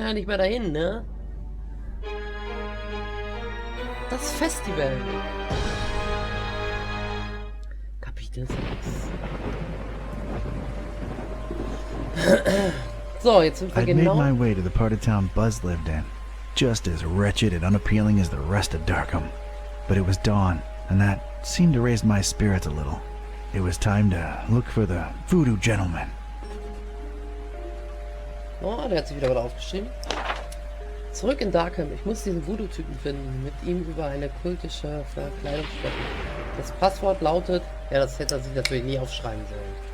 ja nicht mehr dahin, ne? Das Festival. Kapitel 6. So, jetzt sind wir I'd genau... made my way to the part of town Buzz lived in, just as wretched and unappealing as the rest of Darkham. But it was dawn, and that seemed to raise my spirits a little. It was time to look for the voodoo gentleman. Oh, der hat sich wieder was aufgeschrieben. Zurück in Darkham. Ich muss diesen Voodoo-Typen finden, mit ihm über eine kultische Verkleidung sprechen. Das Passwort lautet... Ja, das hätte er sich natürlich nie aufschreiben sollen.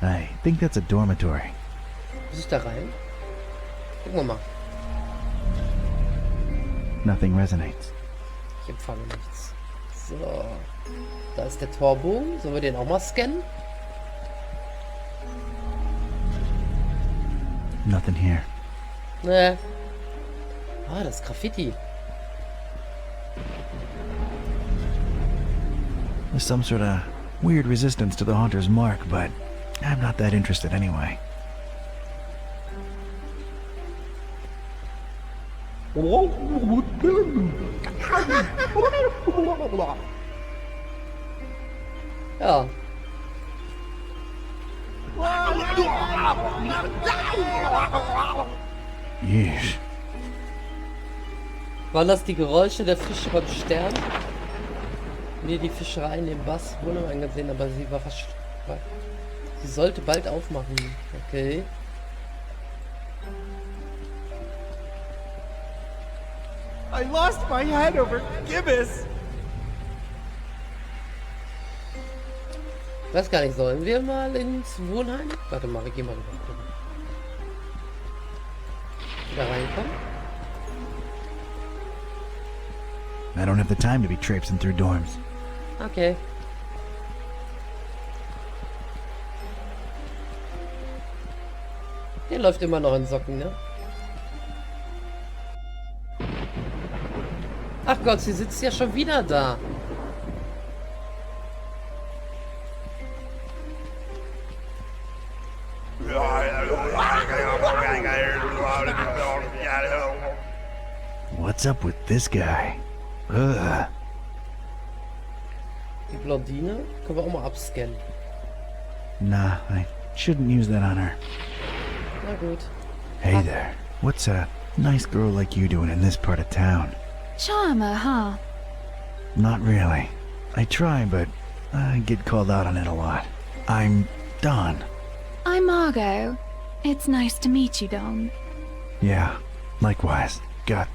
I think that's a dormitory. Muss ich da rein? Gucken wir mal. Nothing resonates. Ich empfange nichts. So. Da ist der Torbogen. Sollen wir den auch mal scannen? Nothing here. Ne. Ah, das ist Graffiti. There's some sort of weird resistance to the Haunter's mark, but I'm not that interested anyway. Ja. Yeesh. Waren das die Geräusche der Fische beim Stern? Nee, die Fischerei in dem Bass wurde angesehen, aber sie war fast... Sie sollte bald aufmachen. Okay. I lost my head over Gibbous. Ich weiß gar nicht, sollen wir mal ins Wohnheim? Warte mal, wir gehen mal rüber. Da reinkommen? I don't have the time to be traipsing through dorms. Okay. Der läuft immer noch in Socken, ne? Ach Gott, sie sitzt ja schon wieder da. What's up with this guy? Ugh. Die Blondine können wir auch mal abscannen. Nah, I shouldn't use that on her. Na gut. Hey there. What's a nice girl like you doing in this part of town? Charmer, huh? Not really. I try, but I get called out on it a lot. I'm Don. I'm Margot. It's nice to meet you, Don. Yeah, likewise. Got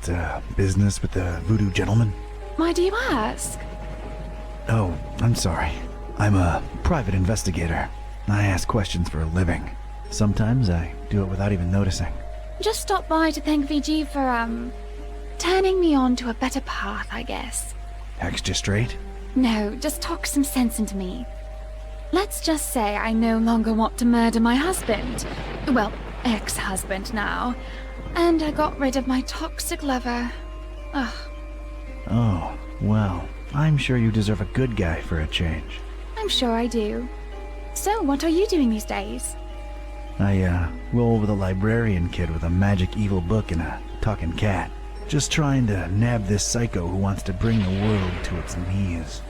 business with the voodoo gentleman? Why do you ask? Oh, I'm sorry. I'm a private investigator. I ask questions for a living. Sometimes I do it without even noticing. Just stopped by to thank VG for, turning me on to a better path, I guess. Hexed you straight? No, just talk some sense into me. Let's just say I no longer want to murder my husband. Well, ex-husband now. And I got rid of my toxic lover. Ugh. Oh, well, I'm sure you deserve a good guy for a change. I'm sure I do. So, what are you doing these days? I, roll with a librarian kid with a magic evil book and a talking cat. Just trying to nab this psycho who wants to bring the world to its knees.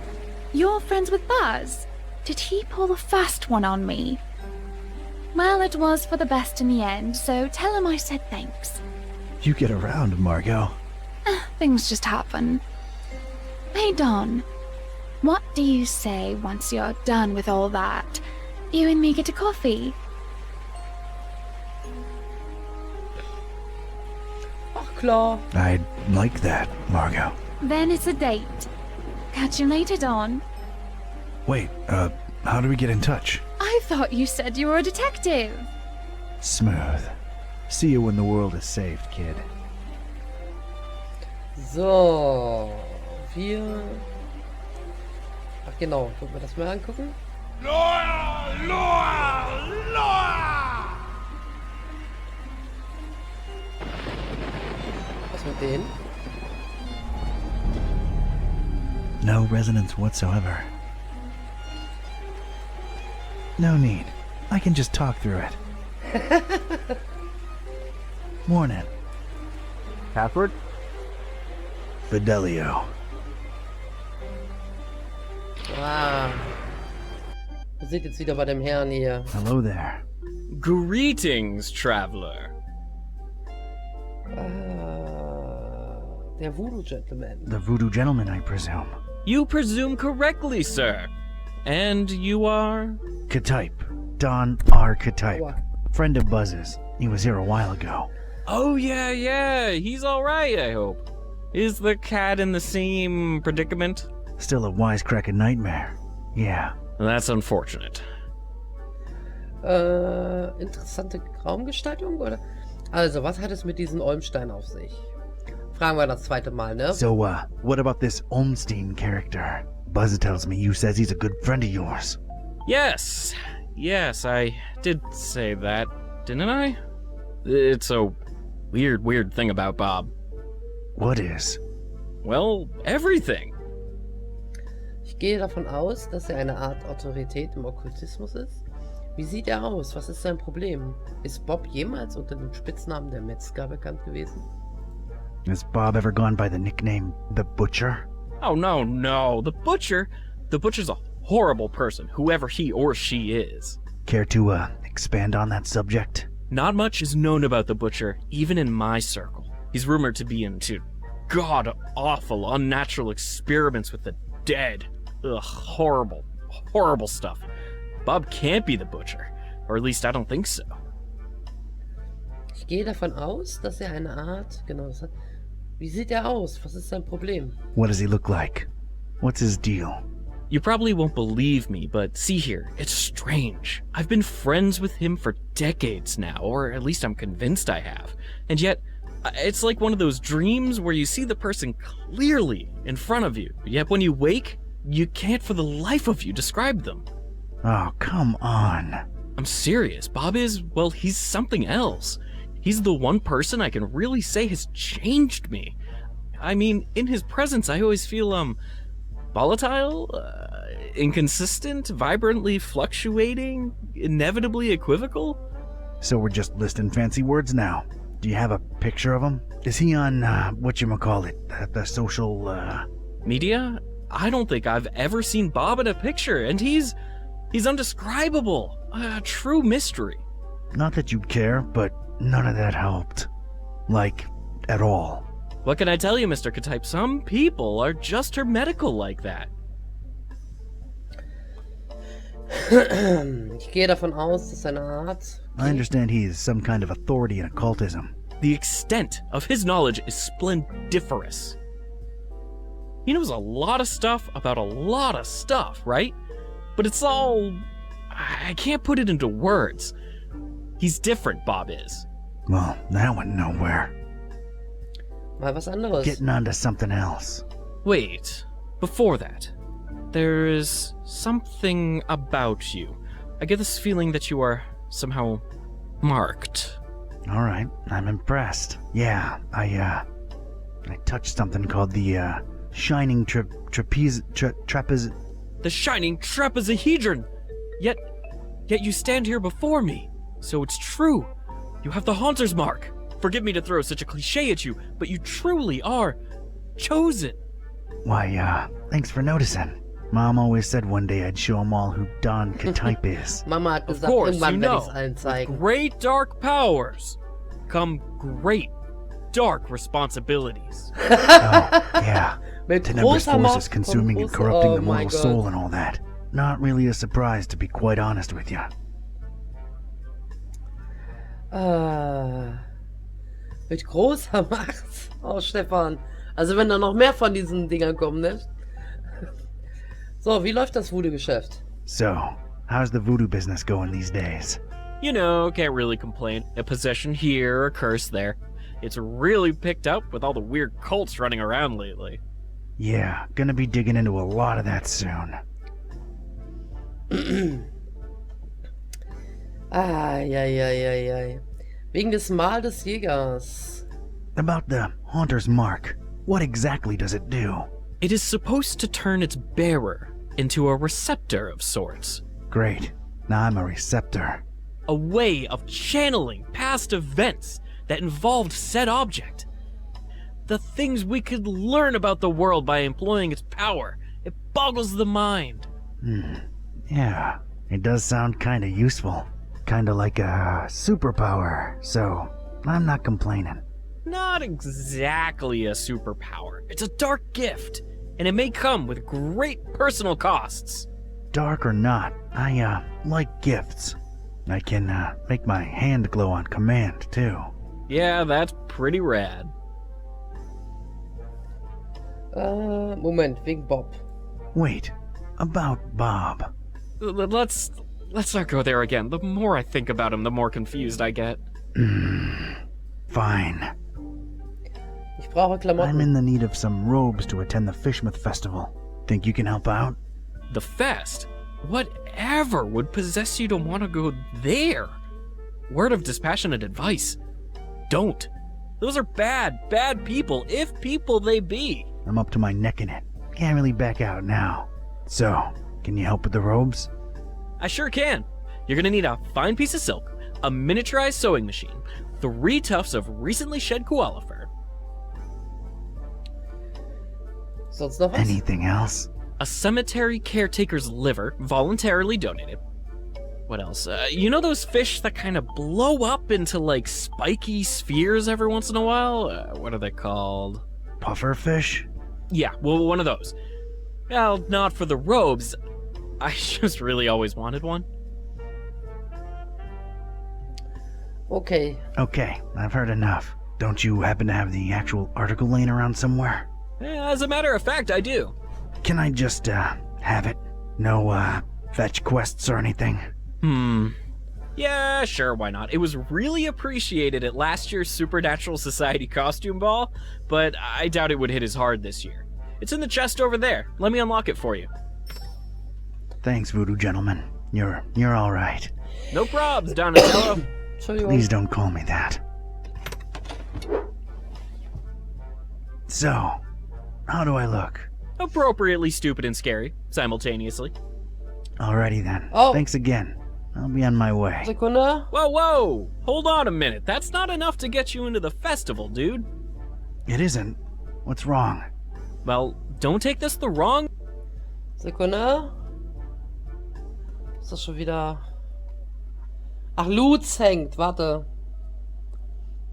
You're friends with Buzz? Did he pull a fast one on me? Well, it was for the best in the end, so tell him I said thanks. You get around, Margot. Things just happen. Hey, Don. What do you say once you're done with all that? You and me get a coffee? Ach klar. I'd like that, Margot. Then it's a date. Catch you later, Don. Wait, how do we get in touch? I thought you said you were a detective. Smooth. See you when the world is saved, kid. So. Wir... Ach genau, gucken wir das mal angucken. Was mit denen? No resonance whatsoever. No need. I can just talk through it. Morning. Password? Fidelio. Ah. Wir sind jetzt wieder bei dem Herrn hier. Hello there. Greetings, traveler. Der Voodoo Gentleman. The voodoo gentleman, I presume. You presume correctly, sir. And you are? Kitteh. Don R. Kitteh. Aua. Friend of Buzz's. He was here a while ago. Oh, yeah. He's alright, I hope. Is the cat in the same predicament? Still a wisecracking nightmare. Yeah. That's unfortunate. Interessante Raumgestaltung, oder? Also, was hat es mit diesem Olmstein auf sich? Fragen wir das zweite Mal, ne? So, what about this Olmstein character? Buzz tells me you says he's a good friend of yours. Yes, I did say that, didn't I? It's a weird thing about Bob. What is? Well, everything. Ich gehe davon aus, dass er eine Art Autorität im Okkultismus ist. Wie sieht er aus? Was ist sein Problem? Ist Bob jemals unter dem Spitznamen der Metzger bekannt gewesen? Has Bob ever gone by the nickname The Butcher? Oh, no. The Butcher's a horrible person, whoever he or she is. Care to, expand on that subject? Not much is known about the Butcher, even in my circle. He's rumored to be into god-awful, unnatural experiments with the dead. Ugh, horrible stuff. Bob can't be the Butcher, or at least I don't think so. Ich gehe davon aus, dass er eine Art... Genau, das hat... Wie sieht er aus? Was ist sein Problem? What does he look like? What's his deal? You probably won't believe me, but see here, it's strange. I've been friends with him for decades now, or at least I'm convinced I have. And yet, it's like one of those dreams where you see the person clearly in front of you, yet when you wake, you can't for the life of you describe them. Oh, come on. I'm serious. Bob is, well, he's something else. He's the one person I can really say has changed me. I mean, in his presence, I always feel, volatile, inconsistent, vibrantly fluctuating, inevitably equivocal. So we're just listing fancy words now. Do you have a picture of him? Is he on, whatchamacallit, the social, Media? I don't think I've ever seen Bob in a picture, and he's undescribable. A true mystery. Not that you'd care, but none of that helped. Like, at all. What can I tell you, Mr. Kitteh? Some people are just hermetical like that. Ich gehe davon aus, dass eine Art... I understand he is some kind of authority in occultism. The extent of his knowledge is splendiferous. He knows a lot of stuff about a lot of stuff, right? But it's all... I can't put it into words. He's different, Bob is. Well, that went nowhere. Mal was anderes. Getting onto something else. Wait, before that, there's something about you. I get this feeling that you are somehow marked. All right, I'm impressed. Yeah, I touched something called the, shining trapeze... The shining trapezohedron! Yet you stand here before me. So it's true. You have the Haunter's mark. Forgive me to throw such a cliche at you, but you truly are chosen. Why, thanks for noticing. Mom always said one day I'd show 'em all who Don Kitteh is. Mama hat Of gesagt, course, irgendwann you werde know, ich es allen with zeigen. great dark powers come great dark responsibilities. Oh, yeah. Mit Tenebrous großer forces Macht consuming kommt and große- corrupting oh the my mortal God. soul and all that. Not really a surprise, to be quite honest with you. Mit großer Macht. Oh, Stefan. Also wenn da noch mehr von diesen Dingern kommen, ne? So, wie läuft das Voodoo-Geschäft? So, how's the voodoo business going these days? You know, can't really complain. A possession here, a curse there. It's really picked up with all the weird cults running around lately. Yeah, gonna be digging into a lot of that soon. Ai. Wegen des Mal des Jägers. About the Haunter's mark, what exactly does it do? It is supposed to turn its bearer into a receptor of sorts. Great, now I'm a receptor. A way of channeling past events that involved said object. The things we could learn about the world by employing its power, it boggles the mind. Yeah, it does sound kinda useful. Kinda like a superpower, so I'm not complaining. Not exactly a superpower. It's a dark gift, and it may come with great personal costs. Dark or not, I like gifts. I can make my hand glow on command, too. Yeah, that's pretty rad. Moment, wegen Bob. Wait, about Bob. Let's not go there again. The more I think about him, the more confused I get. Fine. Ich brauche Klamotten. I'm in the need of some robes to attend the Fishmouth Festival. Think you can help out? The fest? Whatever would possess you to want to go there? Word of dispassionate advice. Don't. Those are bad people, if people they be. I'm up to my neck in it. Can't really back out now. So, can you help with the robes? I sure can. You're gonna need a fine piece of silk, a miniaturized sewing machine, 3 tufts of recently shed koala fur. Sonst noch was? Anything else? A cemetery caretaker's liver, voluntarily donated. What else? You know those fish that kind of blow up into like spiky spheres every once in a while? What are they called? Pufferfish? Yeah, well, one of those. Well, not for the robes. I just really always wanted one. Okay. Okay, I've heard enough. Don't you happen to have the actual article laying around somewhere? As a matter of fact, I do. Can I just, have it? No, fetch quests or anything? Yeah, sure, why not? It was really appreciated at last year's Supernatural Society costume ball, but I doubt it would hit as hard this year. It's in the chest over there. Let me unlock it for you. Thanks, voodoo gentleman. You're all right. No probs, Donatello. Entschuldigung. Please don't call me that. So, how do I look? Appropriately stupid and scary, simultaneously. Alrighty then. Oh. Thanks again. I'll be on my way. Sekunde. Whoa! Hold on a minute. That's not enough to get you into the festival, dude. It isn't. What's wrong? Well, don't take this the wrong... Sekunde. Ist das schon wieder... Ach, Lutz hängt. Warte.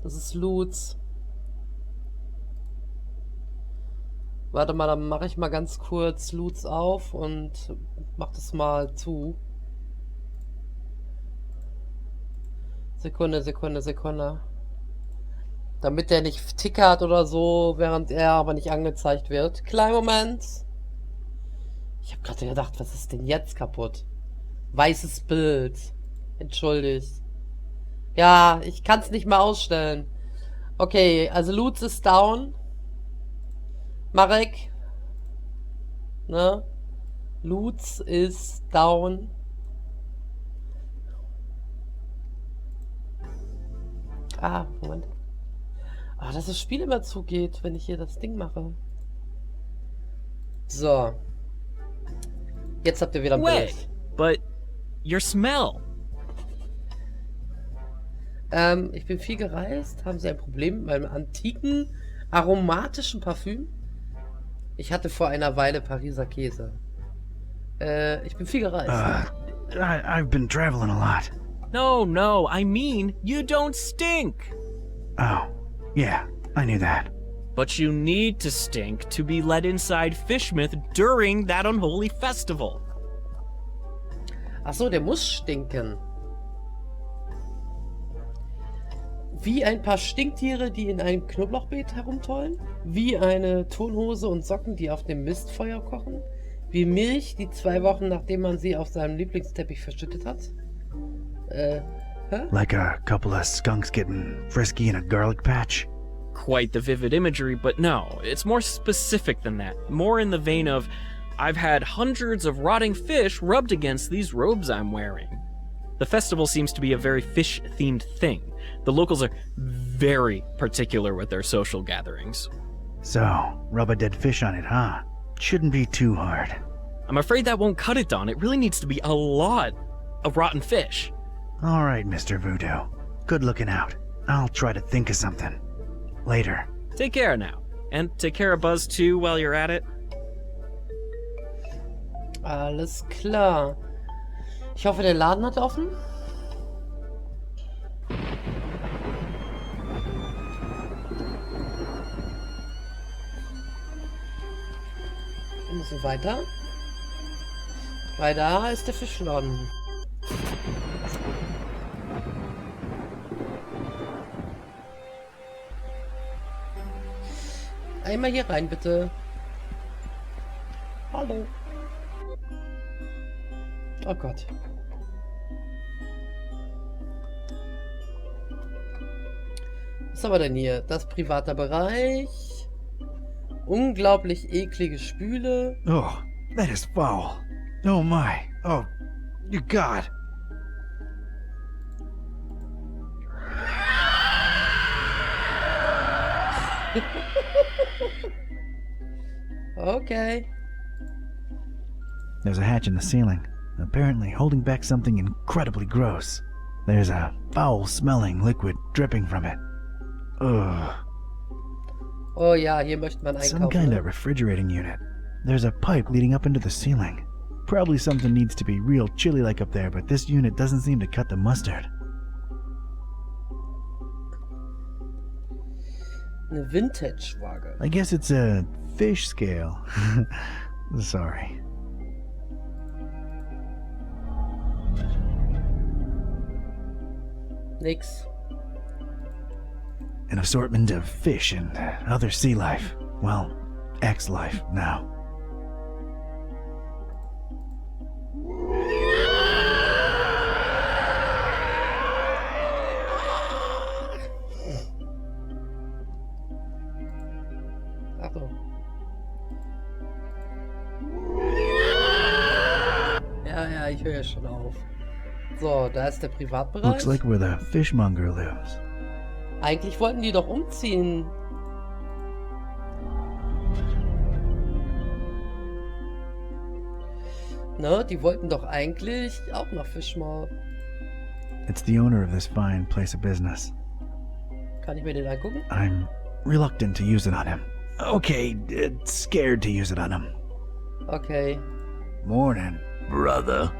Das ist Lutz. Warte mal, dann mache ich mal ganz kurz Lutz auf und mach das mal zu. Sekunde. Damit der nicht tickert oder so, während er aber nicht angezeigt wird. Kleinen Moment. Ich habe gerade gedacht, was ist denn jetzt kaputt? Weißes Bild. Entschuldigt. Ja, ich kann es nicht mal ausstellen. Okay, also Lutz ist down. Marek. Ne? Lutz ist down. Ah, Moment. Ah, dass das Spiel immer zugeht, wenn ich hier das Ding mache. So. Jetzt habt ihr wieder ein Wait, Bild. but your smell. Ich bin viel gereist. Haben Sie ein Problem mit meinem antiken, aromatischen Parfüm? Ich hatte vor einer Weile Pariser Käse. Ich bin viel gereist. I've been traveling a lot. No, I mean, you don't stink. Oh, yeah, I knew that. But you need to stink to be let inside Fishmouth during that unholy festival. Ach so, der muss stinken. Wie ein paar Stinktiere, die in einem Knoblauchbeet herumtollen? Wie eine Turnhose und Socken, die auf dem Mistfeuer kochen? Wie Milch, die 2 Wochen nachdem man sie auf seinem Lieblingsteppich verschüttet hat? Hä? Like a couple of skunks getting frisky in a garlic patch? Quite the vivid imagery, but no, it's more specific than that. More in the vein of, I've had hundreds of rotting fish rubbed against these robes I'm wearing. The festival seems to be a very fish-themed thing. The locals are very particular with their social gatherings. So, rub a dead fish on it, huh? Shouldn't be too hard. I'm afraid that won't cut it, Don. It really needs to be a lot of rotten fish. Alright, Mr. Voodoo. Good looking out. I'll try to think of something. Later. Take care now. And take care of Buzz too while you're at it. Alles klar. Ich hoffe, der Laden hat offen. Wir müssen weiter. Weil da ist der Fischladen. Einmal hier rein, bitte. Hallo. Oh Gott. Was haben wir denn hier? Das private Bereich. Unglaublich eklige Spüle. Oh, that is foul. Oh my. Oh, you God. Okay. There's a hatch in the ceiling, apparently holding back something incredibly gross. There's a foul-smelling liquid dripping from it. Ugh. Oh ja, hier möchte man Some einkaufen. kind Ne? of refrigerating unit. There's a pipe leading up into the ceiling. Probably something needs to be real chilly-like up there, but this unit doesn't seem to cut the mustard. Eine Vintage-Waage. I guess it's a fish scale. Sorry. Nix. An assortment of fish and other sea life. Well, ex-life now. Achtung. Ja, ich höre ja schon auf. So, da ist der Privatbereich. Looks like where the fishmonger lives. Eigentlich wollten die doch umziehen. Ne, die wollten doch eigentlich auch nach Fischmaul. It's the owner of this fine place of business. Kann ich mir den angucken? I'm reluctant to use it on him. Okay, scared to use it on him. Okay. Morning. Brother.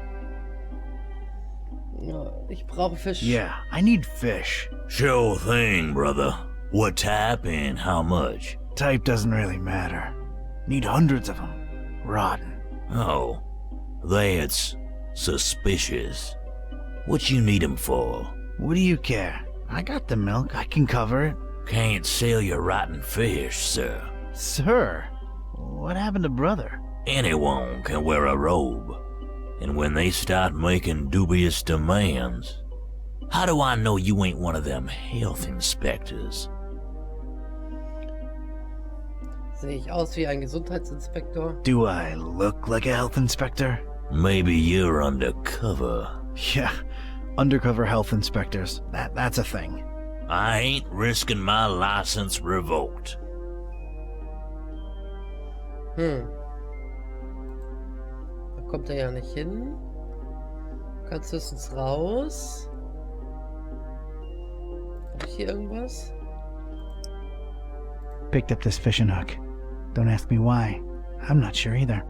Ja, ich brauche Fisch. Yeah, I need fish. Sure thing, brother. What type and how much? Type doesn't really matter. Need hundreds of them. Rotten. Oh, that's suspicious. What you need 'em for? What do you care? I got the milk. I can cover it. Can't sell your rotten fish, sir. Sir, what happened to brother? Anyone can wear a robe. And when they start making dubious demands, how do I know you ain't one of them health inspectors? Sehe ich aus wie ein Gesundheitsinspektor? Do I look like a health inspector? Maybe you're undercover. Yeah, undercover health inspectors. That's a thing. I ain't risking my license revoked. Da kommt er ja nicht hin. Kannst höchstens raus. Hab ich hier irgendwas? Picked up this fishing hook. Don't ask me why. I'm not sure either.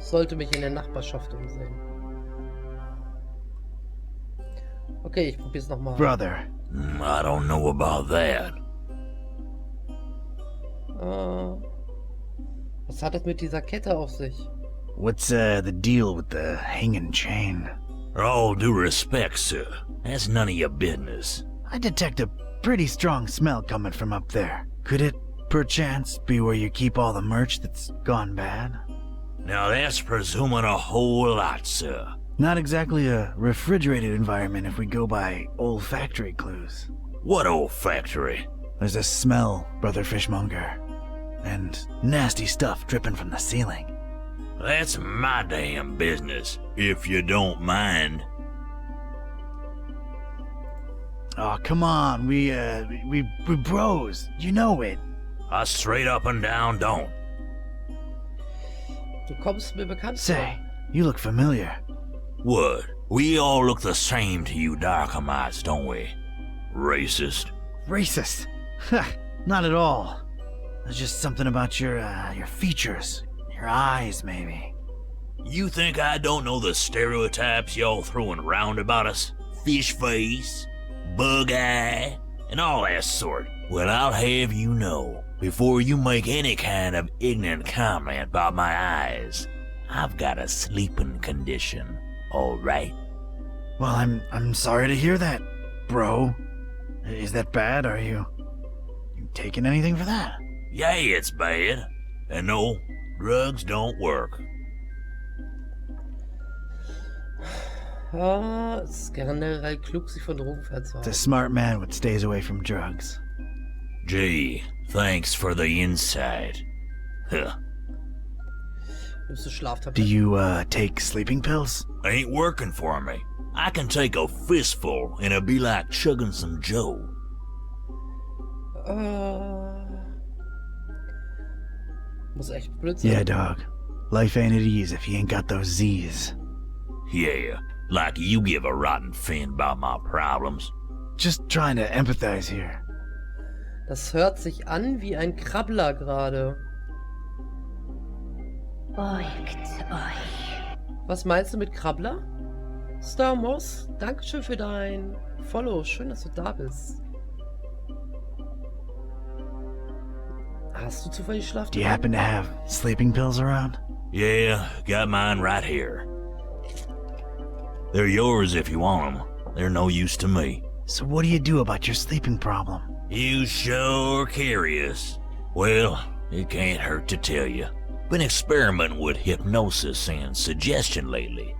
Sollte mich in der Nachbarschaft umsehen. Okay, ich probier's nochmal. Brother. I don't know about that. Was hat es mit dieser Kette auf sich? What's the deal with the hanging chain? All due respect, sir, that's none of your business. I detect a pretty strong smell coming from up there. Could it, perchance, be where you keep all the merch that's gone bad? Now that's presuming a whole lot, sir. Not exactly a refrigerated environment if we go by olfactory clues. What old factory? There's a smell, Brother Fishmonger. And nasty stuff dripping from the ceiling. That's my damn business, if you don't mind. Oh, come on, we bros. You know it. I straight up and down don't. Du kommst mir bekannt vor. Say, You look familiar. What? We all look the same to you Darkhamites, don't we? Racist. Racist? Ha! Not at all. There's just something about your features. Your eyes, maybe. You think I don't know the stereotypes y'all throwing round about us? Fish face, bug eye, and all that sort. Well, I'll have you know, before you make any kind of ignorant comment about my eyes, I've got a sleeping condition, all right? Well, I'm sorry to hear that, bro. Is that bad? Are you taking anything for that? Yeah, it's bad. And no, drugs don't work. Es ist generell klug, sich von Drogen fernzuhalten. It's a smart man what stays away from drugs. Gee, thanks for the insight. Huh. Nimmst du Schlaftabletten? Do you, take sleeping pills? Ain't working for me. I can take a fistful and it'll be like chugging some Joe. Muss echt blöd sein. Yeah, dog. Life ain't at ease if you ain't got those Z's. Yeah, like you give a rotten fin about my problems. Just trying to empathize here. Das hört sich an wie ein Krabbler gerade. Beugt euch. Was meinst du mit Krabbler? Star Moss, dankeschön für dein Follow. Schön, dass du da bist. Hast du zufällig Do you Schlaftabletten? happen to have sleeping pills around? Yeah, got mine right here. They're yours if you want them. They're no use to me. So what do you do about your sleeping problem? You sure curious. Well, it can't hurt to tell you. Been experimenting with hypnosis and suggestion lately.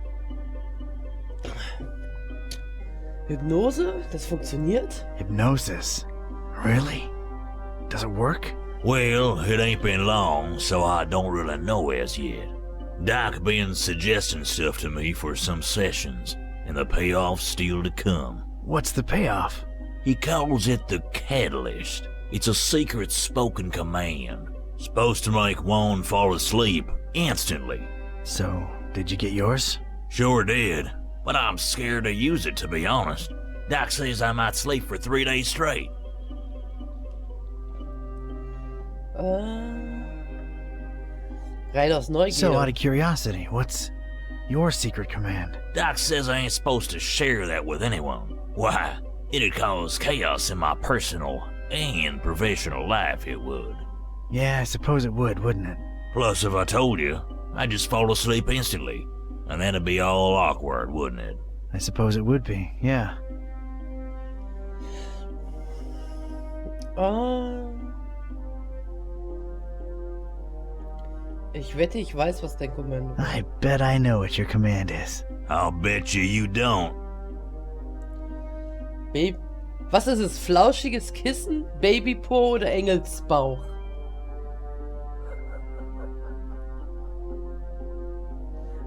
Hypnose? Das funktioniert? Hypnosis? Really? Does it work? Well, it ain't been long, so I don't really know as yet. Doc been suggesting stuff to me for some sessions, and the payoff's still to come. What's the payoff? He calls it the catalyst. It's a secret spoken command. Supposed to make one fall asleep instantly. So, did you get yours? Sure did, but I'm scared to use it, to be honest. Doc says I might sleep for 3 days straight. Rein aus Neugier. So, out of curiosity, what's your secret command? Doc says I ain't supposed to share that with anyone. Why, it'd cause chaos in my personal and professional life, it would. Yeah, I suppose it would, wouldn't it? Plus, if I told you, I'd just fall asleep instantly, and that'd be all awkward, wouldn't it? I suppose it would be, yeah. Ich wette, ich weiß, was dein Kommando ist. I bet I know what your command is. I'll bet you don't. Was ist es? Flauschiges Kissen, Babypo oder Engelsbauch?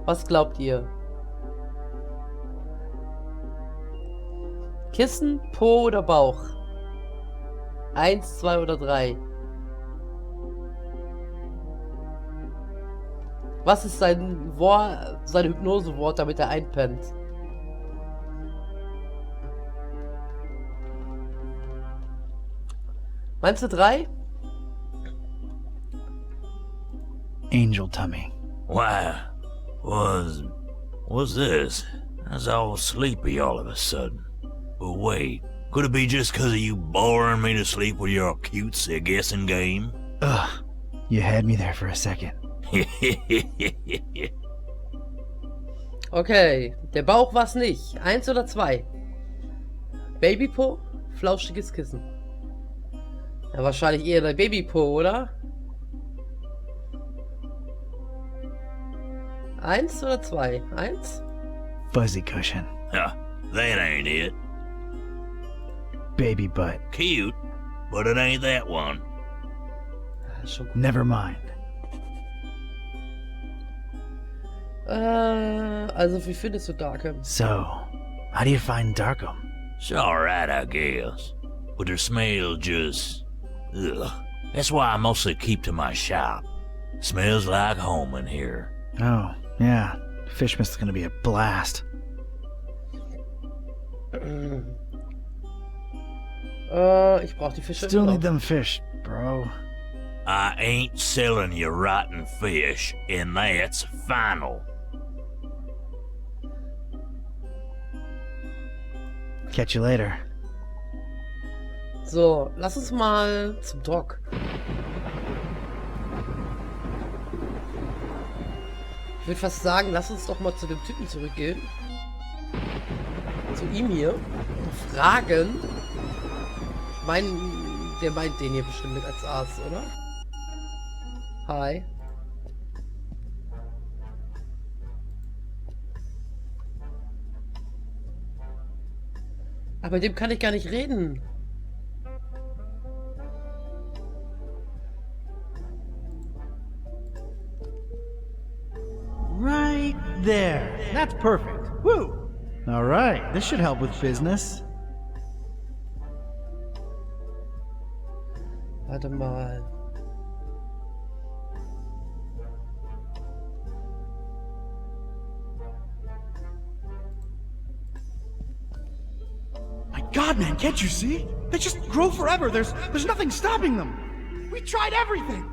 Was glaubt ihr? Kissen, Po oder Bauch? 1, 2 oder 3? Was ist sein Hypnosewort, damit er einpennt? Meinst du 3? Angel tummy. Why, what's this? I was all sleepy all of a sudden. But wait, could it be just 'cause of you boring me to sleep with your cutesy guessing game? Ugh, you had me there for a second. Okay, der Bauch war's nicht. 1 oder 2? Babypo, flauschiges Kissen. Ja, wahrscheinlich eher der Babypo, oder? 1 oder 2? 1? Fuzzy cushion. Huh, that ain't it. Baby butt. Cute, but it ain't that one. Schon gut. Never mind. Also wie findest du Darkham? So, how do you find Darkham? It's alright, I guess. But the smell just... ugh. That's why I mostly keep to my shop. Smells like home in here. Oh, yeah. Fishmas is gonna be a blast. Ich brauche die Fische. Still need them fish, bro. I ain't selling you rotten fish, and that's final. Catch you later. So, lass uns mal zum Doc. Ich würde fast sagen, lass uns doch mal zu dem Typen zurückgehen. Zu ihm hier. Und fragen. Der meint den hier bestimmt mit als Arzt, oder? Hi. Aber mit dem kann ich gar nicht reden. Right there. That's perfect. Woo! Alright, this should help with business. Warte mal. My God, man, can't you see? They just grow forever. There's nothing stopping them. We tried everything.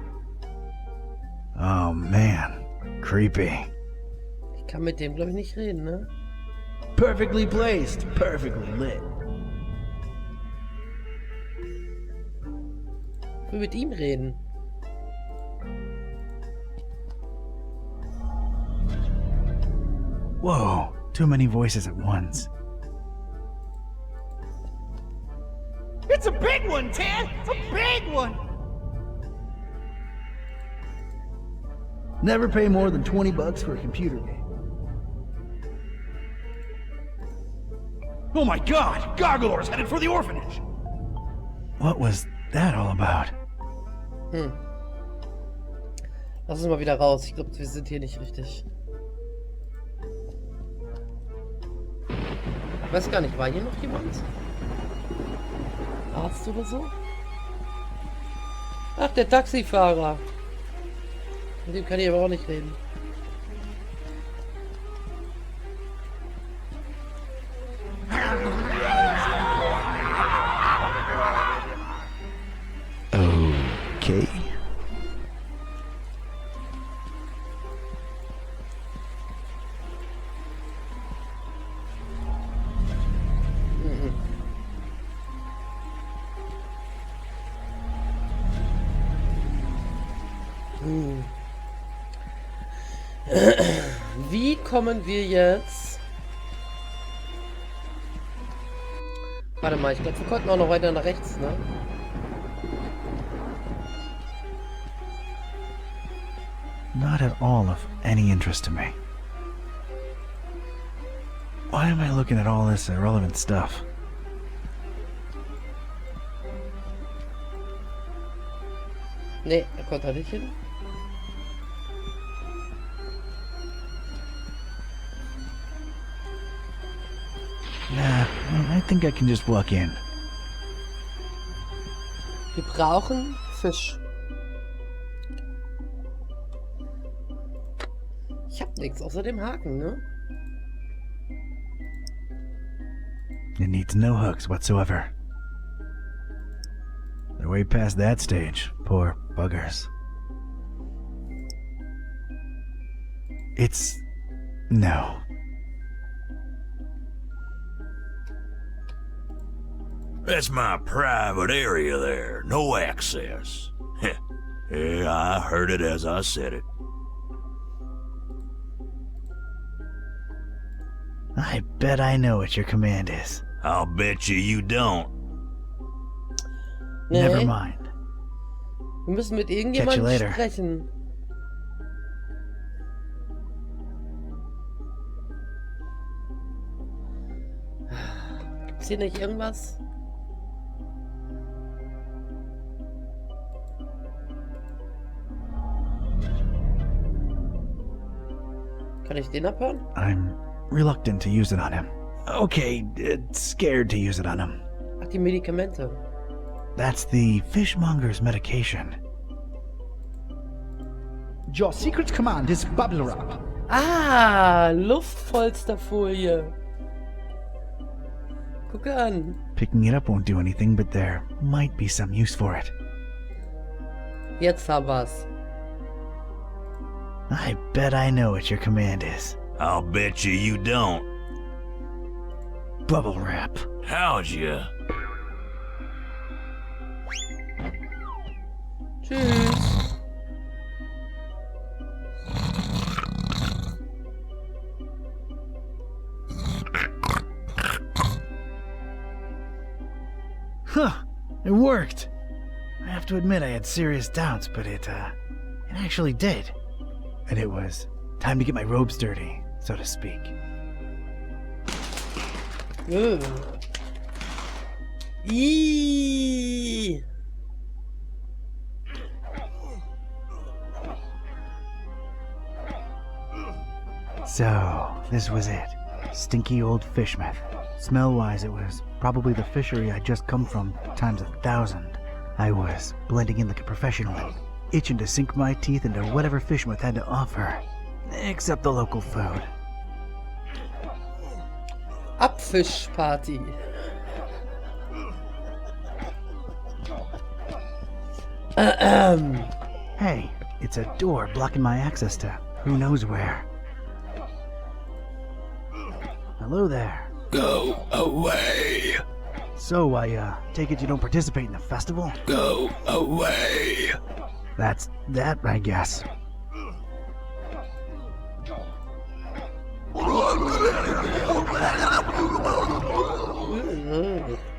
Oh man, creepy. Ich kann mit dem, glaube ich, nicht reden, ne? Perfectly placed, perfectly lit. Ich will mit ihm reden. Whoa, too many voices at once. It's a big one, Tan! A big one! Never pay more than $20 for a computer game. Oh my God! Gargolor's headed for the orphanage! What was that all about? Lass uns mal wieder raus. Ich glaube, wir sind hier nicht richtig. Ich weiß gar nicht, war hier noch jemand? Arzt oder so? Ach, der Taxifahrer. Mit dem kann ich aber auch nicht reden. Okay. Wie kommen wir jetzt? Warte mal, ich glaube, wir konnten auch noch weiter nach rechts, ne? Not at all of any interest to me. Why am I looking at all this irrelevant stuff? Ne, er konnte da nicht hin. Nah, I think I can just walk in. Wir brauchen Fisch. Ich hab nichts außer dem Haken, ne? It needs no hooks whatsoever. They're way past that stage, poor buggers. It's... no. That's my private area there. No access. Yeah, I heard it as I said it. I bet I know what your command is. I'll bet you don't. Nee, Never mind. wir müssen mit Catch you irgendjemandem later. sprechen. Gibt's hier nicht irgendwas? Kann ich den abhören? I'm reluctant to use it on him. Okay, scared to use it on him. Ach, die Medikamente. That's the fishmonger's medication. Your secret command is Bubble Wrap. Ah, Luftpolsterfolie. Guck an. Picking it up won't do anything, but there might be some use for it. Jetzt haben wir's. I bet I know what your command is. I'll bet you don't. Bubble wrap. How'd ya? Tschüss. Huh, it worked. I have to admit I had serious doubts, but it actually did. And it was time to get my robes dirty, so to speak. Ugh. Eee. So, this was it. Stinky old fishmouth. Smell-wise, it was probably the fishery I'd just come from times 1,000. I was blending in like a professional, itching to sink my teeth into whatever fishmouth had to offer, except the local food. Abfischparty. Hey, it's a door blocking my access to who knows where. Hello there. Go away. So, I take it you don't participate in the festival? Go away. That's that, I guess.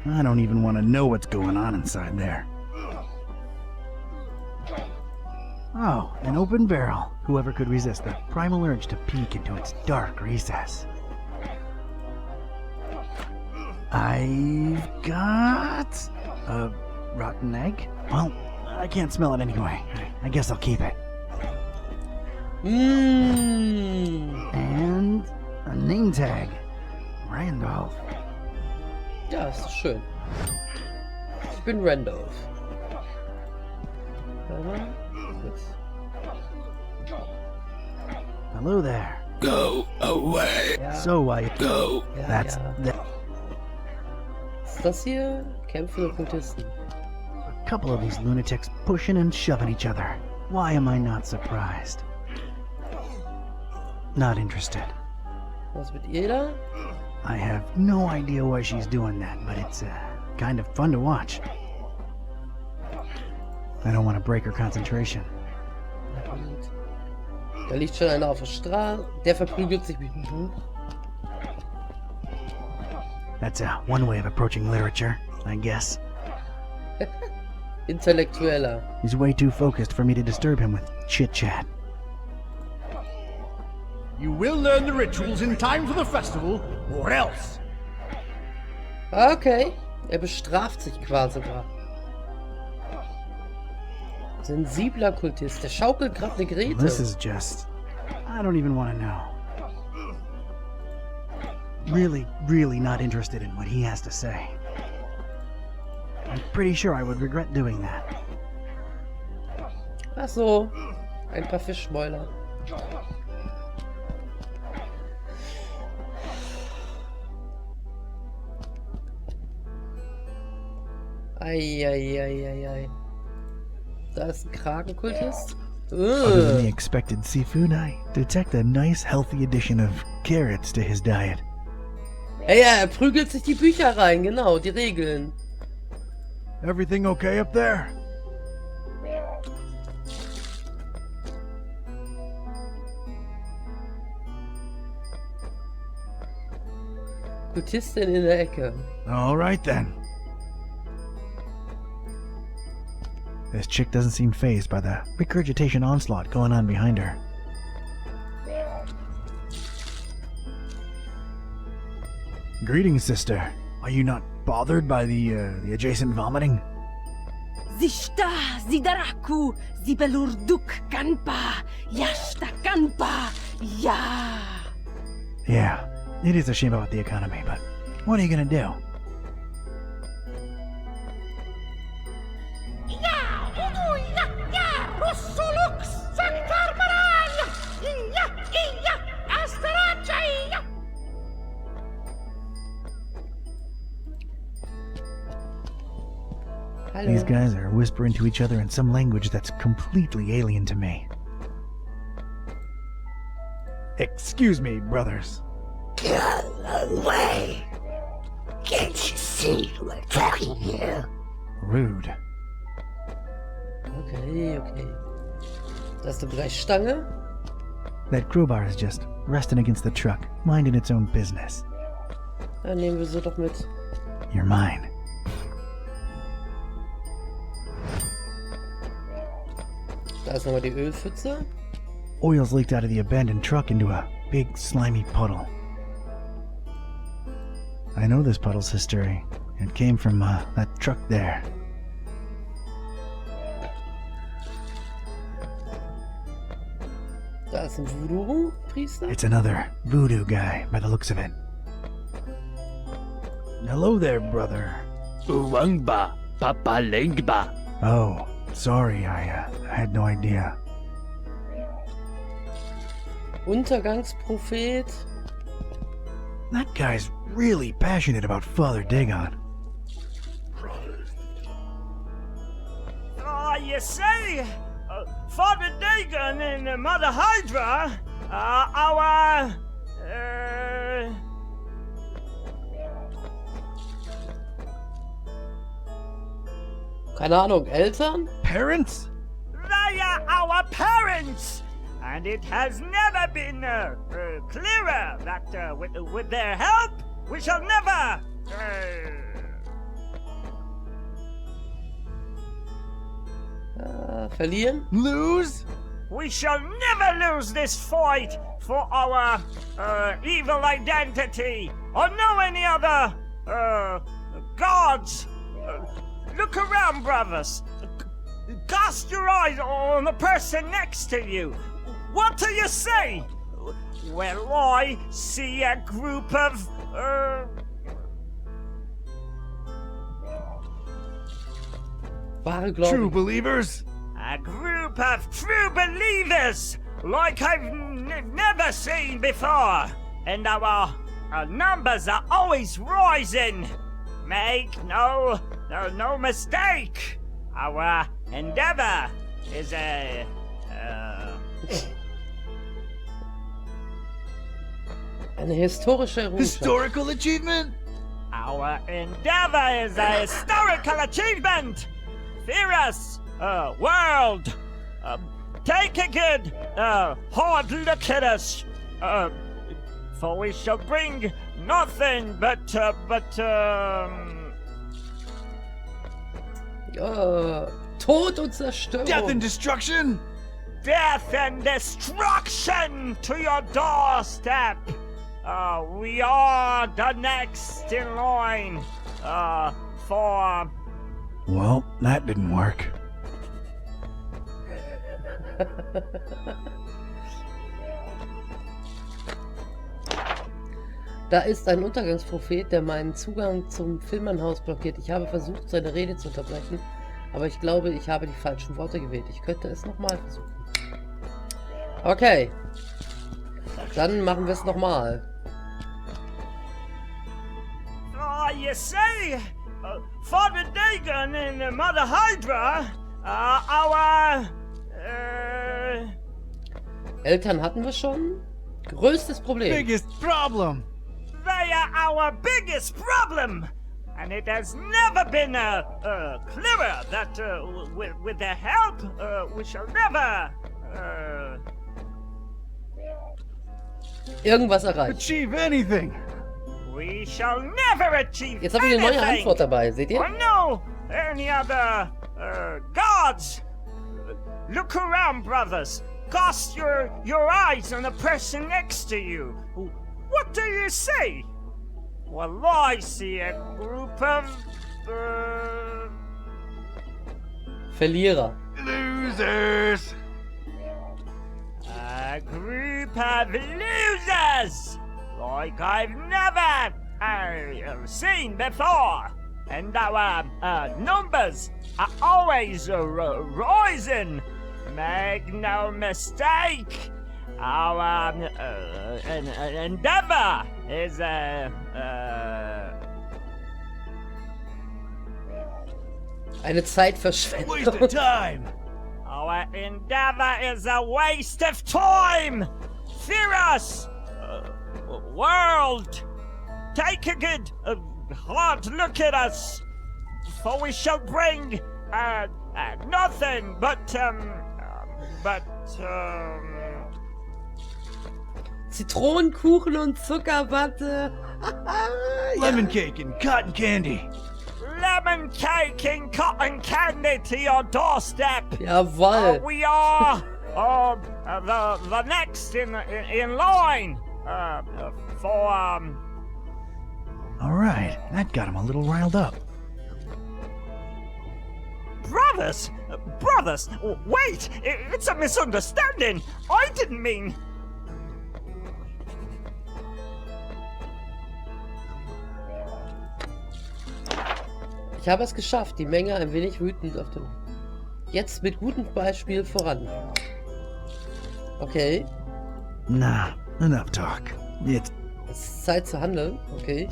I don't even want to know what's going on inside there. Oh, an open barrel. Whoever could resist the primal urge to peek into its dark recess. I've got a rotten egg. Well, I can't smell it anyway. I guess I'll keep it. And a name tag. Randolph. Ja, ist schön. Ich bin Randolph. Hello there. Go away. Ja. So Go. Ja, that's ja. that. Was ist das hier? Kämpfe der Kultisten. A couple of these lunatics pushing and shoving each other. Why am I not surprised? Not interested. Was mit ihr da? I have no idea why she's doing that, but it's kind of fun to watch. I don't want to break her concentration. Na gut. Da liegt schon einer auf der Straße. Der verprügelt sich mit dem Hund. That's one way of approaching literature, I guess. Intellektueller. He's way too focused for me to disturb him with chit-chat. You will learn the rituals in time for the festival, or else. Okay. Er bestraft sich quasi gerade. Sensibler Kultist. Der schaukelt gerade eine Grete. This is just... I don't even want to know. Really not interested in what he has to say. I'm pretty sure I would regret doing that. Ach so. Ein paar Fischmäuler. Eieieiei. Da ist ein Kragenkultist. Other than the expected seafood, I detect a nice healthy addition of carrots to his diet. Ja, er prügelt sich die Bücher rein, genau, die Regeln. Everything okay up there? Kultistin in der Ecke. All right then. This chick doesn't seem fazed by the regurgitation onslaught going on behind her. Greetings, sister. Are you not bothered by the adjacent vomiting? Zishta zidaraku zibelurduk kanpa yashta kanpa ya. Yeah, it is a shame about the economy, but what are you gonna do? Hallo. These guys are whispering to each other in some language that's completely alien to me. Excuse me, brothers. Go away. Can't you see we're talking here? Rude. Okay, okay. Das ist eine Brechstange. That crowbar is just resting against the truck, minding its own business. Dann nehmen wir sie doch mit. You're mine. Da ist nochmal die Ölpfütze. Oil's leaked out of the abandoned truck into a big, slimy puddle. I know this puddle's history. It came from that truck there. Da ist ein Voodoo-Priester. It's another voodoo guy, by the looks of it. Hello there, brother. Uwangba, papalengba. Oh, sorry, I had no idea. Untergangsprophet. That guy's really passionate about Father Dagon. You see, Father Dagon and Mother Hydra, our, Keine Ahnung, Eltern? Parents? they are our parents. And it has never been clearer that with their help, we shall never... Verlieren? Lose? We shall never lose this fight for our evil identity or know any other gods. Look around, brothers. Cast your eyes on the person next to you. What do you say? Well, I see a group of Wahre Gläubige. True believers? a group of true believers like I've never seen before. And our numbers are always rising. Make no mistake. Our endeavor is a Eine historische Errungenschaft. Historical achievement? our endeavor is a historical achievement. Fear us, world. Take a good hard look at us, for we shall bring nothing but Tod und Zerstörung. Death and destruction? death and destruction to your doorstep. We are the next in line for... Well, that didn't work. Da ist ein Untergangsprophet, der meinen Zugang zum Filmernhaus blockiert. Ich habe versucht, seine Rede zu unterbrechen, aber ich glaube, ich habe die falschen Worte gewählt. Ich könnte es nochmal versuchen. Okay. Dann machen wir es nochmal. You see, Father Dagon and Mother Hydra, our... Eltern hatten wir schon. Größtes Problem. Biggest problem. They are our biggest problem. And it has never been clearer that with their help, we shall never... Irgendwas erreicht. Achieve anything. We shall never achieve Jetzt habe ich eine neue anything. Antwort dabei. Seht ihr? Or no any other gods. Look around, brothers. Cast your eyes on the person next to you. What do you see? Well, I see a group of Verlierer. Losers. a group of losers like I've never seen before. And our numbers are always rising. Make no mistake, our endeavor is Eine Zeitverschwendung. Waste of time. Our endeavor is a waste of time! Fear us! World! Take a good, hard look at us! For we shall bring, nothing but, Zitronenkuchen und Zuckerwatte. Lemon cake and cotton candy. lemon cake and cotton candy to your doorstep! Jawoll. We are, the next in line, for, All right, that got him a little riled up. Brothers! Brothers! Wait! It's a misunderstanding! I didn't mean... Ich habe es geschafft, die Menge ein wenig wütend auf dem... Jetzt mit gutem Beispiel voran. Okay. Nah, enough talk. Es ist Zeit zu handeln. Okay.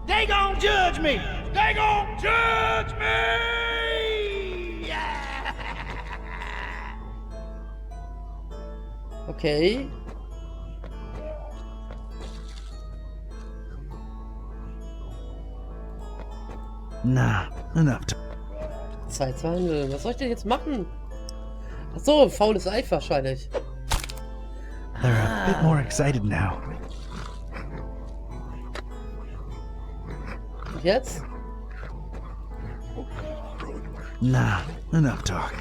They gon' judge me! They gon' judge me! Yeah! Okay. Nah, enough talk. Zeit zu handeln. Was soll ich denn jetzt machen? Achso, faules Ei wahrscheinlich. They're a bit more excited now. Und jetzt? Nah, enough talk.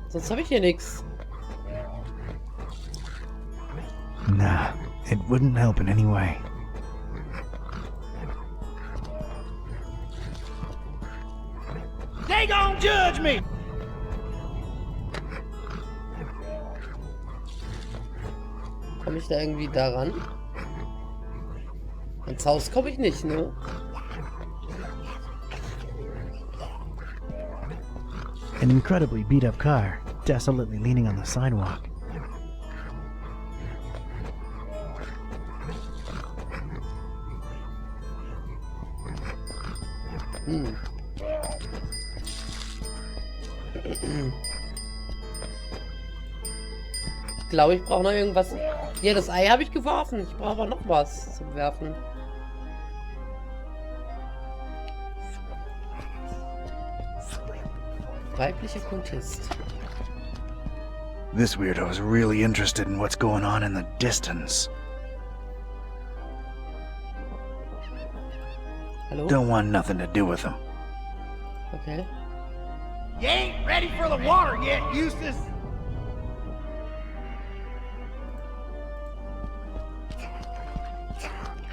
Sonst habe ich hier nichts. Nah, it wouldn't help in any way. They gon' judge me! Komme ich da irgendwie daran? Ins Haus komme ich nicht, ne? An incredibly beat-up car, desolately leaning on the sidewalk. Ich glaube, ich brauche noch irgendwas. Ja, das Ei habe ich geworfen. Ich brauche aber noch was zum Werfen. Weiblicher Kultist. This weirdo is really interested in what's going on in the distance. Hallo? Don't want nothing to do with him. Okay. You ain't ready for the water yet, Eustace!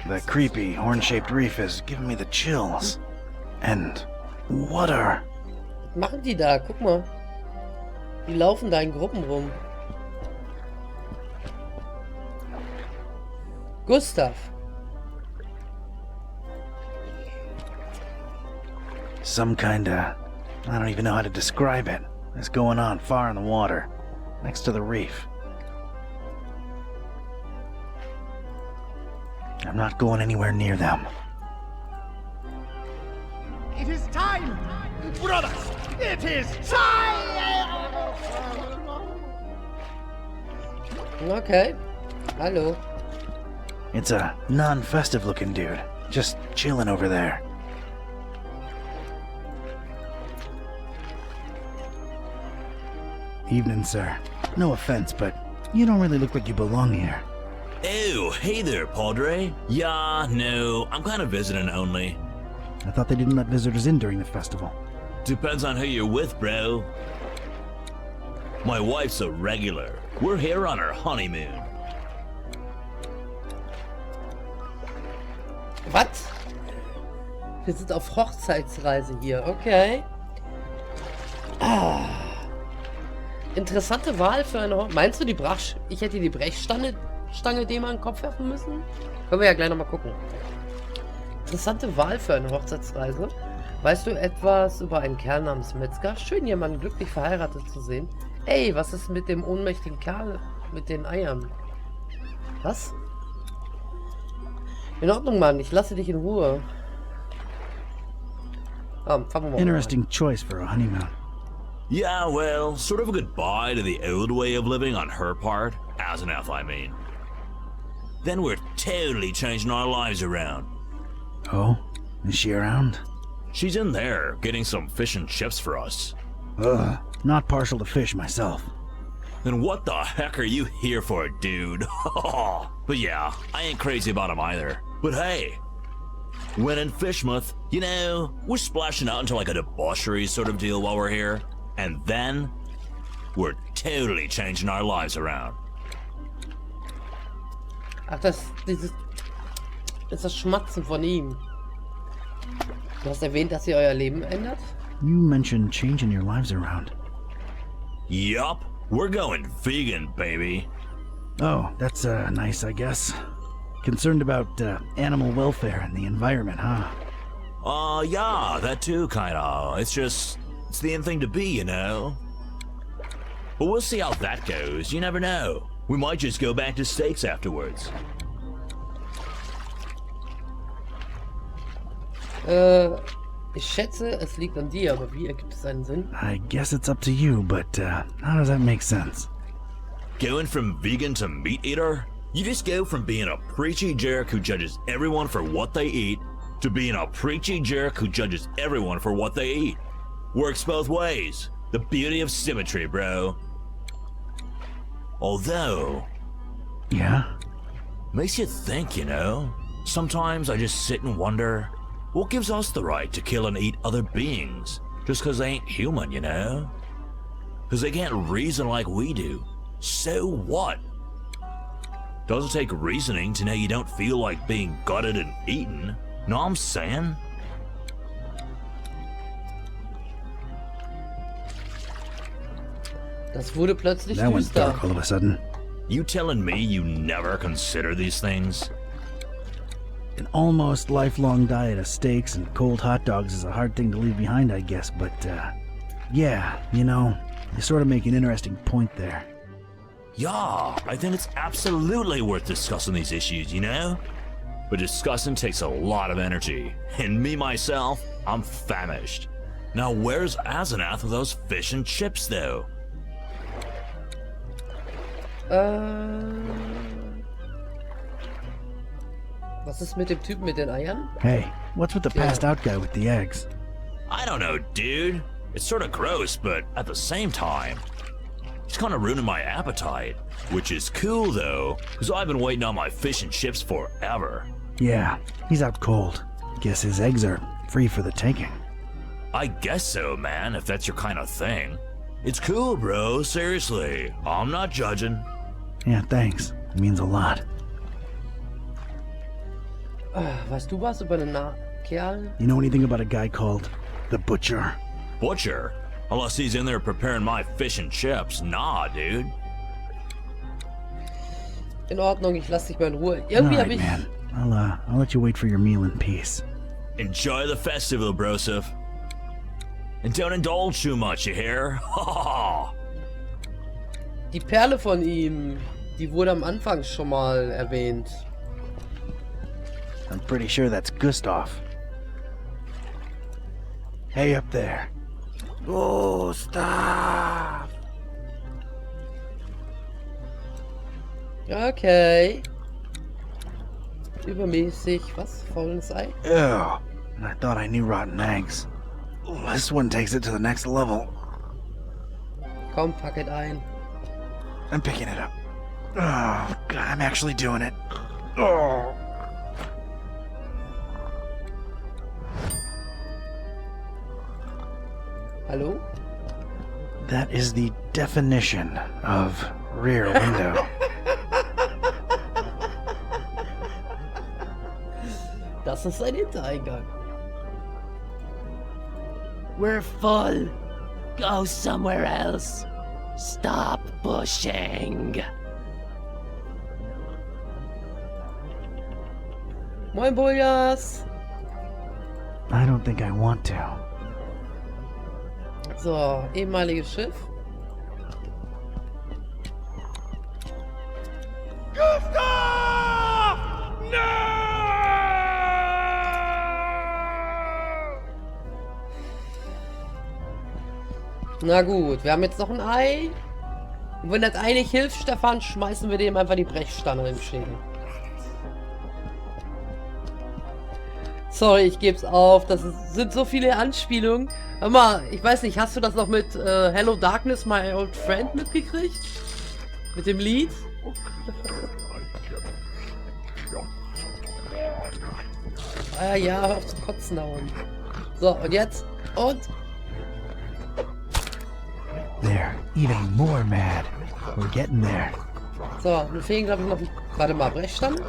The creepy, horn-shaped reef is giving me the chills. And what are... Was machen die da? Guck mal. Die laufen da in Gruppen rum. Gustav. Some kinda... I don't even know how to describe it. It's going on far in the water, next to the reef. I'm not going anywhere near them. It is time! Brothers, it is time! Okay. Hallo. It's a non-festive looking dude, just chilling over there. Evening, sir. No offense, but you don't really look like you belong here. Oh, hey there, Padre. Yeah, no, I'm kind of visiting only. I thought they didn't let visitors in during the festival. Depends on who you're with, bro. My wife's a regular. We're here on our honeymoon. Was? Wir sind auf Hochzeitsreise hier. Okay. Ah. Interessante Wahl für eine Meinst du, ich hätte die Brechstange dem an den Kopf werfen müssen? Können wir ja gleich nochmal gucken. Interessante Wahl für eine Hochzeitsreise. Weißt du etwas über einen Kerl namens Metzger? Schön, jemanden glücklich verheiratet zu sehen. Ey, was ist mit dem ohnmächtigen Kerl mit den Eiern. Was? In Ordnung, Mann. Ich lasse dich in Ruhe. Fangen wir mal Interesting choice for a honeymoon. Yeah, well, sort of a goodbye to the old way of living on her part. Asenath, I mean. Then we're totally changing our lives around. Oh? Is she around? She's in there, getting some fish and chips for us. Ugh, not partial to fish myself. Then what the heck are you here for, dude? But yeah, I ain't crazy about him either. But hey, when in Fishmouth, you know, we're splashing out into like a debauchery sort of deal while we're here. And then, we're totally changing our lives around. Ach, das ist das Schmatzen von ihm. Du hast erwähnt, dass ihr euer Leben ändert? You mentioned changing your lives around. Yup, we're going vegan, baby. Oh, that's nice, I guess. Concerned about animal welfare and the environment, huh? Yeah, that too, kinda. It's the in thing to be, you know? But we'll see how that goes, you never know. We might just go back to steaks afterwards. Ich schätze, es liegt an dir, aber wie ergibt es einen Sinn? I guess it's up to you, but how does that make sense? Going from vegan to meat eater? You just go from being a preachy jerk who judges everyone for what they eat to being a preachy jerk who judges everyone for what they eat. Works both ways. The beauty of symmetry, bro. Although... Yeah? Makes you think, you know? Sometimes I just sit and wonder, what gives us the right to kill and eat other beings? Just 'cause they ain't human, you know? 'Cause they can't reason like we do. So what? Doesn't take reasoning to know you don't feel like being gutted and eaten. Know what I'm saying? Das wurde plötzlich That went düster. dark all of a sudden. You telling me you never consider these things? An almost lifelong diet of steaks and cold hot dogs is a hard thing to leave behind, I guess, but, yeah, you know, you sort of make an interesting point there. Yeah, I think it's absolutely worth discussing these issues, you know? But discussing takes a lot of energy, and me myself, I'm famished. Now where's Asenath with those fish and chips, though? Was ist mit dem Typen mit den Eiern? Hey, what's with the passed out guy with the eggs? I don't know, dude. It's sort of gross, but at the same time, it's kind of ruining my appetite. Which is cool, though, because I've been waiting on my fish and chips forever. Yeah, he's out cold. Guess his eggs are free for the taking. I guess so, man, if that's your kind of thing. It's cool, bro, seriously. I'm not judging. Yeah, thanks. It means a lot. Weißt du was über den Kerl? You know anything about a guy called the Butcher? Butcher? Unless he's in there preparing my fish and chips. Nah, dude. In Ordnung, ich lass dich mal in Ruhe. Irgendwie hab Alright, ich... man. I'll let you wait for your meal in peace. Enjoy the festival, brosif. And don't indulge too much, you hear? Die Perle von ihm, die wurde am Anfang schon mal erwähnt. I'm pretty sure that's Gustav. Hey up there. Gustav! Okay. Übermäßig, was? Faules Ei? Ew. I thought I knew rotten eggs. This one takes it to the next level. Komm, pack es ein. I'm picking it up. Oh, God, I'm actually doing it. Oh. Hallo? That is the definition of rear window. Das ist ein Hintereingang. We're full. Go somewhere else. Stop pushing. Moin, Bojas. I don't think I want to. So, ehemaliges Schiff. Gustav! No! Na gut, wir haben jetzt noch ein Ei. Und wenn das Ei nicht hilft, Stefan, schmeißen wir dem einfach die Brechstange im Schädel. Sorry, ich geb's auf. Sind so viele Anspielungen. Hör mal, ich weiß nicht, hast du das noch mit Hello Darkness, My Old Friend mitgekriegt? Mit dem Lied? Ah ja, hör auf zu kotzen da oben. So, und jetzt? Und? They're even more mad. We're getting there. So, mir fehlen glaube ich noch... Warte mal, Brechstangen?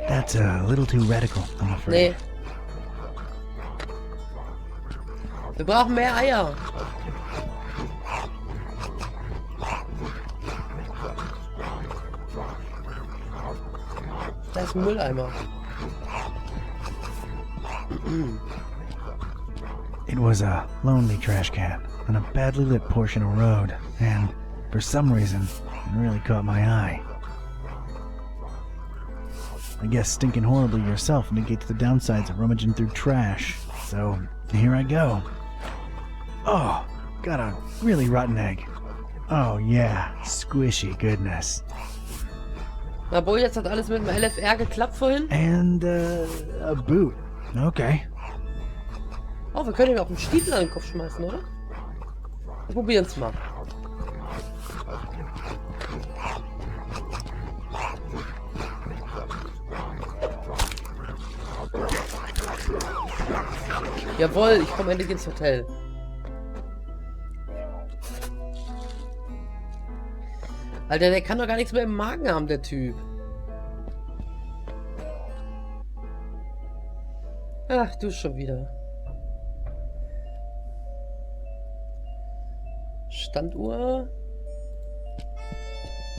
That's a little too radical, I'm afraid. Nee. Wir brauchen mehr Eier. Da ist ein Mülleimer. It was a lonely trash can on a badly lit portion of road, and for some reason, it really caught my eye. I guess stinking horribly yourself negates the downsides of rummaging through trash. So, here I go. Oh, got a really rotten egg. Oh yeah, squishy goodness. Na boah, jetzt hat alles mit dem LFR geklappt vorhin. And, a boot. Okay. Oh, wir können ihm auch einen Stiefel an den Kopf schmeißen, oder? Wir probieren's mal. Jawohl, ich komme endlich ins Hotel. Alter, der kann doch gar nichts mehr im Magen haben, der Typ. Ach, du schon wieder. Standuhr.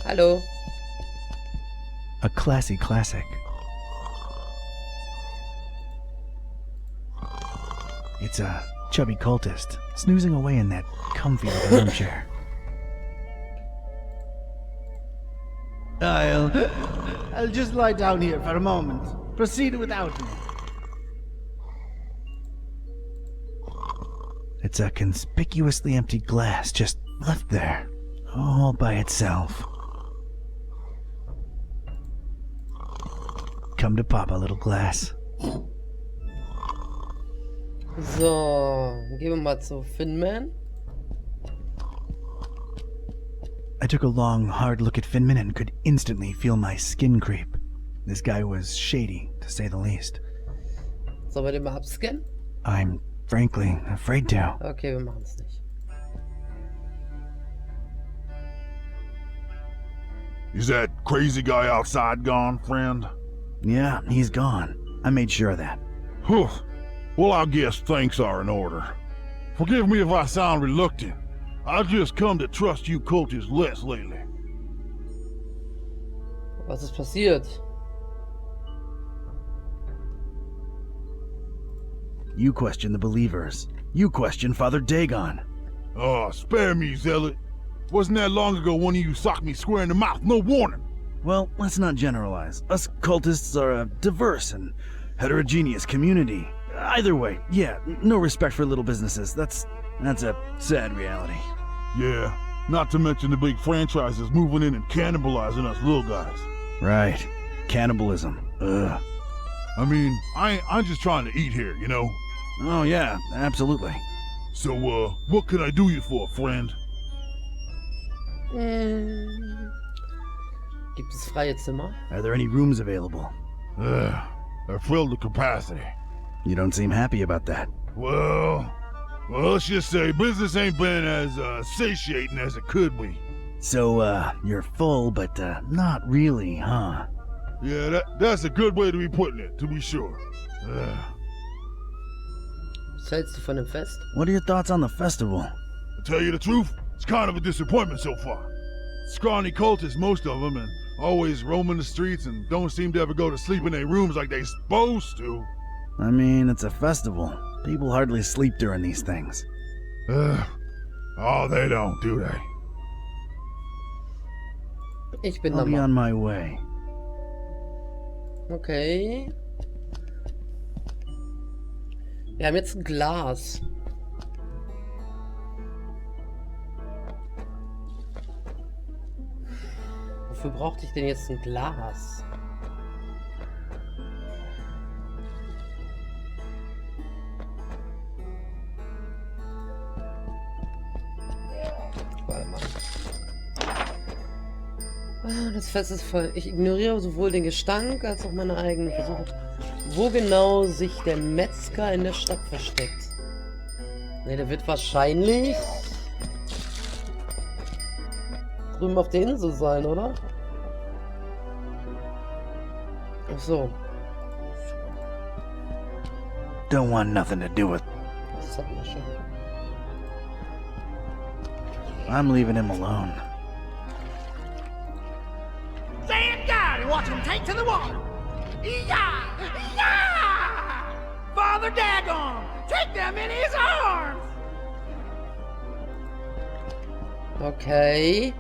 Hallo. A classy classic. It's a chubby cultist, snoozing away in that comfy little armchair. I'll just lie down here for a moment. Proceed without me. It's a conspicuously empty glass just left there, all by itself. Come to Papa, little glass. So, gehen wir mal zu Finman. I took a long, hard look at Finman and could instantly feel my skin creep. This guy was shady, to say the least. Sollen wir den mal abscannen? I'm frankly afraid to. Okay, wir machen es nicht. Is that crazy guy outside gone, friend? Yeah, he's gone. I made sure of that. Whew. Well, I guess thanks are in order. Forgive me if I sound reluctant. I just come to trust you cultists less lately. Was ist passiert? You question the believers. You question Father Dagon. Oh, spare me, Zealot. Wasn't that long ago one of you socked me square in the mouth, no warning? Well, let's not generalize. Us cultists are a diverse and heterogeneous community. Either way, yeah, no respect for little businesses. That's a sad reality. Yeah, not to mention the big franchises moving in and cannibalizing us little guys. Right. Cannibalism. Ugh. I mean, I'm just trying to eat here, you know? Oh yeah, absolutely. So, what can I do you for, friend? Gibt es freie Zimmer? Are there any rooms available? They're filled to capacity. You don't seem happy about that. Well, let's just say business ain't been as satiating as it could be. So, you're full, but not really, huh? Yeah, that's a good way to be putting it, to be sure. Was hältst du von dem Fest? What are your thoughts on the festival? To tell you the truth, it's kind of a disappointment so far. Scrawny cultists, most of them, and always roaming the streets and don't seem to ever go to sleep in their rooms like they supposed to. I mean, it's a festival. People hardly sleep during these things. Oh, they don't, do they? Ich bin I'll da be mal. on my way. Okay. Wir haben jetzt ein Glas. Wofür brauchte ich denn jetzt ein Glas? Warte mal. Ah, das Fest ist voll. Ich ignoriere sowohl den Gestank als auch meine eigenen Versuche. Wo genau sich der Metzger in der Stadt versteckt? Ne, der wird wahrscheinlich drüben auf der Insel sein, oder? Ach so. Don't want nothing to do with. Das hatten wir schon. I'm leaving him alone. Stand guard and watch him take to the water. Yeah! Yeah! Father Dagon, take them in his arms! Okay.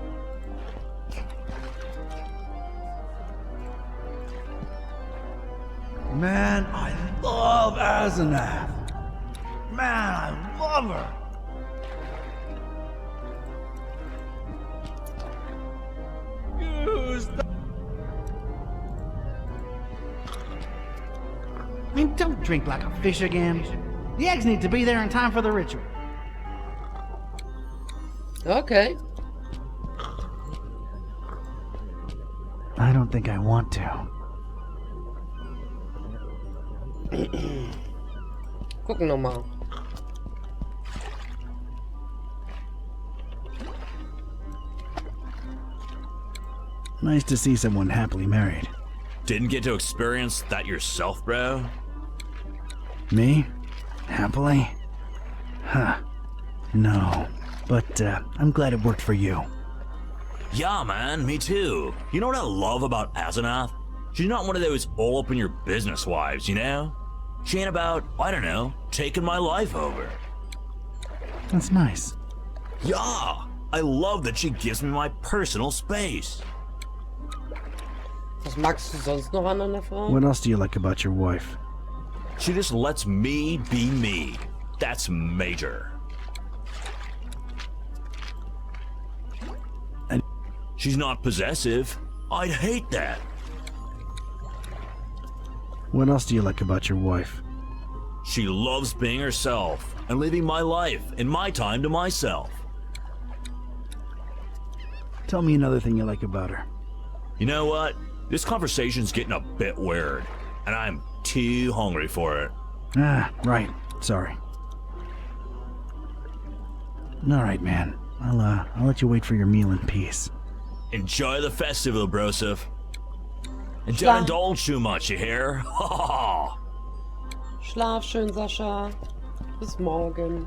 Man, I love Asenath. Man, I love her. Use the... I mean, don't drink like a fish again. The eggs need to be there in time for the ritual. Okay. I don't think I want to. Gucken nochmal. Nice to see someone happily married. Didn't get to experience that yourself, bro? Me? Happily? Huh. No. But, I'm glad it worked for you. Yeah, man, me too. You know what I love about Asenath? She's not one of those all-up-in-your-business wives, you know? She ain't about, I don't know, taking my life over. That's nice. Yeah, I love that she gives me my personal space. Was magst du sonst noch an einer Frau? What else do you like about your wife? She just lets me be me. That's major. And she's not possessive. I'd hate that. What else do you like about your wife? She loves being herself and living my life and my time to myself. Tell me another thing you like about her. You know what? This conversation's getting a bit weird, and I'm too hungry for it. Ah, right. Sorry. Alright, man. I'll let you wait for your meal in peace. Enjoy the festival, Broseph. And don't indulge too much, you hear? Schlaf schön, Sascha. Bis morgen.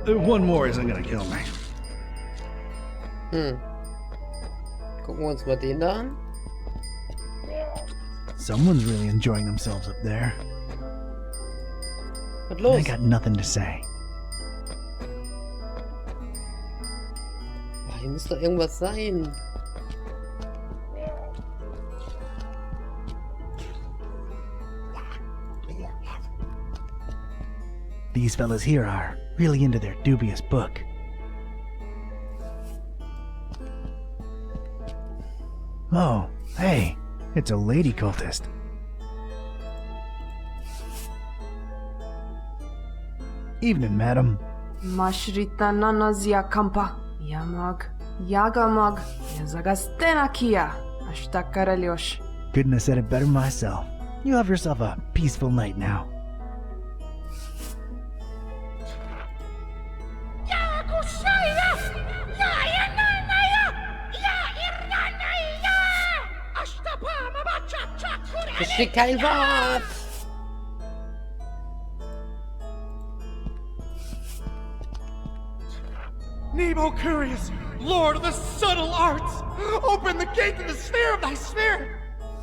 One more isn't gonna kill me. Gucken wir uns mal den da an. Someone's really enjoying themselves up there. Was los? I got nothing to say. Oh, hier muss doch irgendwas sein. These fellas here are really into their dubious book. Oh, hey, it's a lady cultist. Evening, madam. Mashrita nanazia kampa. Yamag. Yagamag. Yazagastena kia. Ashtakaralyosh. Couldn't have said it better myself. You have yourself a peaceful night now. Verstehe kein Wort. Nemo Curious, Lord of the subtle arts, open the gate to the sphere of thy spirit.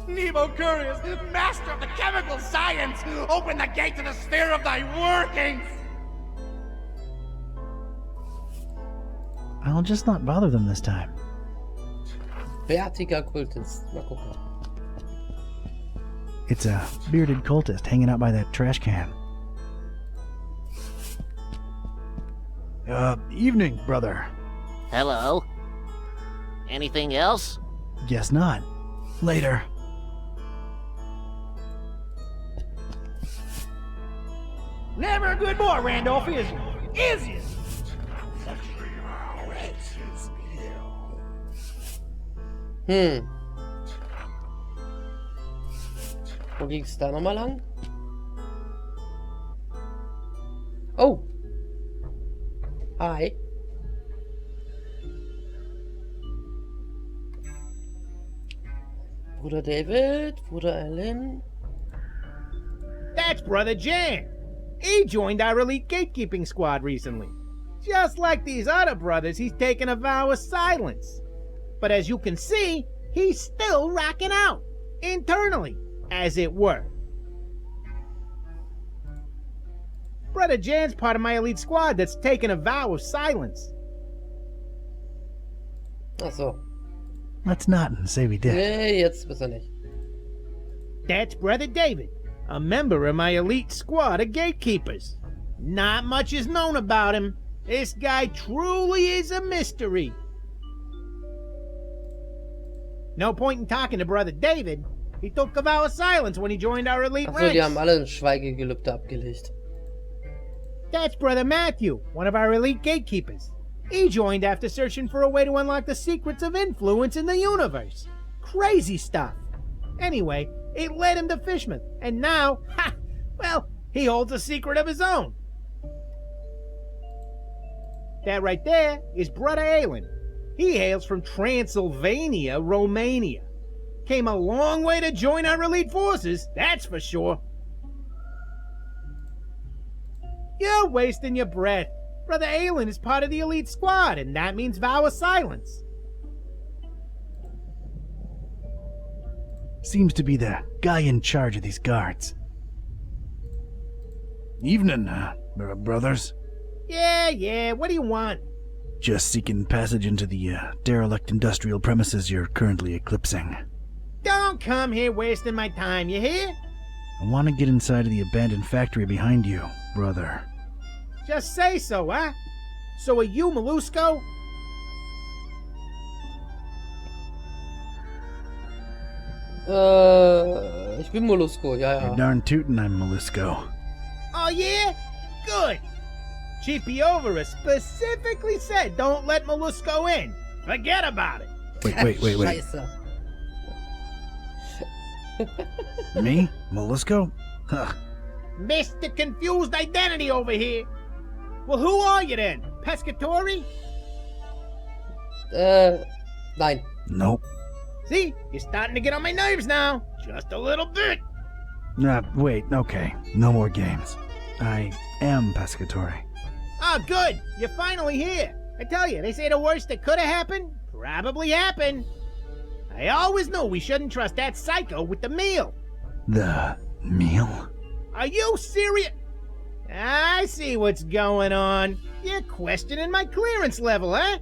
Nemo Curious, master of the chemical science, open the gate to the sphere of thy workings. I'll just not bother them this time. Bärtiger Kultist. Mal gucken. It's a bearded cultist hanging out by that trash can. Evening, brother. Hello? Anything else? Guess not. Later. Never a good boy, Randolph, is you? Is you? Wo ging's da nochmal lang? Oh! Hi. Bruder David, Bruder Alan. That's Brother Jan. He joined our elite gatekeeping squad recently. Just like these other brothers, he's taken a vow of silence. But as you can see, he's still rocking out. Internally, as it were. Brother Jan's part of my elite squad that's taken a vow of silence. Ach so. Let's not and say we did. Nee, jetzt besser nicht. That's Brother David, a member of my elite squad of gatekeepers. Not much is known about him. This guy truly is a mystery. No point in talking to Brother David. He took a vow of silence when he joined our elite Ach so, die haben ranks. alle ein Schweigegelübde abgelegt. That's Brother Matthew, one of our elite gatekeepers. He joined after searching for a way to unlock the secrets of influence in the universe. Crazy stuff. Anyway, it led him to Fishman, and now, well, he holds a secret of his own. That right there is Brother Alan. He hails from Transylvania, Romania. Came a long way to join our elite forces, that's for sure. You're wasting your breath. Brother Alan is part of the elite squad, and that means vow of silence. Seems to be the guy in charge of these guards. Evening, brothers. Yeah, what do you want? Just seeking passage into the derelict industrial premises you're currently eclipsing. Don't come here wasting my time, you hear? I want to get inside of the abandoned factory behind you, brother. Just say so, huh? So are you Molusco? Ich bin Mollusco, ja, You're ja. darn tootin' I'm Molusco. Oh yeah? Good. Chief Piovera specifically said don't let Molusco in. Forget about it. Wait. Scheiße. Me? Molusco? Huh. Mr. Confused Identity over here. Well, who are you then? Pescatori? Nein. Nope. See, you're starting to get on my nerves now. Just a little bit. Wait, okay. No more games. I am Pescatori. Oh, good. You're finally here. I tell you, they say the worst that could have happened probably happened. I always knew we shouldn't trust that psycho with the meal. The meal? Are you serious? I see what's going on. You're questioning my clearance level, huh?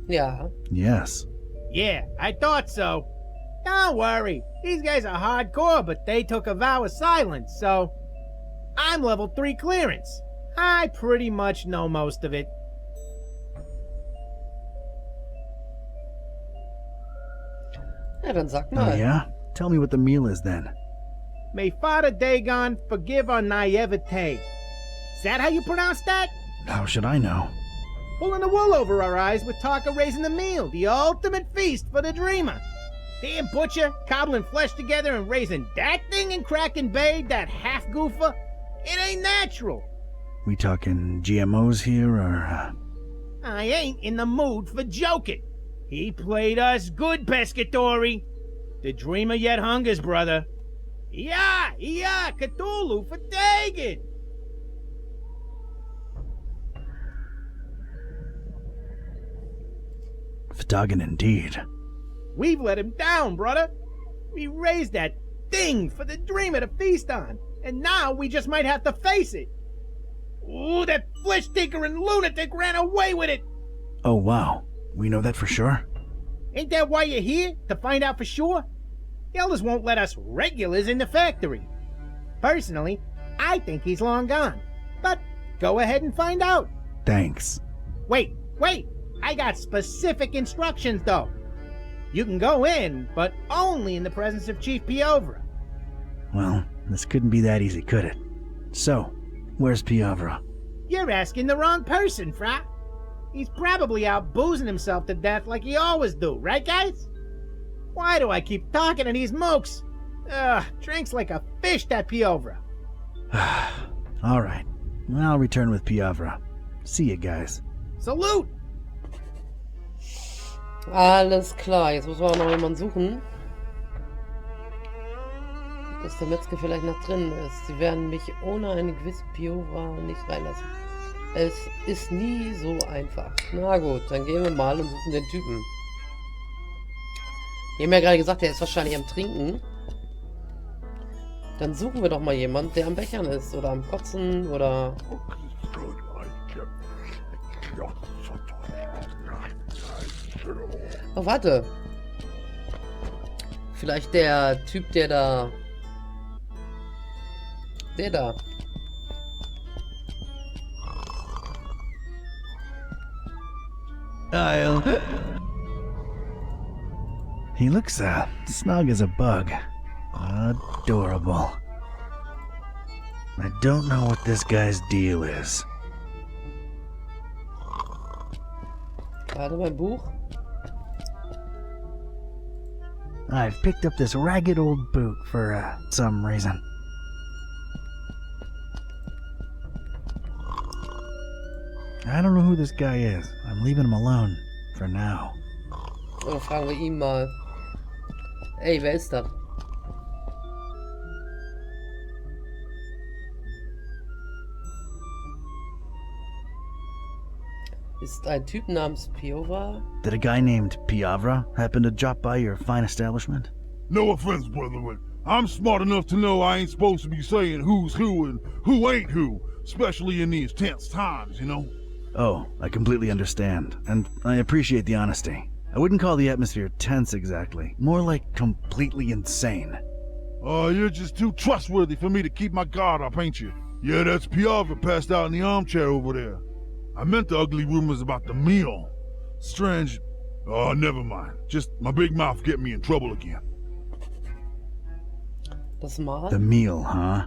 Ja. Yes. Yeah, I thought so. Don't worry. These guys are hardcore, but they took a vow of silence, so... I'm level 3 clearance. I pretty much know most of it. Ja, dann sag mal. Oh, yeah? Tell me what the meal is then. May Father Dagon forgive our naivete. Is that how you pronounce that? How should I know? Pulling the wool over our eyes with talk of raising the meal, the ultimate feast for the dreamer. Damn butcher, cobbling flesh together and raising that thing in Kraken Bay, that half goofer. It ain't natural. We talking GMOs here, or... I ain't in the mood for joking. He played us good, Pescatori. The dreamer yet hungers, brother. Ja, Cthulhu verteigen! Vertagen indeed. We've let him down, brother. We raised that thing for the dreamer to feast on, and now we just might have to face it. Ooh, that flesh-tinkering lunatic ran away with it! Oh, wow. We know that for sure? Ain't that why you're here? To find out for sure? The elders won't let us regulars in the factory. Personally, I think he's long gone. But go ahead and find out. Thanks. Wait! I got specific instructions, though. You can go in, but only in the presence of Chief Piovra. Well, this couldn't be that easy, could it? So, where's Piovra? You're asking the wrong person, Fra. He's probably out boozing himself to death like he always do, right, guys? Why do I keep talking to these mooks? Drinks like a fish, that Piovra. All right. I'll return with Piovra. See you guys. Salute! Alles klar, jetzt muss man auch noch jemanden suchen. Dass der Metzger vielleicht noch drin ist. Sie werden mich ohne eine gewisse Piovra nicht reinlassen. Es ist nie so einfach. Na gut, dann gehen wir mal und suchen den Typen. Die haben ja gerade gesagt, er ist wahrscheinlich am Trinken. Dann suchen wir doch mal jemanden, der am Bechern ist. Oder am Kotzen, oder... Oh, warte. Vielleicht der Typ, der da... Der da. He looks, snug as a bug. Adorable. I don't know what this guy's deal is. Warte, mein Buch. I've picked up this ragged old boot for, some reason. I don't know who this guy is. I'm leaving him alone. For now. Dann fragen wir ihn mal. Ey, wer ist das? Ist ein Typ namens Piovra? Did a guy named Piovra happen to drop by your fine establishment? No offense, brother, but I'm smart enough to know I ain't supposed to be saying who's who and who ain't who, especially in these tense times, you know? Oh, I completely understand, and I appreciate the honesty. I wouldn't call the atmosphere tense exactly, more like completely insane. Oh, you're just too trustworthy for me to keep my guard up, ain't you? Yeah, that's Piovra passed out in the armchair over there. I meant the ugly rumors about the meal. Strange. Oh, never mind. Just my big mouth get me in trouble again. Das Mahl? The meal, huh?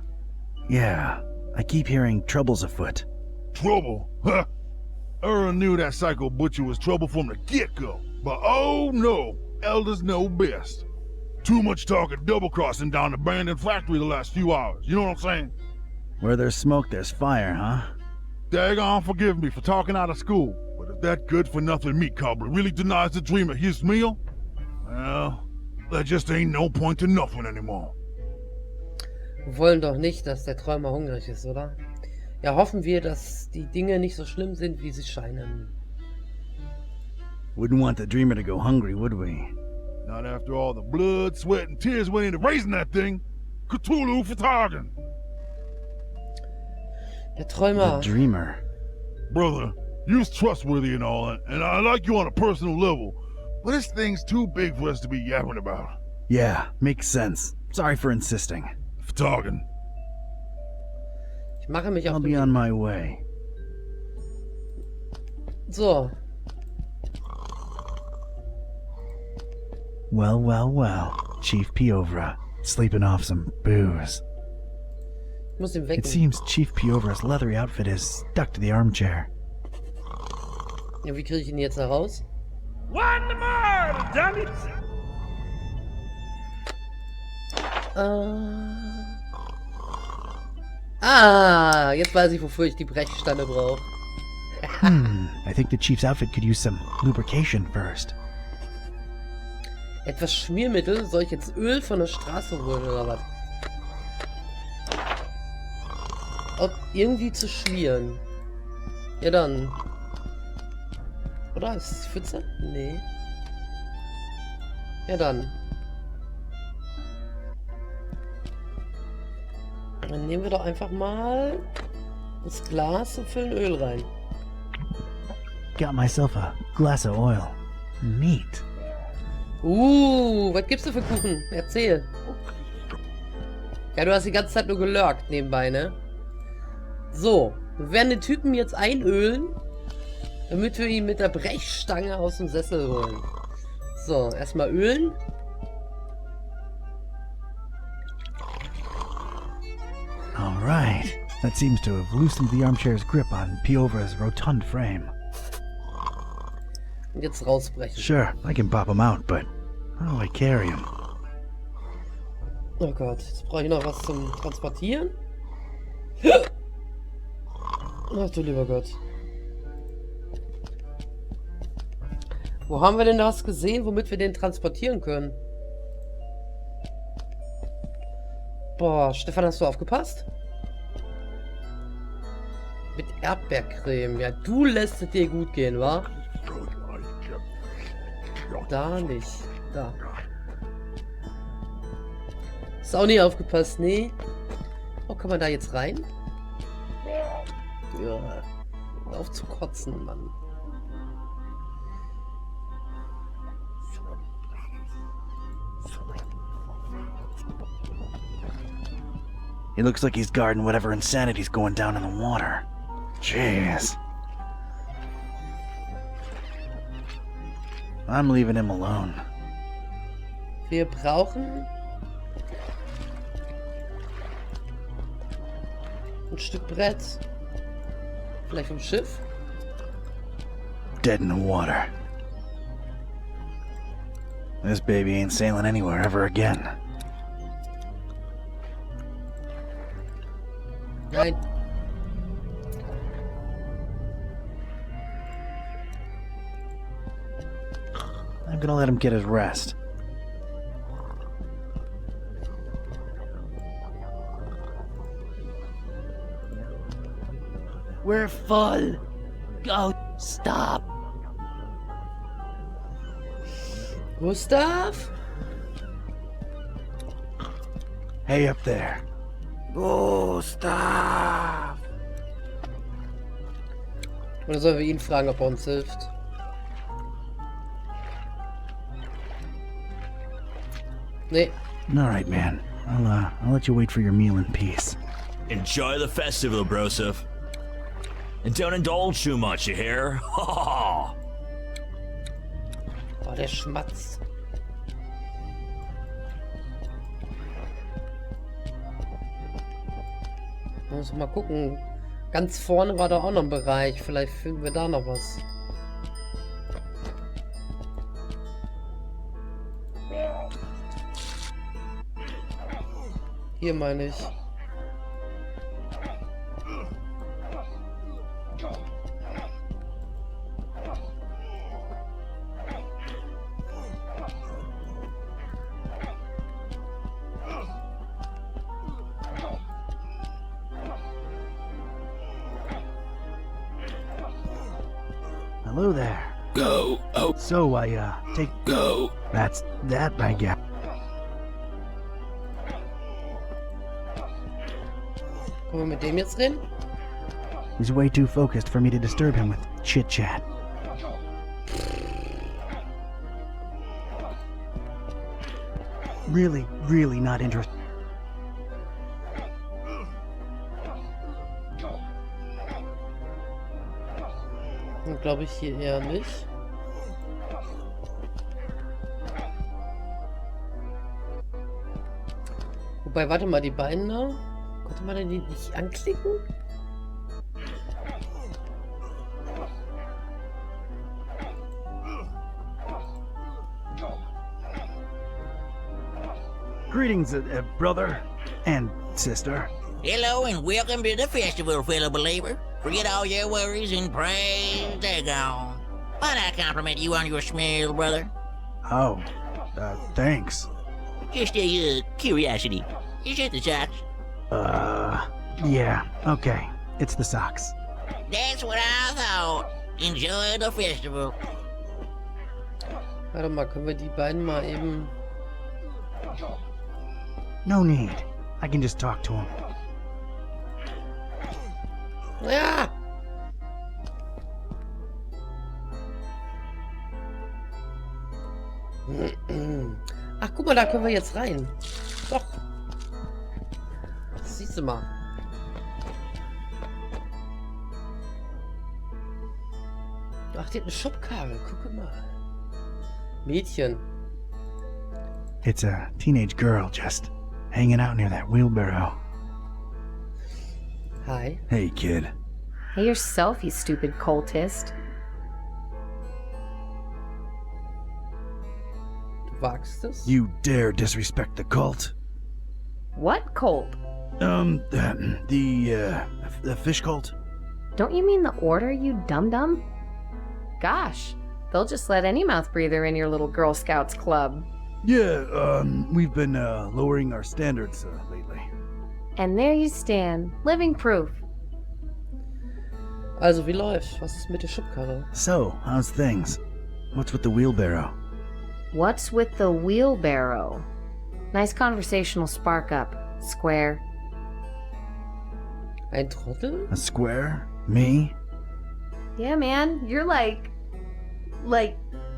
Yeah, I keep hearing trouble's afoot. Trouble? Huh? Aaron knew that psycho butcher was trouble from the get-go. But oh no, elders know best. Too much talk of double-crossing down the abandoned factory the last few hours, you know what I'm saying? Where there's smoke, there's fire, huh? Daggone forgive me for talking out of school, but if that good-for-nothing meat cobbler really denies the dreamer his meal, well, there just ain't no point to nothing anymore. Wir wollen doch nicht, dass der Träumer hungrig ist, oder? Ja, hoffen wir, dass die Dinge nicht so schlimm sind, wie sie scheinen. Wouldn't want the dreamer to go hungry, would we? Not after all the blood, sweat, and tears went into raising that thing. Cthulhu vertagen. Der Träumer. The dreamer. Brother, you's trustworthy and all, and I like you on a personal level, but this thing's too big for us to be yapping about. Yeah, makes sense. Sorry for insisting. Vertagen. Ich mache mich auf I'll den be on my way. So. Well. Chief Piovra, sleeping off some booze. Ich muss ihn wecken. It seems Chief Piovra's leathery outfit is stuck to the armchair. Ja, wie kriege ich ihn jetzt heraus? One more, damn it! Jetzt weiß ich, wofür ich die Brechstange brauche. I think the chief's outfit could use some lubrication first. Etwas Schmiermittel? Soll ich jetzt Öl von der Straße holen oder was? Ob irgendwie zu schmieren. Ja dann. Oder? Ist es Pfütze? Nee. Ja dann. Dann nehmen wir doch einfach mal das Glas und füllen Öl rein. Got myself a glass of oil. Neat. Was gibst du für Kuchen? Erzähl. Ja, du hast die ganze Zeit nur gelurkt nebenbei, ne? So, wir werden den Typen jetzt einölen, damit wir ihn mit der Brechstange aus dem Sessel holen. So, erstmal ölen. All right. That seems to have loosened the armchair's grip on Piova's rotund frame. Und jetzt rausbrechen. Sure, I can pop him out, but how do I carry him? Oh Gott, jetzt brauche ich noch was zum Transportieren. Ach du lieber Gott. Wo haben wir denn das gesehen, womit wir den transportieren können? Boah, Stefan, hast du aufgepasst? Mit Erdbeercreme. Ja, du lässt es dir gut gehen, wa? Da nicht. Da. Ist auch nicht aufgepasst, nee. Oh, kann man da jetzt rein? Ja. Auf zu kotzen, Mann. He looks like he's guarding whatever insanity's going down in the water. Jeez. I'm leaving him alone. Wir brauchen ein Stück Brett. Vielleicht vom Schiff? Dead in the water. This baby ain't sailing anywhere ever again. Nein. I'm gonna let him get his rest. We're full. Go, stop. Gustav? Hey up there. Gustav. Oder sollen wir ihn fragen, ob er uns hilft? Nee. All right, man. I'll let you wait for your meal in peace. Enjoy the festival, Broseph. And don't indulge too much, you hear? Oh, der Schmatz. Muss mal gucken. Ganz vorne war da auch noch ein Bereich. Vielleicht finden wir da noch was. Hier meine ich. Hello there. Go. Oh. So take. Go. That's that, I guess. Können wir mit dem jetzt reden? He's way too focused for me to disturb him with chit-chat. Really not interested. Glaube ich hier eher nicht. Wobei, warte mal, die beiden da. Konnte man denn die nicht anklicken? Greetings, brother and sister. Hello and welcome to the festival, fellow believer. Forget all your worries and praise they're gone. Might I compliment you on your smell, brother? Oh, Thanks. Just a curiosity. Is it the socks? Yeah, okay. It's the socks. That's what I thought. Enjoy the festival. Warte mal, können wir die beiden mal eben... No need. I can just talk to him. Ja! Ach, guck mal, da können wir jetzt rein. Doch. Siehst du mal. Ach, die hat eine Schubkarre. Guck mal. Mädchen. It's a teenage girl just hanging out near that wheelbarrow. Hi. Hey, kid. Hey yourself, you stupid cultist. Du wagst es? You dare disrespect the cult? What cult? The fish cult? Don't you mean the order, you dum-dum? Gosh, they'll just let any mouth breather in your little Girl Scouts club. Yeah, we've been, lowering our standards, lately. And there you stand, living proof. Also, wie läuft's? Was ist mit der Schubkarre? So, how's things? What's with the wheelbarrow? What's with the wheelbarrow? Nice conversational spark up, square. Ein Trottel? A square? Me? Yeah, man, you're like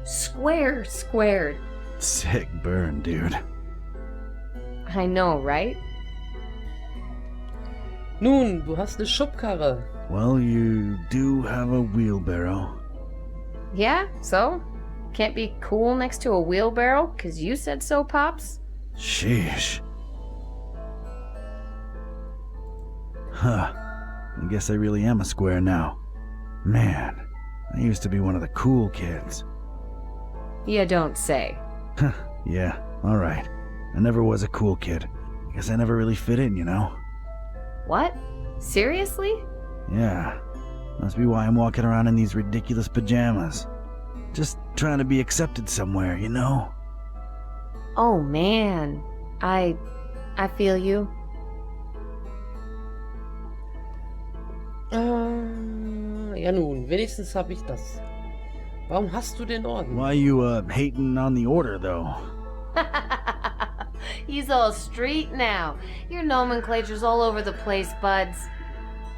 square squared. Sick burn, dude. I know, right? Nun, du hast eine Schubkarre. Well, you do have a wheelbarrow. Yeah, so? Can't be cool next to a wheelbarrow, 'cause you said so, Pops? Sheesh. Huh. I guess I really am a square now. Man, I used to be one of the cool kids. You don't say. Yeah, alright. I never was a cool kid. Guess I never really fit in, you know? What? Seriously? Yeah. Must be why I'm walking around in these ridiculous pajamas. Just trying to be accepted somewhere, you know? Oh man, I feel you. Ja nun, wenigstens habe ich das. Warum hast du den Orden? Why you, hating on the order, though? He's all street now. Your nomenclature's all over the place, buds.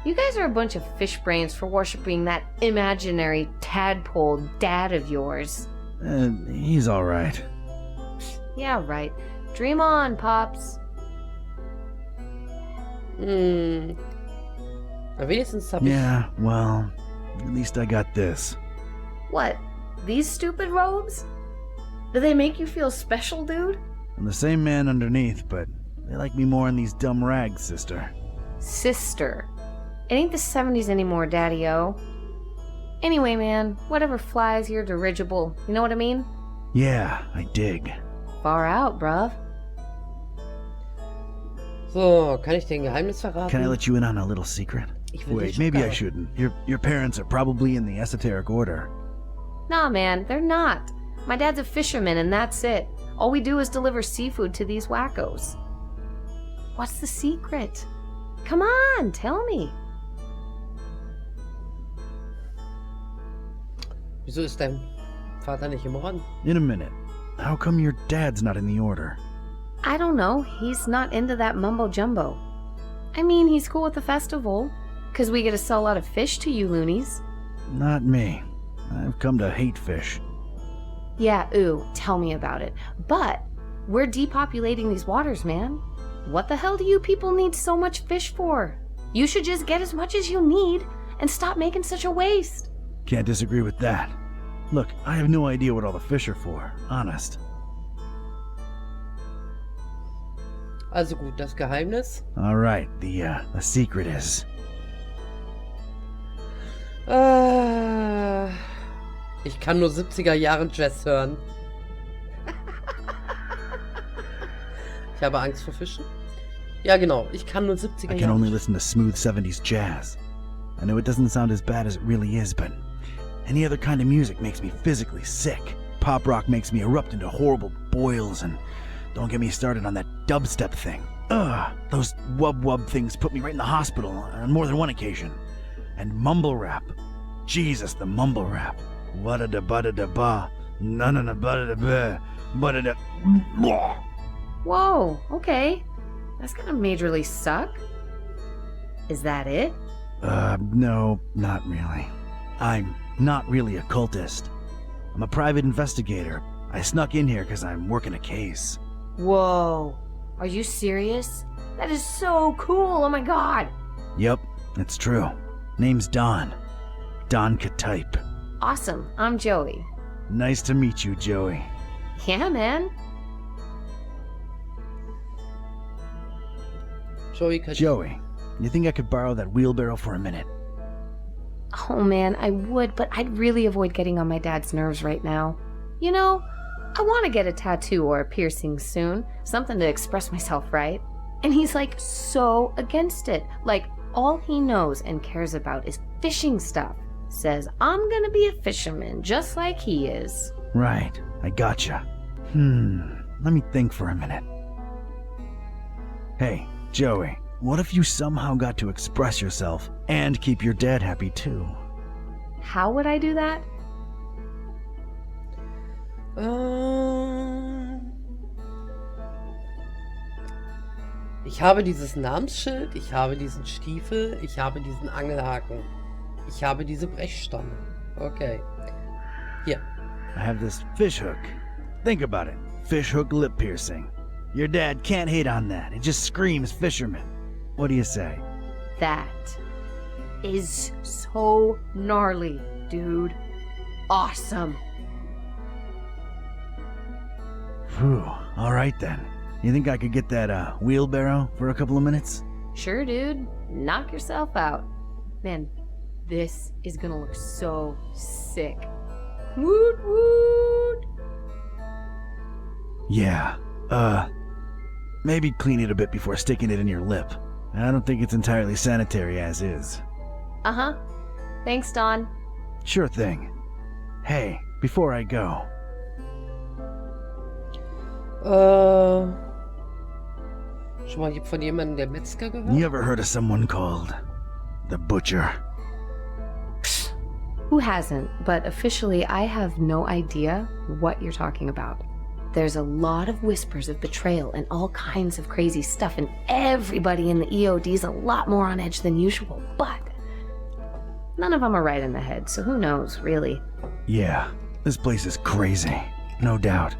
You guys are a bunch of fish brains for worshipping that imaginary tadpole dad of yours. He's alright. Yeah, right. Dream on, Pops. Wenigstens habe ich... Yeah, well, at least I got this. What? These stupid robes? Do they make you feel special, dude? I'm the same man underneath, but they like me more in these dumb rags, sister. Sister. It ain't the 70s anymore, Daddy-O. Anyway, man, whatever flies your dirigible, you know what I mean? Yeah, I dig. Far out, bruv. So, kann ich dir ein Geheimnis verraten? Can I let you in on a little secret? Wait, maybe I shouldn't. Your parents are probably in the esoteric order. Nah, man, they're not. My dad's a fisherman and that's it. All we do is deliver seafood to these wackos. What's the secret? Come on, tell me. Wieso ist dein Vater nicht im Orden? In a minute. How come your dad's not in the order? I don't know. He's not into that mumbo-jumbo. I mean, he's cool with the festival, 'cause we get to sell a lot of fish to you loonies. Not me. I've come to hate fish. Yeah, ooh, tell me about it. But we're depopulating these waters, man. What the hell do you people need so much fish for? You should just get as much as you need and stop making such a waste. Can't disagree with that. Look, I have no idea what all the fish are for, honest. Also gut, das Geheimnis? Alright, the secret is... Ich kann nur 70er Jahren Jazz hören. Ich habe Angst vor Fischen. Ja genau, ich kann nur 70er Jahre. I can only listen to smooth 70s jazz. I know it doesn't sound as bad as it really is, but any other kind of music makes me physically sick. pop rock makes me erupt into horrible boils, and don't get me started on that dubstep thing. Ugh, those wub-wub things put me right in the hospital on more than one occasion. And mumble rap. Jesus, the mumble rap. Wada-da-bada-da-ba, na-na-na-bada-da-ba, bada-da... Whoa, okay. That's gonna majorly suck. Is that it? No, not really. I'm not really a cultist. I'm a private investigator. I snuck in here because I'm working a case. Whoa. Are you serious? That is so cool, oh my god! Yep, it's true. Name's Don. Don Kitteh. Awesome, I'm Joey. Nice to meet you, Joey. Yeah, man. Joey, you think I could borrow that wheelbarrow for a minute? Oh man, I would, but I'd really avoid getting on my dad's nerves right now. You know, I want to get a tattoo or a piercing soon. Something to express myself, right? And he's like so against it. Like, all he knows and cares about is fishing stuff. Says, I'm gonna be a fisherman, just like he is. Right, I gotcha. Let me think for a minute. Hey, Joey, what if you somehow got to express yourself and keep your dad happy too? How would I do that? Ich habe dieses Namensschild, ich habe diesen Stiefel, ich habe diesen Angelhaken. Ich habe diese Brechstange. Okay. Hier. I have this fish hook. Think about it. Fish hook lip piercing. Your dad can't hate on that. It just screams fisherman. What do you say? That is so gnarly, dude. Awesome. Phew. All right then. You think I could get that wheelbarrow for a couple of minutes? Sure, dude. Knock yourself out. Man, this is gonna look so sick. Woot woot! Yeah. Maybe clean it a bit before sticking it in your lip. I don't think it's entirely sanitary as is. Uh-huh. Thanks, Don. Sure thing. Hey, before I go. Schon mal von jemandem der Metzger gehört? You ever heard of someone called the Butcher? Who hasn't? But officially, I have no idea what you're talking about. There's a lot of whispers of betrayal and all kinds of crazy stuff, and everybody in the EOD's a lot more on edge than usual, but none of them are right in the head, so who knows, really? Yeah, this place is crazy. No doubt.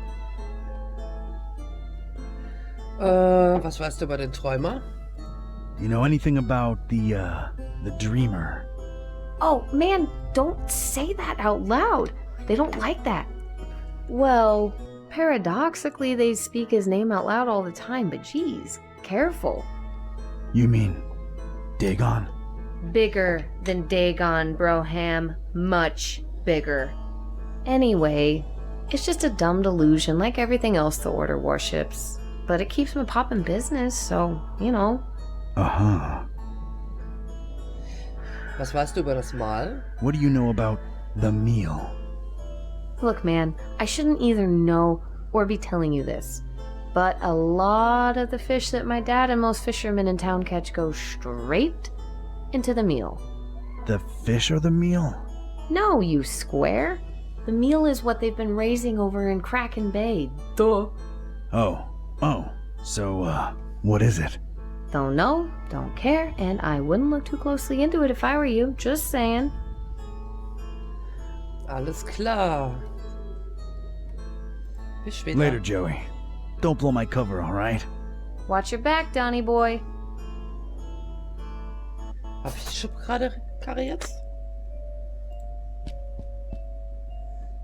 Was weißt du über den Träumer? You know anything about the dreamer? Oh, man, don't say that out loud. They don't like that. Well, paradoxically, they speak his name out loud all the time, but geez, careful. You mean Dagon? Bigger than Dagon, Broham. Much bigger. Anyway, it's just a dumb delusion like everything else the Order worships. But it keeps me popping business, so, you know. Uh-huh. Was weißt du über das Mahl? What do you know about the meal? Look, man, I shouldn't either know or be telling you this, but a lot of the fish that my dad and most fishermen in town catch go straight into the meal. The fish or the meal? No, you square. The meal is what they've been raising over in Kraken Bay. Duh. Oh, so, what is it? Don't know, don't care, and I wouldn't look too closely into it if I were you, just saying. Alles klar. Bis später. Later, Joey. Don't blow my cover, alright? Watch your back, Donny boy. Hab ich die Schubkarre jetzt?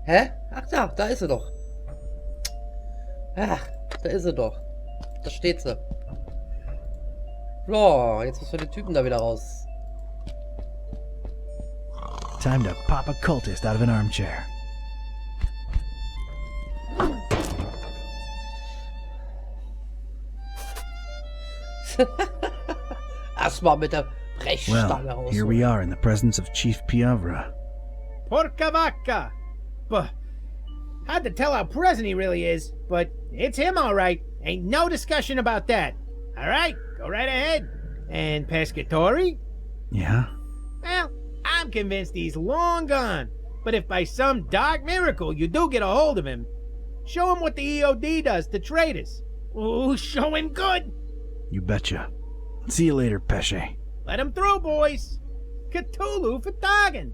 Hä? Ach da ist sie doch. Ach, da ist sie doch. Da steht sie. So, jetzt müssen wir den Typen da wieder raus. Time to pop a cultist out of an armchair. Erstmal mit der Brechstange Well, raus. here we are in the presence of Chief Piavra. Porca vacca! But Hard to tell how present he really is, but it's him all right. Ain't no discussion about that. All right, go right ahead. And Pescatori? Yeah? Well, I'm convinced he's long gone. But if by some dark miracle you do get a hold of him, show him what the EOD does to traders. Ooh, show him good. You betcha. See you later, Pesce. Let him through, boys. Cthulhu for Dagen.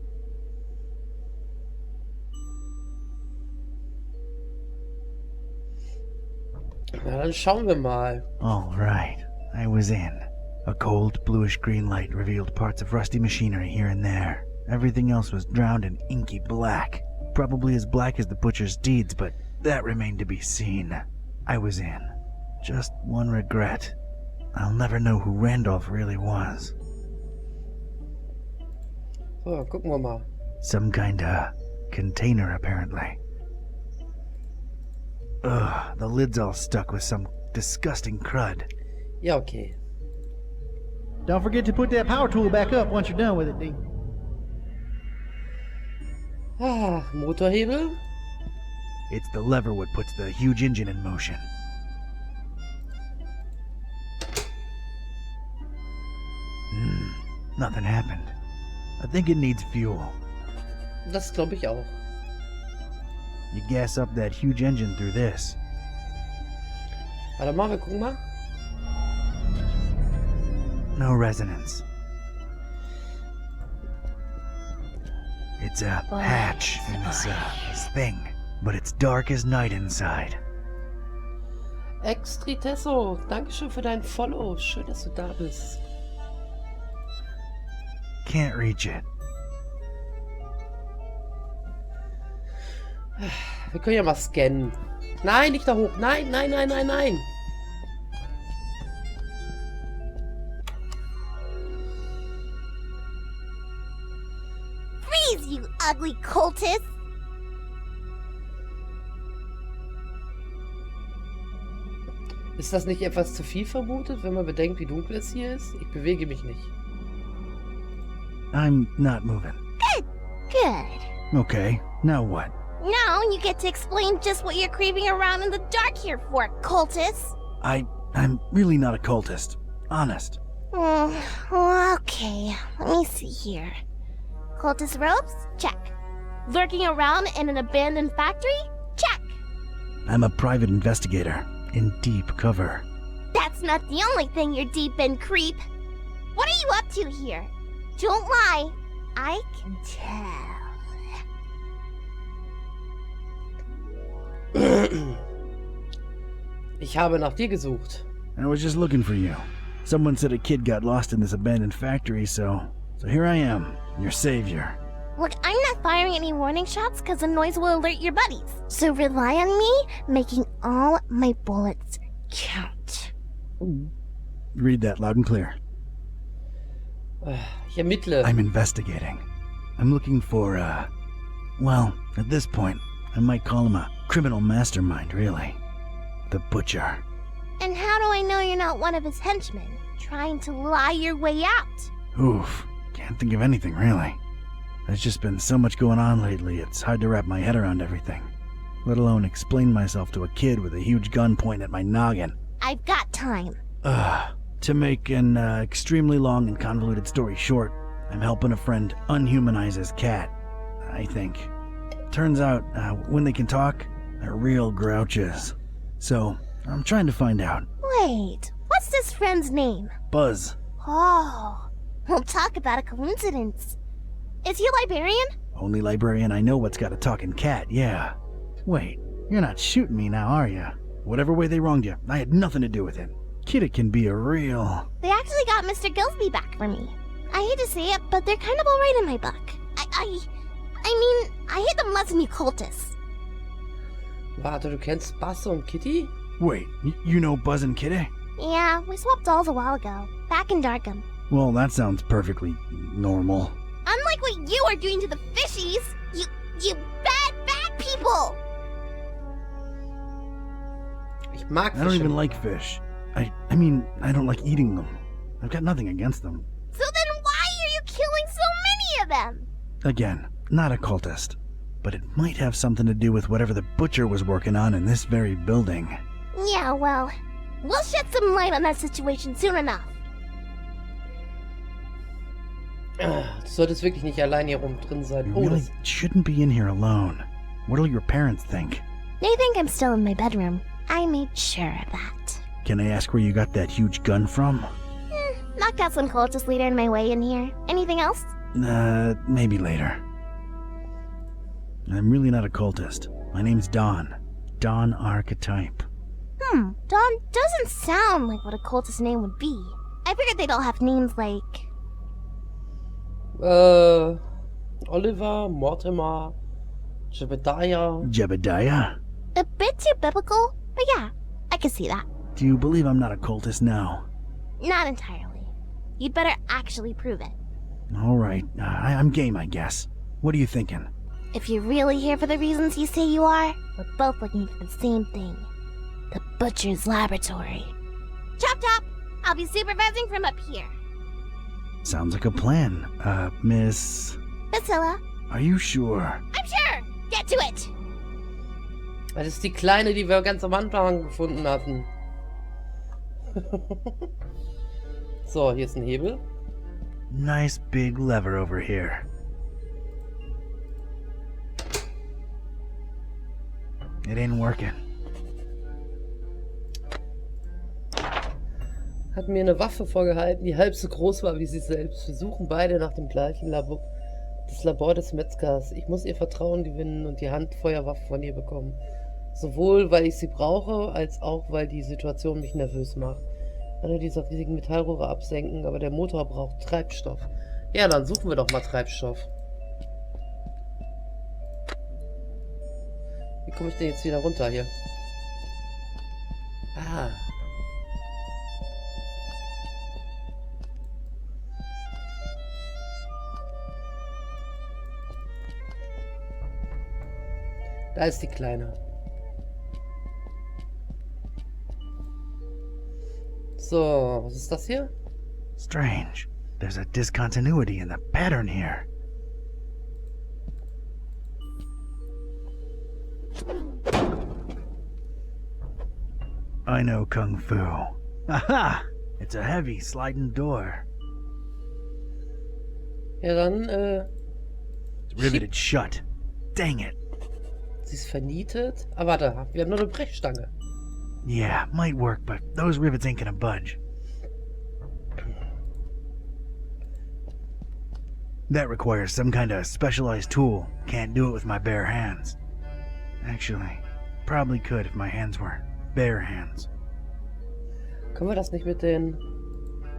Na, dann schauen wir mal. All right. I was in. A cold, bluish-green light revealed parts of rusty machinery here and there. Everything else was drowned in inky black. Probably as black as the butcher's deeds, but that remained to be seen. I was in. Just one regret. I'll never know who Randolph really was. So, gucken wir mal. Some kinda container, apparently. Ugh, the lid's all stuck with some disgusting crud. Ja, okay. Don't forget to put that power tool back up once you're done with it, D. Ah, Motorhebel? It's the lever what puts the huge engine in motion. Nothing happened. I think it needs fuel. Das glaube ich auch. You gas up that huge engine through this. Warte mal, wir gucken mal. No resonance. It's a hatch in this thing, but it's dark as night inside. Extritesso, Dankeschön für dein Follow. Schön, dass du da bist. Can't reach it. Wir können ja mal scannen. Nein, nicht da hoch. Nein, nein, nein, nein, nein. Freeze, you ugly cultist! Ist das nicht etwas zu viel vermutet, wenn man bedenkt, wie dunkel es hier ist? Ich bewege mich nicht. I'm not moving. Good, good. Okay, now what? Now you get to explain just what you're creeping around in the dark here for, cultist. I'm really not a cultist. Honest. Okay, let me see here. Cultist robes? Check. Lurking around in an abandoned factory? Check. I'm a private investigator, in deep cover. That's not the only thing you're deep in, creep. What are you up to here? Don't lie. I can tell. Ich habe nach dir gesucht. I was just looking for you. Someone said a kid got lost in this abandoned factory, so here I am, your savior. Look, I'm not firing any warning shots because the noise will alert your buddies. So rely on me making all my bullets count. Read that loud and clear. Ich ermittle. I'm investigating. I'm looking for, well, at this point, I might call him a criminal mastermind, really. The Butcher. And how do I know you're not one of his henchmen, trying to lie your way out? Oof, can't think of anything, really. There's just been so much going on lately, it's hard to wrap my head around everything. Let alone explain myself to a kid with a huge gun pointing at my noggin. I've got time. To make an extremely long and convoluted story short, I'm helping a friend unhumanize his cat, I think. Turns out, when they can talk, they're real grouches. So, I'm trying to find out. Wait, what's this friend's name? Buzz. Oh, we'll talk about a coincidence. Is he a librarian? Only librarian I know what's got a talking cat, yeah. Wait, you're not shooting me now, are you? Whatever way they wronged you, I had nothing to do with it. Kitteh can be a real... They actually got Mr. Gillsby back for me. I hate to say it, but they're kind of alright in my book. I mean, I hate them less than you cultists. Warte, du kennst Buzz und Kitty? Wait, you know Buzz and Kitteh? Yeah, we swapped dolls a while ago, back in Darkham. Well, that sounds perfectly normal. Unlike what you are doing to the fishies, you bad people! Ich mag Fische. I don't even like fish. I mean, I don't like eating them. I've got nothing against them. So then why are you killing so many of them? Again, not a cultist. but it might have something to do with whatever the butcher was working on in this very building. Yeah, well, we'll shed some light on that situation soon enough. Du solltest wirklich nicht allein hier rum drin sein. You Oh, really das... shouldn't be in here alone. What'll your parents think? They think I'm still in my bedroom. I made sure of that. Can I ask where you got that huge gun from? Knocked out some cultist leader in my way in here. Anything else? Maybe later. I'm really not a cultist. My name's Don. Don Archetype. Don doesn't sound like what a cultist name would be. I figured they'd all have names like... Oliver, Mortimer, Jebediah. Jebediah? A bit too biblical, but yeah, I can see that. Do you believe I'm not a cultist now? Not entirely. You'd better actually prove it. Alright, I'm game, I guess. What are you thinking? If you're really here for the reasons you say you are, we're both looking for the same thing. The Butcher's Laboratory. Chop chop! I'll be supervising from up here. Sounds like a plan. Miss... Priscilla. Are you sure? I'm sure! Get to it! Das ist die Kleine, die wir ganz am Anfang gefunden hatten. So, hier ist ein Hebel. Nice big lever over here. It ain't working. Hat mir eine Waffe vorgehalten, die halb so groß war wie sie selbst. Wir suchen beide nach dem gleichen Labor. Das Labor des Metzgers. Ich muss ihr Vertrauen gewinnen und die Handfeuerwaffe von ihr bekommen. Sowohl, weil ich sie brauche, als auch, weil die Situation mich nervös macht. Alle dieser riesigen Metallrohre absenken, aber der Motor braucht Treibstoff. Ja, dann suchen wir doch mal Treibstoff. Wie komme ich denn jetzt wieder runter hier? Ah. Da ist die Kleine. So, was ist das hier? Strange. There's a discontinuity in the pattern here. I know Kung Fu. Aha! It's a heavy sliding door. Ja, dann, It's riveted shut. Dang it. Sie ist vernietet. Ah, warte, wir haben nur eine Brechstange. Yeah, might work, but those rivets ain't gonna budge. That requires some kind of specialized tool. Can't do it with my bare hands. Actually, probably could if my hands were bare hands. Können wir das nicht mit den...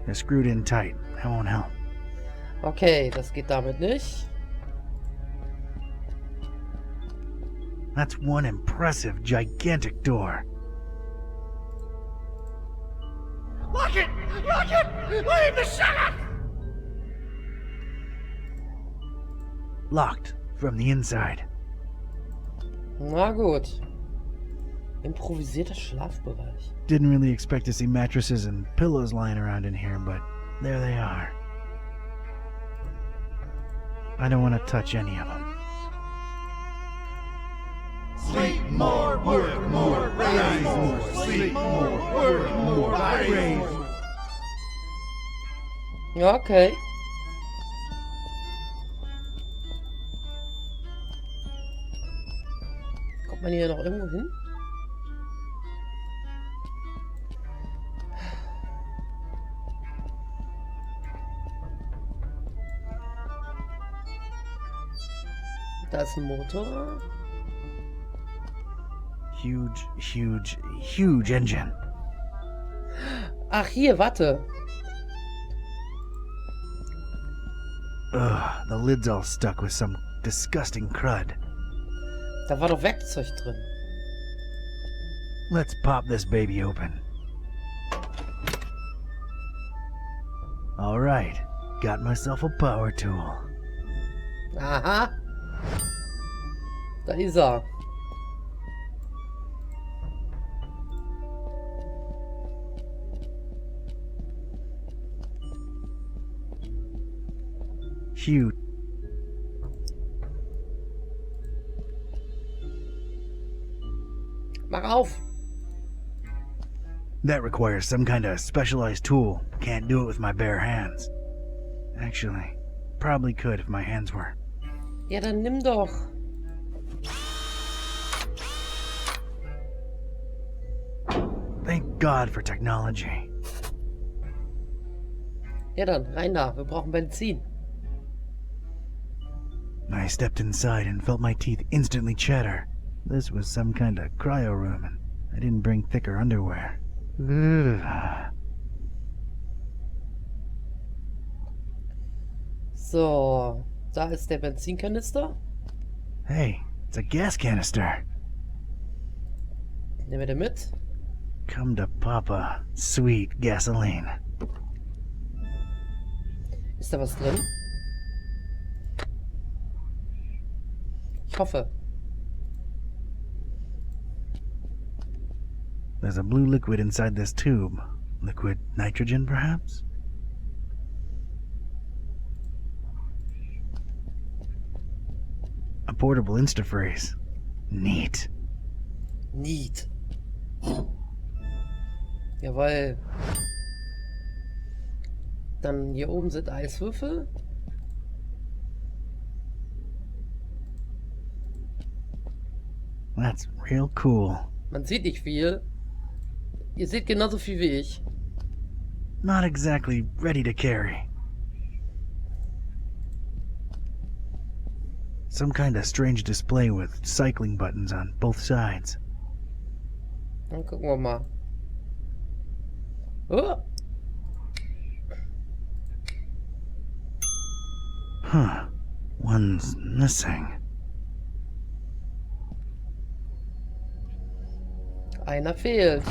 They're screwed in tight. That won't help. Okay, das geht damit nicht. That's one impressive, gigantic door. Lock it! Lock it! Leave the sheriff! Locked from the inside. Na gut. Improvisierter Schlafbereich. Didn't really expect to see mattresses and pillows lying around in here, but there they are. I don't want to touch any of them. Sleep more, work more, raise more. Sleep more, work more, raise more. Ja, okay. Kommt man hier noch irgendwo hin? Da ist ein Motor. Huge engine. Ach, hier, warte. Ugh, the lid's all stuck with some disgusting crud. Da war doch Werkzeug drin. Let's pop this baby open. Alright, got myself a power tool. Aha. Da ist er. That requires some kind of specialized tool. Can't do it with my bare hands. Actually, probably could if my hands were. Ja, dann nimm doch. Thank God for technology. Ja dann, rein da. Wir brauchen Benzin. I stepped inside and felt my teeth instantly chatter. This was some kind of cryo room, and I didn't bring thicker underwear. Ugh. So, da ist der Benzinkanister. Hey, it's a gas canister. Nehmen wir den mit. Come to Papa, sweet gasoline. Ist da was drin? Ich hoffe. There's a blue liquid inside this tube. Liquid nitrogen, perhaps? A portable Instafreeze. Neat. Neat. Jawohl. Dann hier oben sind Eiswürfel. That's real cool. Man sieht nicht viel. Ihr seht genauso viel wie ich. Not exactly ready to carry. Some kind of strange display with cycling buttons on both sides. Dann gucken wir mal. Oh! Huh. One's missing. Einer fehlt.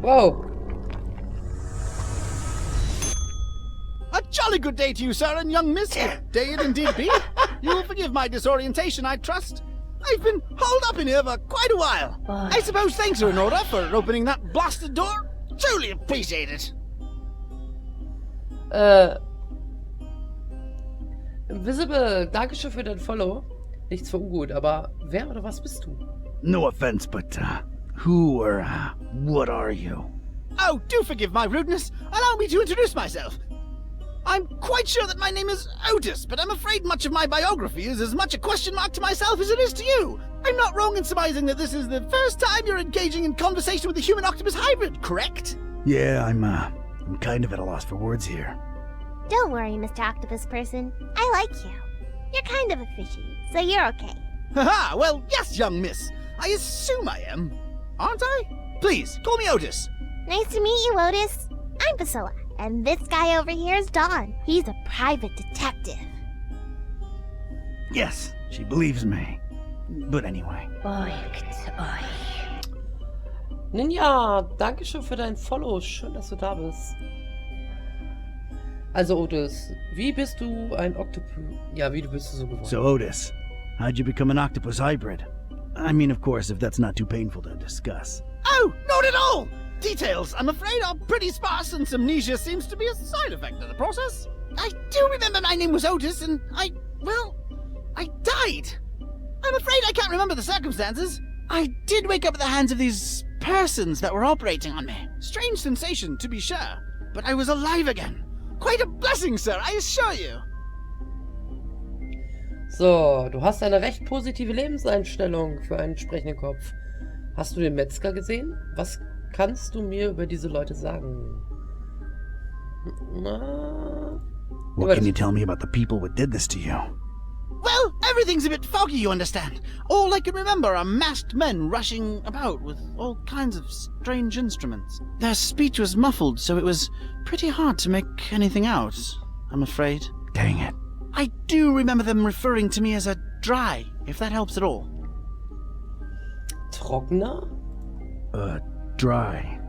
Wow. A jolly good day to you, sir, and young miss. Day it indeed be. You will forgive my disorientation, I trust. I've been holed up in here for quite a while. I suppose thanks are in order for opening that blasted door. Truly appreciate it. Invisible, Dankeschön für dein Follow. Nichts für ungut, aber wer oder was bist du? No offense, but who or what are you? Oh, do forgive my rudeness. Allow me to introduce myself. I'm quite sure that my name is Otis, but I'm afraid much of my biography is as much a question mark to myself as it is to you. I'm not wrong in surmising that this is the first time you're engaging in conversation with a human-octopus hybrid, correct? Yeah, I'm kind of at a loss for words here. Don't worry, Mr. Octopus Person. I like you. You're kind of a fishy, so you're okay. Haha, well, yes, young miss. I assume I am. Aren't I? Please, call me Otis. Nice to meet you, Otis. I'm Priscilla, and this guy over here is Don. He's a private detective. Yes, she believes me. But anyway. Ninja, Dankeschön für dein Follow. Schön, dass du da bist. Also Otis, wie bist du ein Oktopus? Ja, wie bist du so geworden? So Otis, how'd you become an octopus hybrid? I mean, of course, if that's not too painful to discuss. Oh, not at all! Details, I'm afraid, are pretty sparse, and amnesia seems to be a side effect of the process. I do remember my name was Otis, and I died. I'm afraid I can't remember the circumstances. I did wake up at the hands of these persons that were operating on me. Strange sensation, to be sure, but I was alive again. Quite a blessing, sir, I assure you. So, du hast eine recht positive Lebenseinstellung für einen sprechenden Kopf. Hast du den Metzger gesehen? Was kannst du mir über diese Leute sagen? What can you tell me about the people who did this to you? Well, everything's a bit foggy, you understand. All I can remember are masked men rushing about with all kinds of strange instruments. Their speech was muffled, so it was pretty hard to make anything out, I'm afraid. Dang it. I do remember them referring to me as a dry, if that helps at all. Trockener? Dry.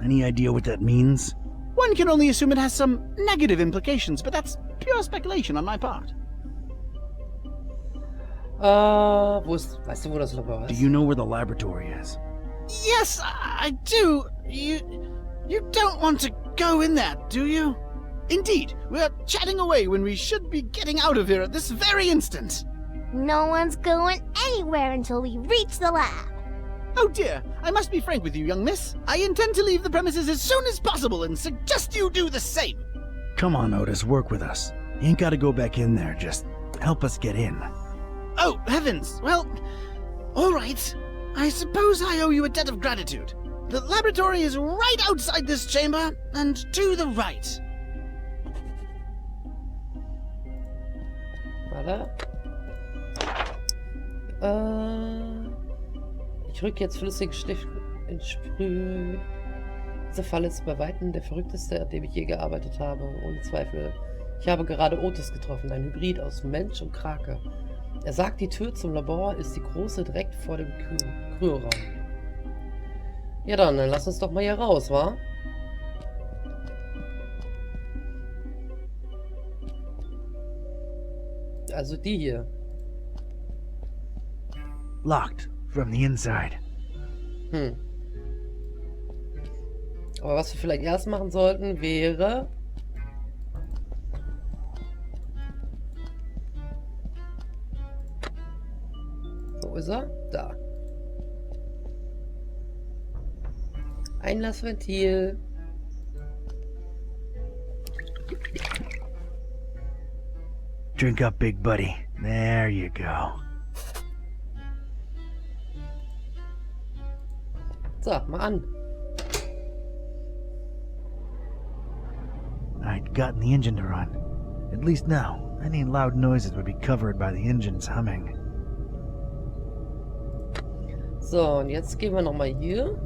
Any idea what that means? One can only assume it has some negative implications, but that's pure speculation on my part. Weißt du, wo das Labor ist? Do you know where the laboratory is? Yes, I do. You don't want to go in there, do you? Indeed, we're chatting away when we should be getting out of here at this very instant. No one's going anywhere until we reach the lab. Oh dear, I must be frank with you, young miss. I intend to leave the premises as soon as possible and suggest you do the same. Come on, Otis, work with us. You ain't gotta go back in there, just help us get in. Oh, heavens. Well, all right. I suppose I owe you a debt of gratitude. The laboratory is right outside this chamber, and to the right. Warte. Ich rücke jetzt flüssige Stift in Sprüh. Dieser Fall ist bei Weitem der verrückteste, an dem ich je gearbeitet habe, ohne Zweifel. Ich habe gerade Otis getroffen, ein Hybrid aus Mensch und Krake. Er sagt, die Tür zum Labor ist die große direkt vor dem Kryoraum. Ja dann lass uns doch mal hier raus, wa? Also die hier. Locked from the inside. Aber was wir vielleicht erst machen sollten, wäre... Wo ist er? Da. Einlassventil. Drink up, big buddy. There you go. So, mal an. I'd gotten the engine to run. At least now, any loud noises would be covered by the engine's humming. So, und jetzt gehen wir nochmal hier.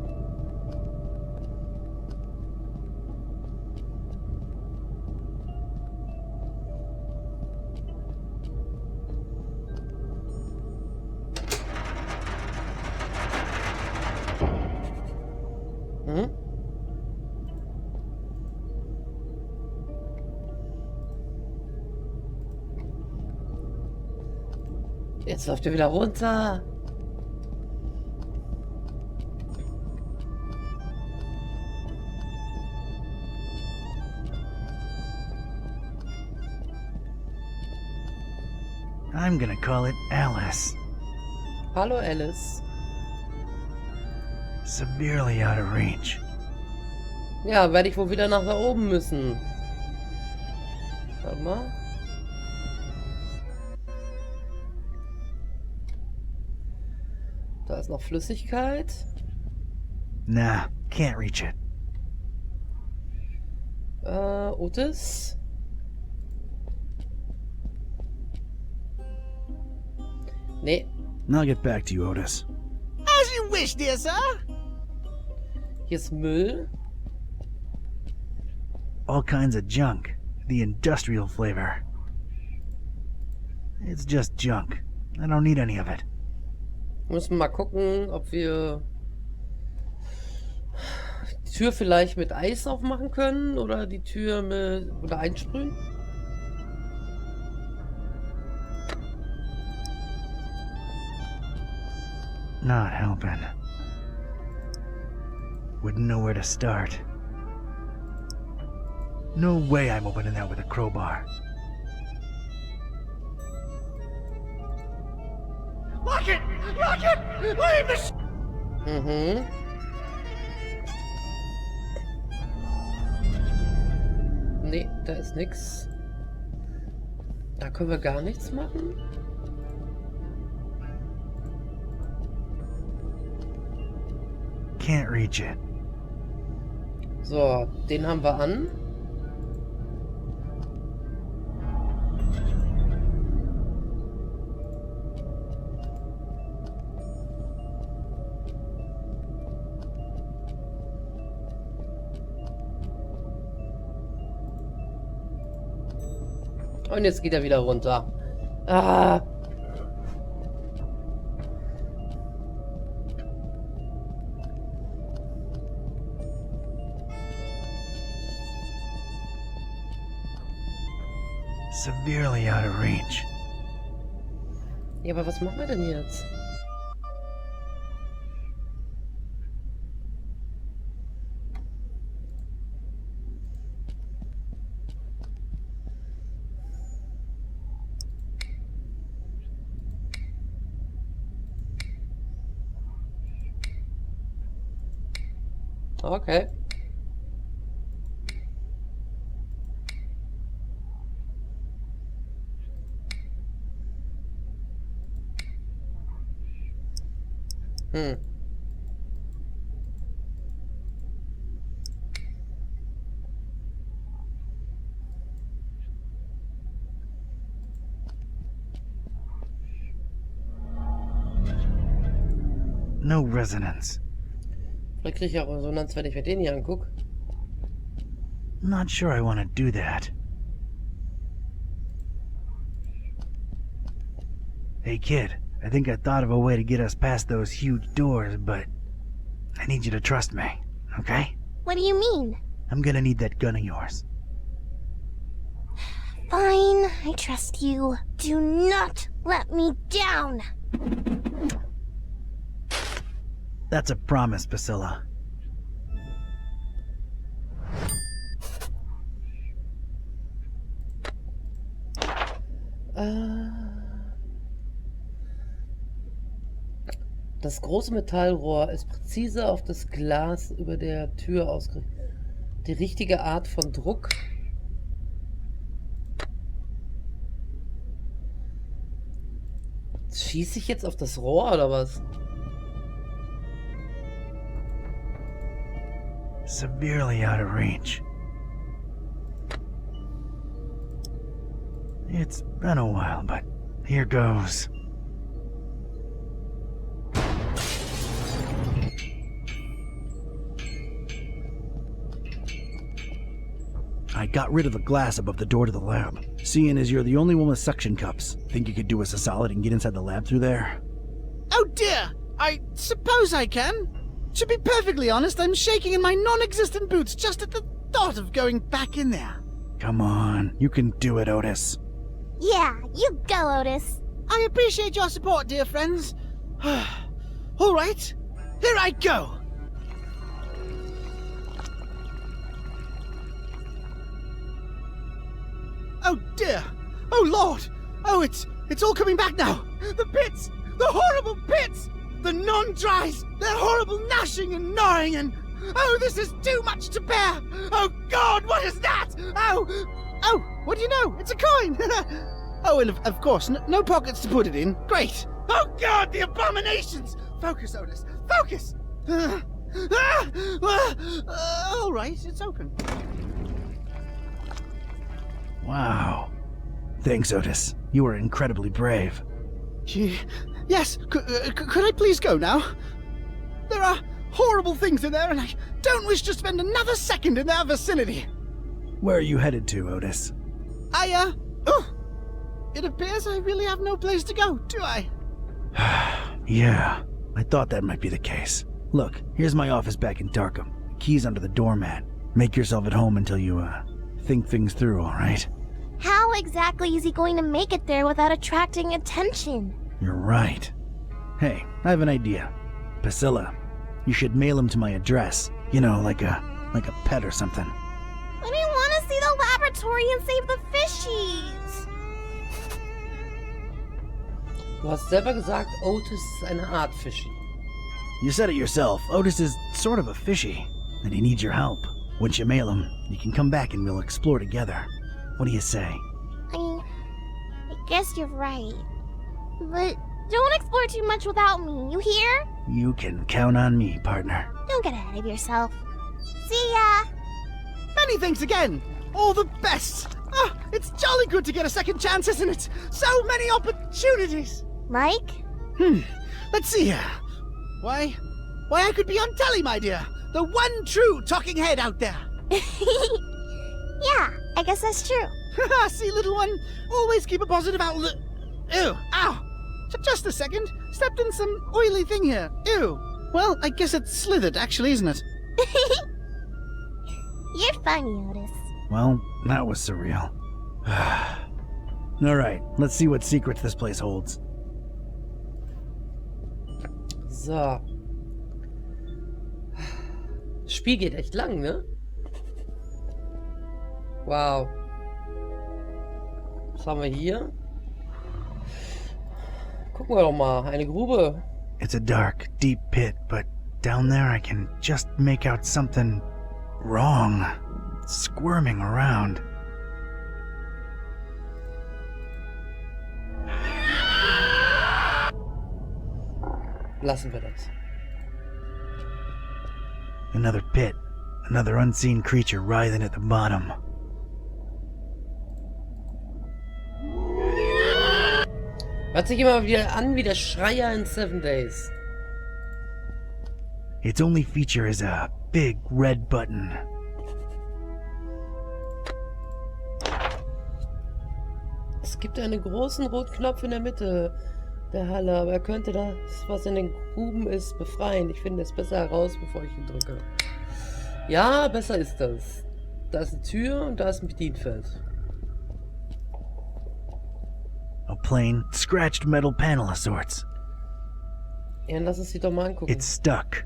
Jetzt läuft er wieder runter. I'm gonna call it Alice. Hallo Alice. Severely out of range. Ja, werde ich wohl wieder nach da oben müssen. Warte mal. Da ist noch Flüssigkeit. Nah, can't reach it. Otis? Nee. I'll get back to you, Otis. As you wish, dear sir. Hier ist Müll. All kinds of junk. The industrial flavor. It's just junk. I don't need any of it. Müssen mal gucken, ob wir die Tür vielleicht mit Eis aufmachen können oder die Tür mit oder einsprühen. Not helping. Wouldn't know where to start. No way I'm opening that with a crowbar. Lock it! Lock it! Leave the Nee, da ist nix. Da können wir gar nichts machen. Can't reach it. So, den haben wir an. Und jetzt geht er wieder runter. Ah. Severely out of range. Ja, aber was machen wir denn jetzt? Okay. Hm. No resonance. Vielleicht kriege ich auch Resonanz, wenn ich mir den hier angucke. Not sure I want to do that. Hey kid, I think I thought of a way to get us past those huge doors, but I need you to trust me, okay? What do you mean? I'm gonna need that gun of yours. Fine, I trust you. Do not let me down. That's a promise, Priscilla. Das große Metallrohr ist präzise auf das Glas über der Tür ausgerichtet. Die richtige Art von Druck. Schieße ich jetzt auf das Rohr oder was? Severely out of range. It's been a while, but here goes. I got rid of the glass above the door to the lab. Seeing as you're the only one with suction cups, think you could do us a solid and get inside the lab through there? Oh dear! I suppose I can. To be perfectly honest, I'm shaking in my non-existent boots just at the thought of going back in there. Come on, you can do it, Otis. Yeah, you go, Otis. I appreciate your support, dear friends. All right, here I go. Oh dear! Oh Lord! Oh, it's all coming back now! The pits! The horrible pits! The non-dries! Their horrible gnashing and gnawing and... Oh, this is too much to bear! Oh God, what is that? Oh! Oh, what do you know? It's a coin! Oh, and of course, no pockets to put it in. Great! Oh God, the abominations! Focus, Otis, focus! All right, it's open. Wow. Thanks, Otis. You were incredibly brave. Yes, could I please go now? There are horrible things in there, and I don't wish to spend another second in their vicinity. Where are you headed to, Otis? It appears I really have no place to go, do I? Yeah, I thought that might be the case. Look, here's my office back in Darkham. Keys under the doormat. Make yourself at home until you, think things through, all right? How exactly is he going to make it there without attracting attention? You're right. Hey, I have an idea. Priscilla, you should mail him to my address. You know, like a pet or something. I didn't want to see the laboratory and save the fishies. Du hast selber gesagt, Otis ist eine Art Fischi. You said it yourself. Otis is sort of a fishy, and he needs your help. Once you mail him, you can come back and we'll explore together. What do you say? I mean, I guess you're right. But don't explore too much without me, you hear? You can count on me, partner. Don't get ahead of yourself. See ya! Many thanks again! All the best! Ah, it's jolly good to get a second chance, isn't it? So many opportunities! Mike? Let's see here. Why, I could be on telly, my dear. The one true talking head out there. Yeah, I guess that's true. See, little one, always keep a positive outlook. Ew, ow! Just a second. Stepped in some oily thing here. Ew. Well, I guess it's slithered, actually, isn't it? You're funny, Otis. Well, that was surreal. All right, let's see what secrets this place holds. So. Spiel geht echt lang, ne? Wow. Was haben wir hier? Gucken wir doch mal. Eine Grube. It's a dark, deep pit, but down there I can just make out something wrong, squirming around. Lassen wir das. Another pit, another unseen creature writhing at the bottom. Hört sich immer wieder an wie der Schreier in 7 Days. Its only feature is a big red button. Es gibt einen großen roten Knopf in der Mitte der Halle, aber er könnte das, was in den Gruben ist, befreien. Ich finde es besser heraus, bevor ich ihn drücke. Ja, besser ist das. Da ist eine Tür und da ist ein Bedienfeld. A plain, scratched metal panel of sorts. Ja, lass uns die doch mal angucken. It's stuck.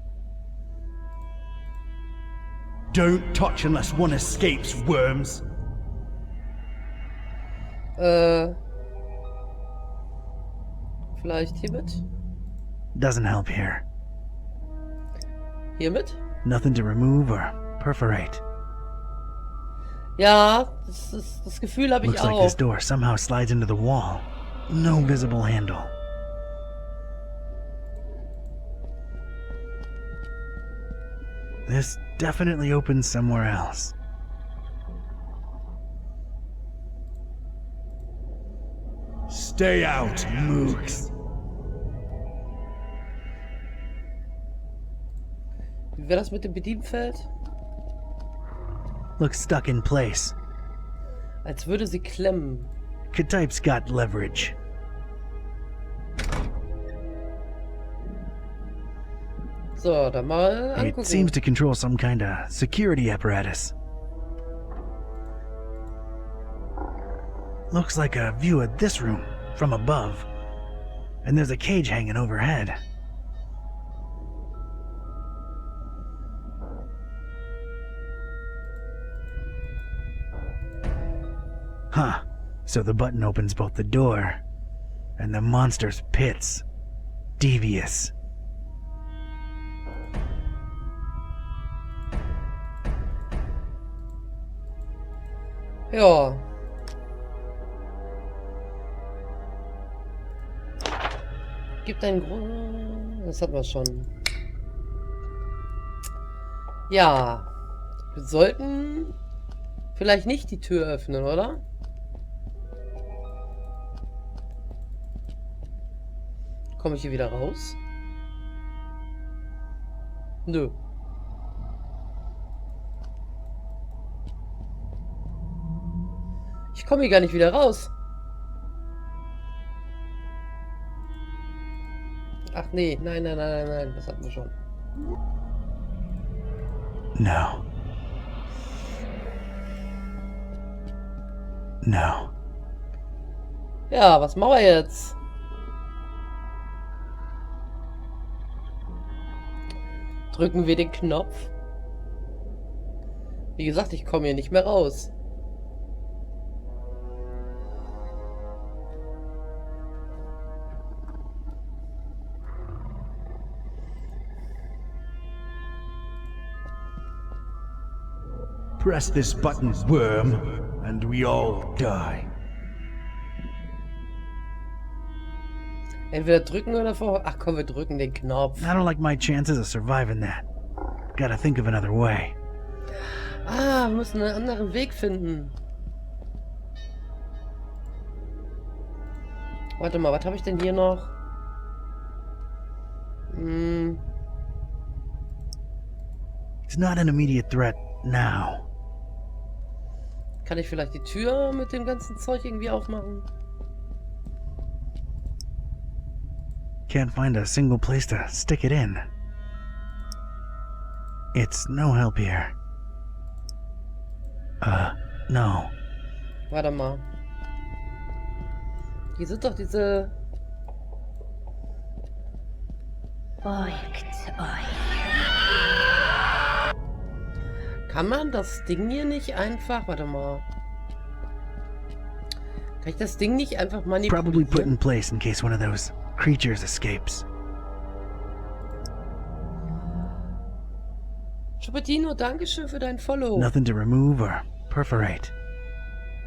Don't touch unless one escapes, worms. Vielleicht hiermit? Doesn't help here. Hiermit? Nothing to remove or perforate. Ja, das Gefühl habe ich Looks like auch. this door somehow slides into the wall. No visible handle. This definitely opens somewhere else. Stay out, mooks. Wie wäre das mit dem Bedienfeld? Looks stuck in place. Als würde sie klemmen. Ktype's got leverage. So, dann mal angucken. It seems to control some kind of security apparatus. Looks like a view of this room from above. And there's a cage hanging overhead. Huh. So the button opens both the door and the monster's pits. Devious. Ja. Gibt einen Grund. Das hatten wir schon. Ja. Wir sollten vielleicht nicht die Tür öffnen, oder? Komme ich hier wieder raus? Nö. Ich komme hier gar nicht wieder raus. Ach nee, nein, das hatten wir schon. No. No. Ja, was machen wir jetzt? Drücken wir den Knopf. Wie gesagt, ich komme hier nicht mehr raus. Press this button, worm, and we all die. Entweder drücken oder vor... Ach komm, wir drücken den Knopf. I don't like my chances of surviving that. Gotta think of another way. Ah, wir müssen einen anderen Weg finden. Warte mal, was habe ich denn hier noch? It's not an immediate threat now. Kann ich vielleicht die Tür mit dem ganzen Zeug irgendwie aufmachen? Can't find a single place to stick it in. It's no help here. No. Warte mal. Hier sind doch diese... Beugt euch. Kann man das Ding hier nicht einfach... Warte mal. Kann ich das Ding nicht einfach manipulieren? Probably put in place in case one of those creatures escapes. Chupatino, dankeschön für dein Follow. Nothing to remove or perforate.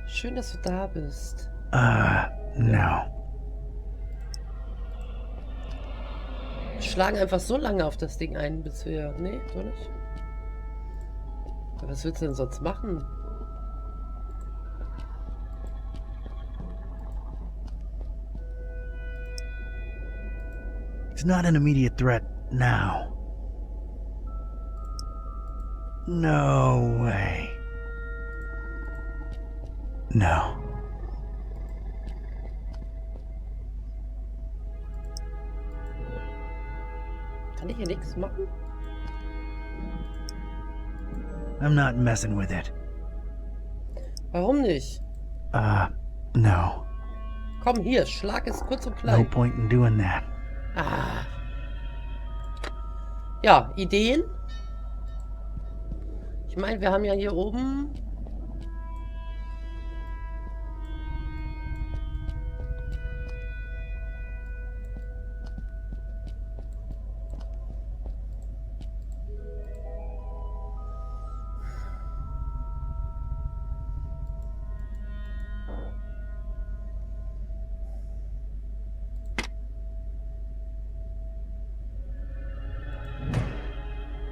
Schön, dass du da bist. No. Wir schlagen einfach so lange auf das Ding ein, bis wir... Nee, doch nicht. Was willst du denn sonst machen? It's not an immediate threat now. No way. No. Kann ich hier nichts machen? I'm not messing with it. Warum nicht? No. Komm hier, schlag es kurz und klein. No point in doing that. Ah. Ja, Ideen? Ich meine, wir haben ja hier oben...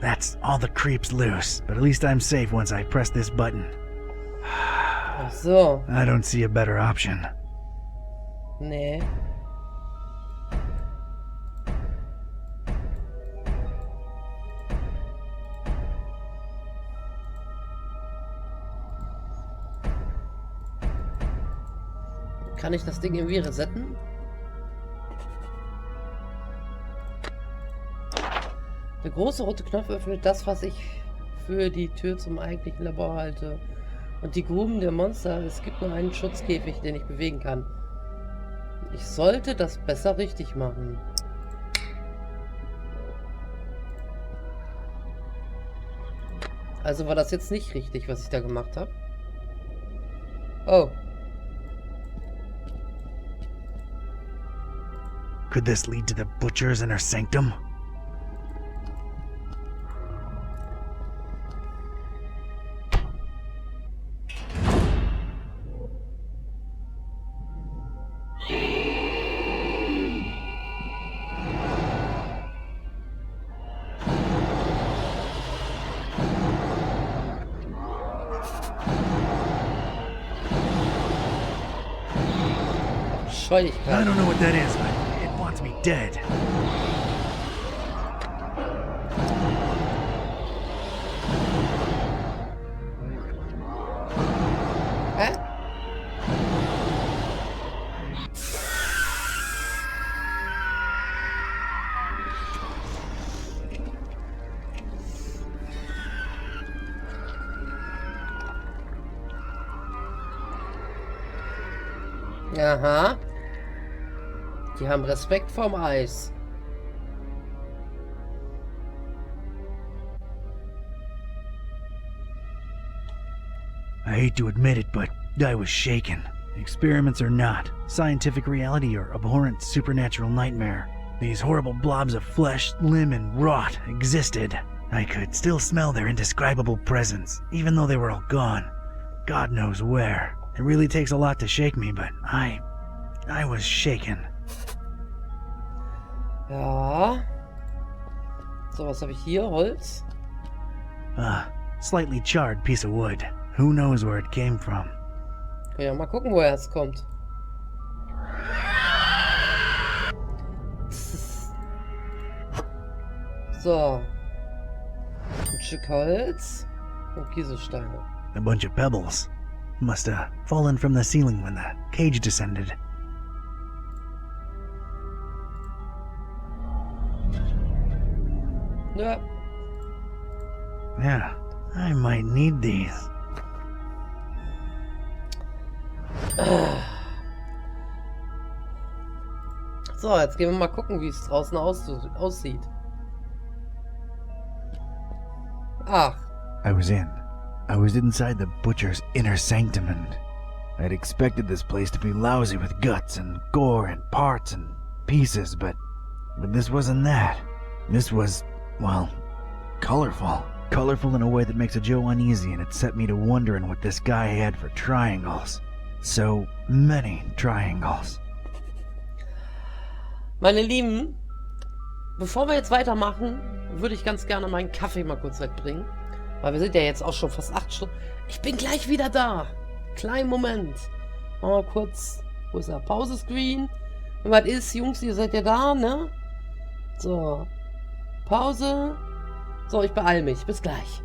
That's all the creeps loose, but at least I'm safe once I press this button. Ach so. I don't see a better option. Nee. Kann ich das Ding irgendwie resetten? Der große rote Knopf öffnet das, was ich für die Tür zum eigentlichen Labor halte. Und die Gruben der Monster, es gibt nur einen Schutzkäfig, den ich bewegen kann. Ich sollte das besser richtig machen. Also war das jetzt nicht richtig, was ich da gemacht habe. Oh. Could this lead to the butcher's inner sanctum? I don't know what that is, but it wants me dead. Hä? Aha. Die haben Respekt vorm Eis. I hate to admit it, but I was shaken. Experiments or not, scientific reality or abhorrent supernatural nightmare, these horrible blobs of flesh, limb, and rot existed. I could still smell their indescribable presence, even though they were all gone. God knows where. It really takes a lot to shake me, but I was shaken. Ja. So, was habe ich hier? Holz? Slightly charred piece of wood. Who knows where it came from? Können ja mal gucken, woher es kommt. So. Ein Stück Holz und Kieselsteine. A bunch of pebbles. Must have fallen from the ceiling when the cage descended. Ja. Yeah, I might need these. So, jetzt gehen wir mal gucken, wie es draußen aussieht. Ach. I was inside the butcher's inner sanctum, and I'd expected this place to be lousy with guts and gore and parts and pieces, but this wasn't that. This was, well, colorful. colorful in a way that makes a Joe uneasy, and it set me to wondering what this guy had for triangles. So many triangles. Meine Lieben, bevor wir jetzt weitermachen, würde ich ganz gerne meinen Kaffee mal kurz wegbringen. Weil wir sind ja jetzt auch schon fast 8 Stunden. Ich bin gleich wieder da. Kleinen Moment. Mal kurz, wo ist der Pause-Screen? Und was ist, Jungs, ihr seid ja da, ne? So. Pause. So, ich beeile mich. Bis gleich.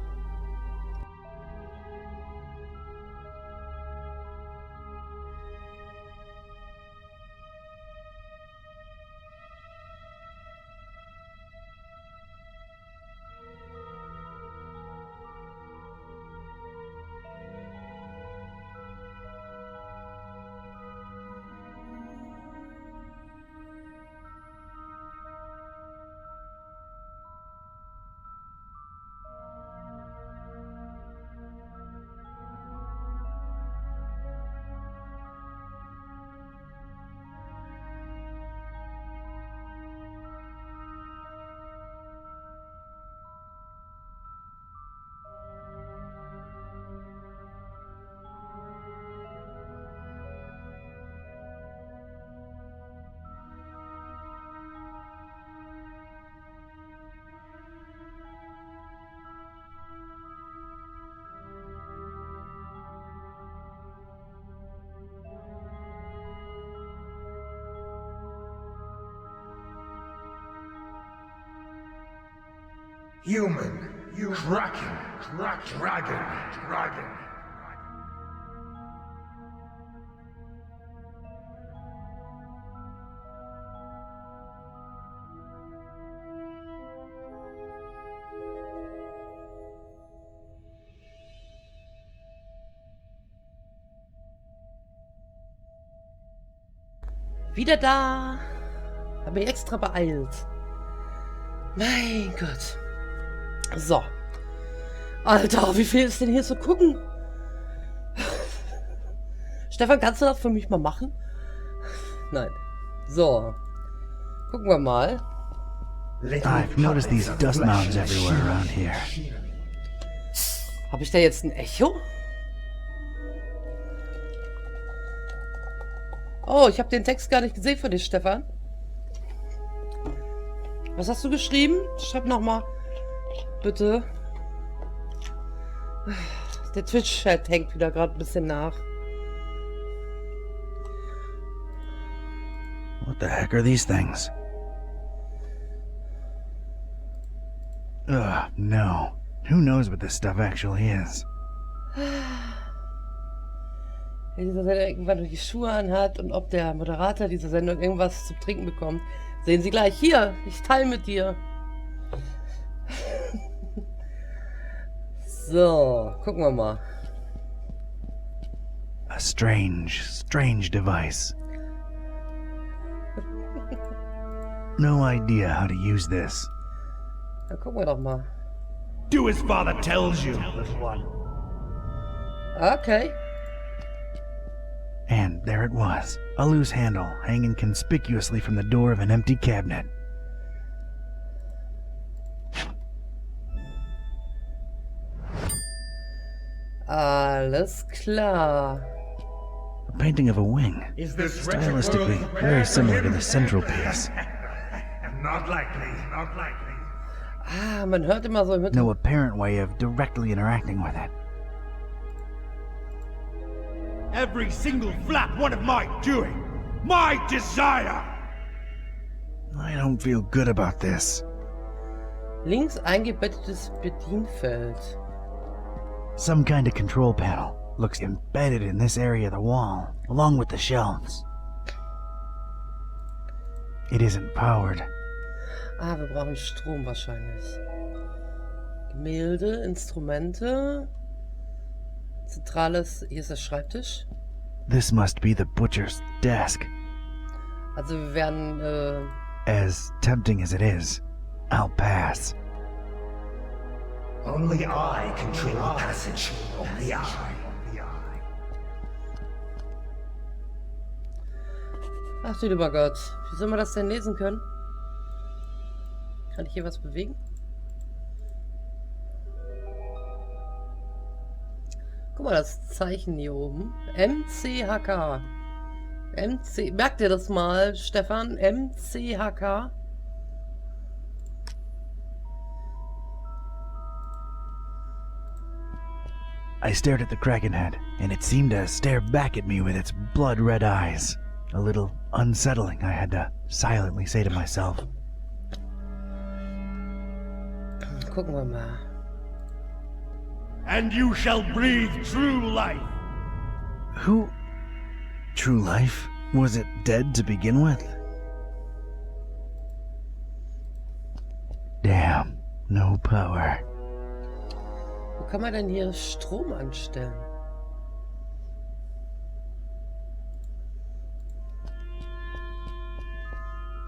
Human, Kraken, Dragon. Wieder da. Habe mich extra beeilt. Mein Gott. So. Alter, wie viel ist denn hier zu gucken? Stefan, kannst du das für mich mal machen? Nein. So. Gucken wir mal. I've noticed these dust mounds everywhere around here. Habe ich da jetzt ein Echo? Oh, ich habe den Text gar nicht gesehen von dir, Stefan. Was hast du geschrieben? Schreib nochmal. Bitte. Der Twitch-Chat hängt wieder gerade ein bisschen nach. What the heck are these things? Ugh, no. Who knows what this stuff actually is? Wenn dieser Sendung irgendwann die Schuhe anhat und ob der Moderator dieser Sendung irgendwas zu trinken bekommt, sehen Sie gleich. Hier, ich teile mit dir. So, gucken wir mal. A strange device. No idea how to use this. Dann gucken wir doch mal. Do as father tells you, little one. Okay. And there it was, a loose handle hanging conspicuously from the door of an empty cabinet. Alles klar. A painting of a wing, stylistically very similar to the central piece. Not likely. Ah, man hört immer so im No apparent way of directly interacting with it. Every single flap one of my doing. My desire. I don't feel good about this. Links eingebettetes Bedienfeld. Some kind of control panel. Looks embedded in this area of the wall, along with the shelves. It isn't powered. Ah, wir brauchen Strom wahrscheinlich. Gemälde, Instrumente. Zentrales, hier ist der Schreibtisch. This must be the butcher's desk. Also wir werden, As tempting as it is, I'll pass. Only I control the passage of the eye. Ach du lieber Gott, wie soll man das denn lesen können? Kann ich hier was bewegen? Guck mal, das Zeichen hier oben. MCHK. Merkt ihr das mal, Stefan? MCHK. I stared at the Kraken head, and it seemed to stare back at me with its blood-red eyes. A little unsettling, I had to silently say to myself. Gucken wir mal. And you shall breathe true life. Who? True life? Was it dead to begin with? Damn, no power. Wo kann man denn hier Strom anstellen?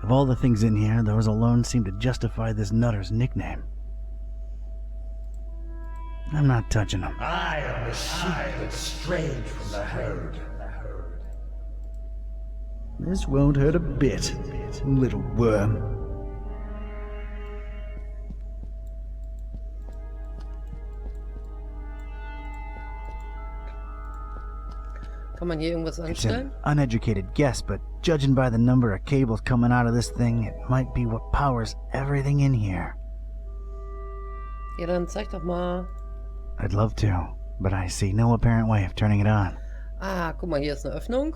Of all the things in here, those alone seem to justify this nutter's nickname. I'm not touching them. I am the sheep that strayed from the herd. This won't hurt a bit, little worm. Kann man hier irgendwas It's anstellen? an uneducated guess, but judging by the number of cables coming out of this thing, it might be what powers everything in here. Ja, dann zeig doch mal. I'd love to, but I see no apparent way of turning it on. Ah, guck mal, hier ist eine Öffnung.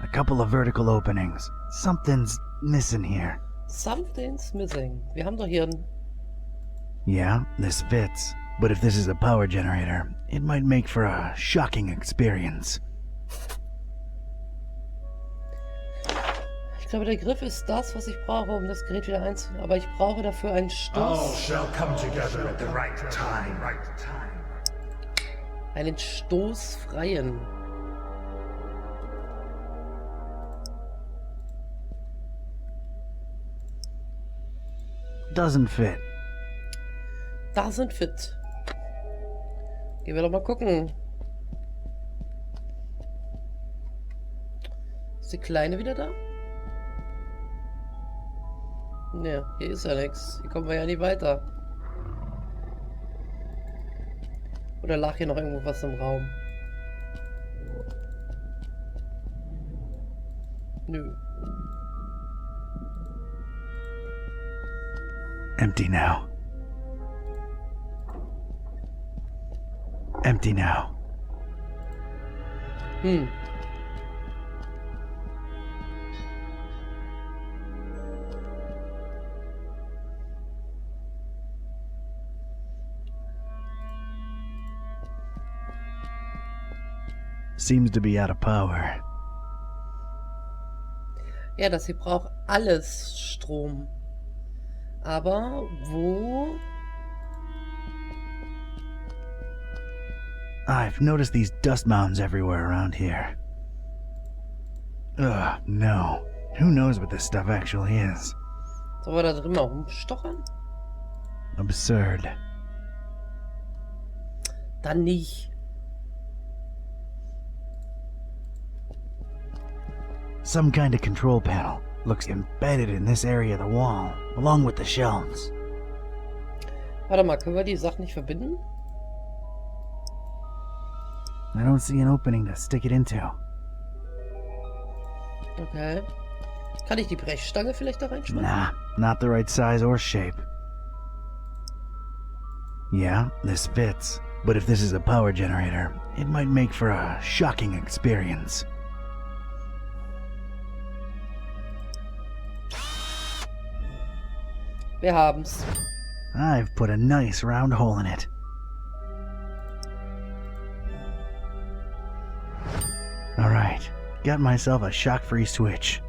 A couple of vertical openings. Something's missing here. Something's missing. Wir haben doch hier ein... Yeah, this fits. But if this is a power generator, it might make for a shocking experience. Ich glaube, der Griff ist das, was ich brauche, um das Gerät wieder einzunehmen. Aber ich brauche dafür einen All Stoß. shall come together at the right time. Einen stoßfreien. Doesn't fit. Doesn't fit. Gehen wir doch mal gucken. Ist die Kleine wieder da? Ne, hier ist ja nichts. Hier kommen wir ja nicht weiter. Oder lag hier noch irgendwo was im Raum? Nö. Empty now. Empty now. Seems to be out of power. Ja, das hier braucht alles Strom. Aber wo? I've noticed these dust mounds everywhere around here. Ugh, no. Who knows what this stuff actually is? Sollen wir da drin mal rumstochern? Absurd. Dann nicht. Some kind of control panel. Looks embedded in this area of the wall, along with the shelves. Warte mal, können wir die Sachen nicht verbinden? I don't see an opening to stick it into. Okay. Kann ich die Brechstange vielleicht da reinschmeißen? Nah, not the right size or shape. Yeah, this fits. But if this is a power generator, it might make for a shocking experience. Wir haben's. I've put a nice round hole in it. Alright, got myself a shock-free switch.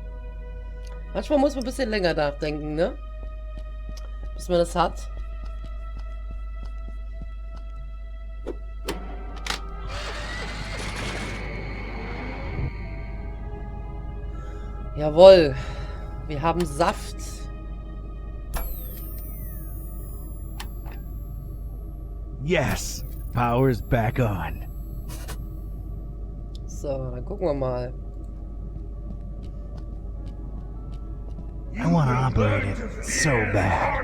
Manchmal muss man ein bisschen länger nachdenken, ne? Bis man das hat. Jawohl. Wir haben Saft. Yes, power's back on. So, dann gucken wir mal. I want to operate it so bad.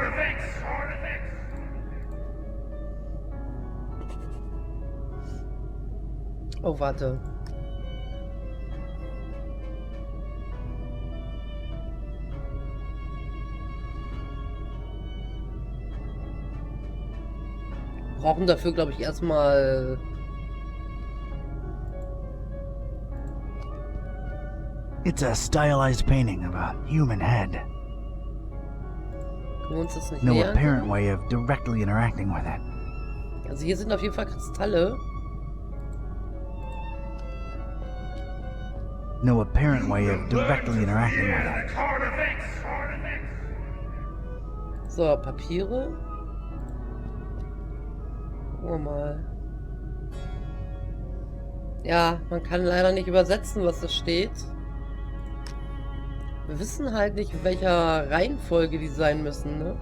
Oh, warte. Brauchen dafür, glaube ich, erstmal... It's a stylized painting of a human head. Können wir uns das nicht No nähern? apparent way of directly interacting with it. Also hier sind auf jeden Fall Kristalle. No apparent way of directly interacting with it. So, Papiere. Gucken wir mal. Ja, man kann leider nicht übersetzen, was da steht. Wir wissen halt nicht, in welcher Reihenfolge die sein müssen, ne?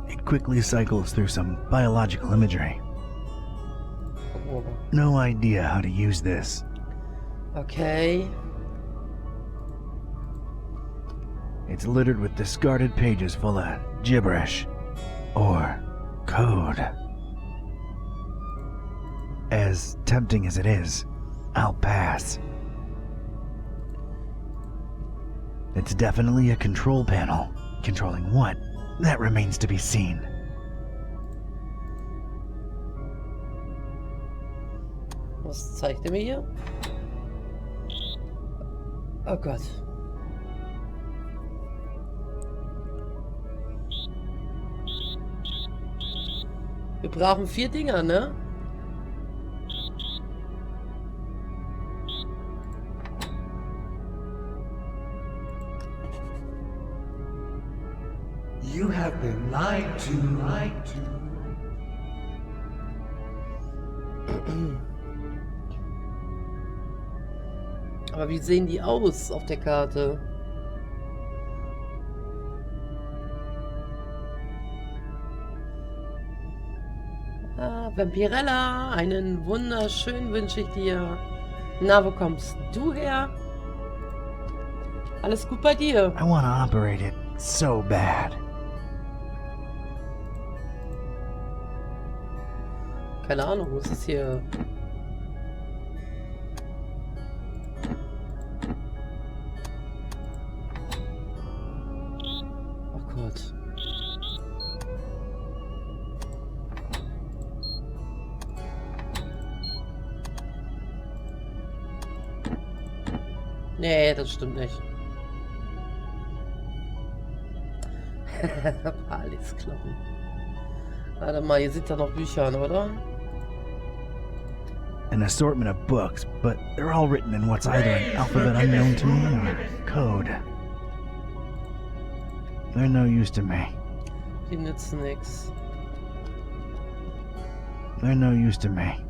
It quickly cycles through some biological imagery. No idea how to use this. Okay. It's littered with discarded pages full of gibberish or code. As tempting as it is, I'll pass. It's definitely a control panel. Controlling what? That remains to be seen. Was zeigt er mir hier? Oh Gott. Wir brauchen 4 Dinger, ne? You have been lied to. Aber wie sehen die aus auf der Karte? Ah, Vampirella, einen wunderschönen wünsche ich dir. Na, wo kommst du her? Alles gut bei dir? I want to operate it so bad. Keine Ahnung, was ist hier? Oh Gott. Nee, das stimmt nicht. Palis Kloppen. Warte mal, hier sind da noch Bücher, oder? An assortment of books, but they're all written in what's either an alphabet unknown to me or code. They're no use to me. Die nützen nix. They're no use to me.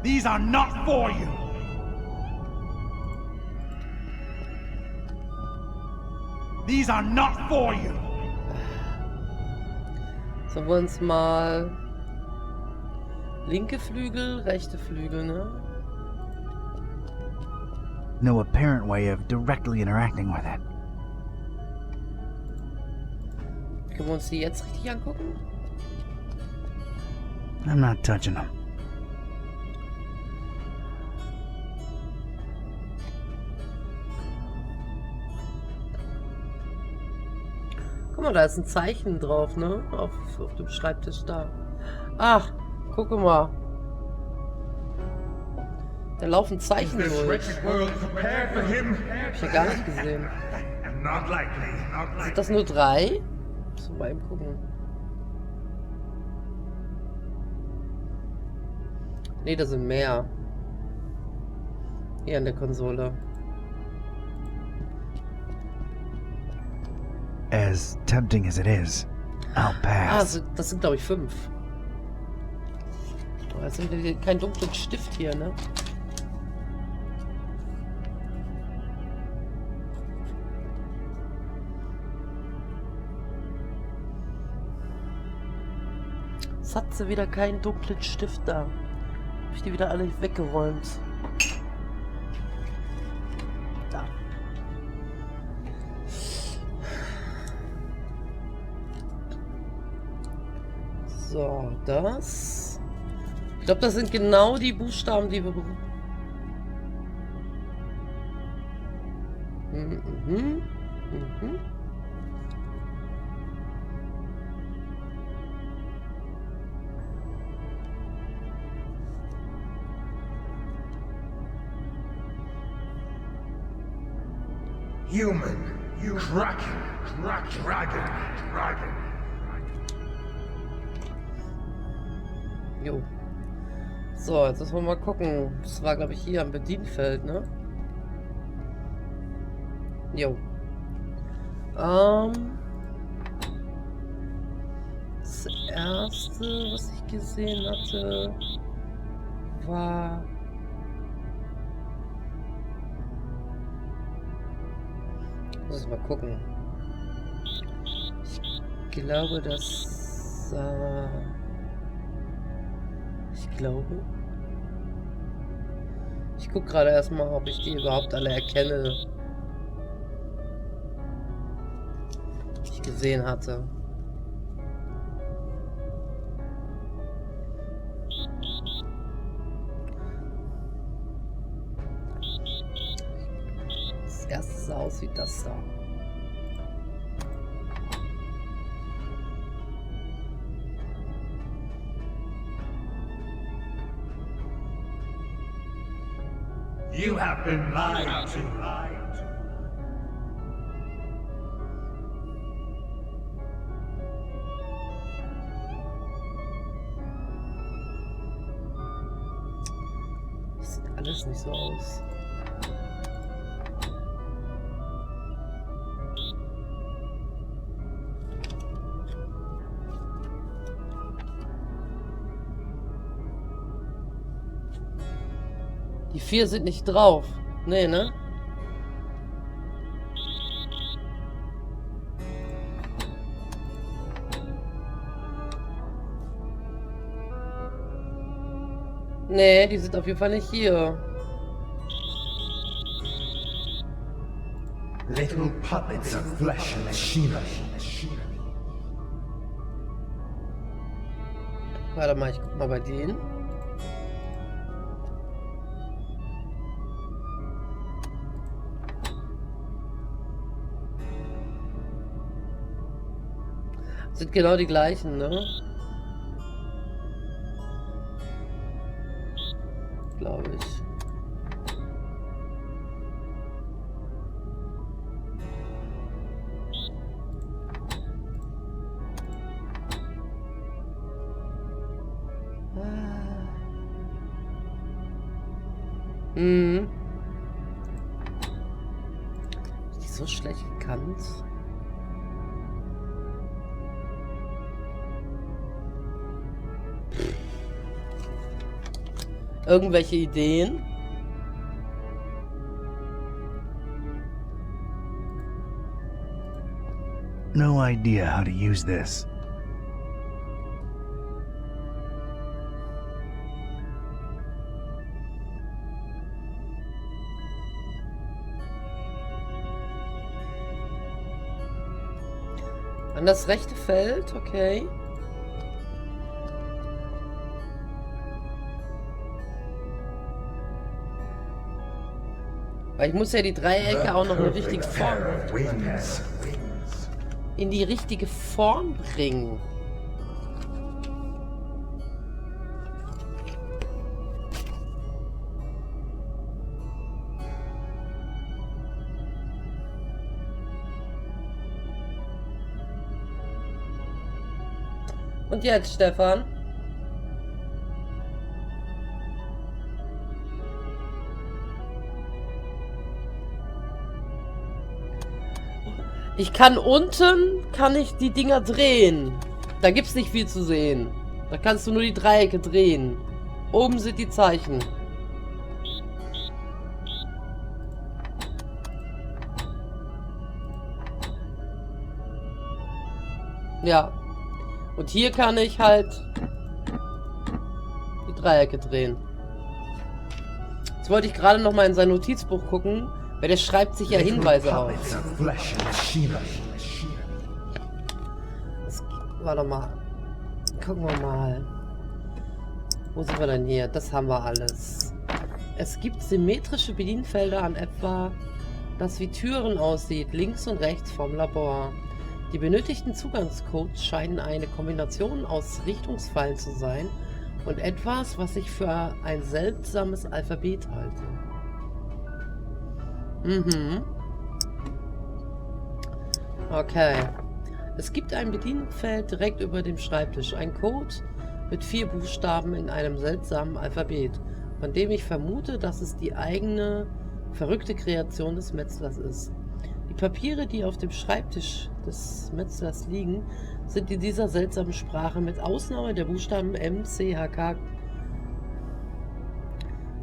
These are not for you. These are not for you. Sollen wir uns mal linke Flügel, rechte Flügel, ne? No apparent way of directly interacting with it. Können wir uns die jetzt richtig angucken? I'm not touching them. Guck mal, da ist ein Zeichen drauf, ne? Auf dem Schreibtisch da. Ach, guck mal. Da laufen Zeichen durch. Hab ich ja gar nicht gesehen. Sind das nur 3? So, mal eben gucken. Ne, das sind mehr. Hier an der Konsole. As tempting as it is, I'll pass. Ah, das sind glaube ich 5. Das sind kein dunklen Stift hier, ne? Jetzt hat sie wieder keinen dunklen Stift da. Hab ich die wieder alle weggeräumt. Da. So, das. Ich glaube, das sind genau die Buchstaben, die wir brauchen. Human, you Kraken, Dragon. Jo. So, jetzt müssen wir mal gucken. Das war, glaube ich, hier am Bedienfeld, ne? Jo. Das erste, was ich gesehen hatte, war... Muss ich mal gucken. Ich glaube, dass... Ich gucke gerade erstmal, ob ich die überhaupt alle erkenne. Die ich gesehen hatte. Das erste sah aus wie das da. You have been lied to. Das sieht alles nicht so aus. Die 4 sind nicht drauf. Nee, ne? Nee, die sind auf jeden Fall nicht hier. Little puppets of flesh and machine. Warte mal, ich guck mal bei denen. Sind genau die gleichen, ne? Glaube ich. Ist die so schlecht gekannt? Irgendwelche Ideen? No idea how to use this. An das rechte Feld, okay. Weil ich muss ja die Dreiecke auch noch eine richtige Form in die richtige Form bringen. Und jetzt, Stefan? Ich kann unten, die Dinger drehen. Da gibt's nicht viel zu sehen. Da kannst du nur die Dreiecke drehen. Oben sind die Zeichen. Ja. Und hier kann ich halt die Dreiecke drehen. Jetzt wollte ich gerade noch mal in sein Notizbuch gucken, weil der schreibt sich ja Hinweise auf. Warte mal. Gucken wir mal. Wo sind wir denn hier? Das haben wir alles. Es gibt symmetrische Bedienfelder an etwa, das wie Türen aussieht, links und rechts vom Labor. Die benötigten Zugangscodes scheinen eine Kombination aus Richtungsfallen zu sein und etwas, was ich für ein seltsames Alphabet halte. Okay. Es gibt ein Bedienfeld direkt über dem Schreibtisch. Ein Code mit 4 Buchstaben in einem seltsamen Alphabet, von dem ich vermute, dass es die eigene, verrückte Kreation des Metzlers ist. Die Papiere, die auf dem Schreibtisch des Metzlers liegen, sind in dieser seltsamen Sprache, mit Ausnahme der Buchstaben M, C, H, K.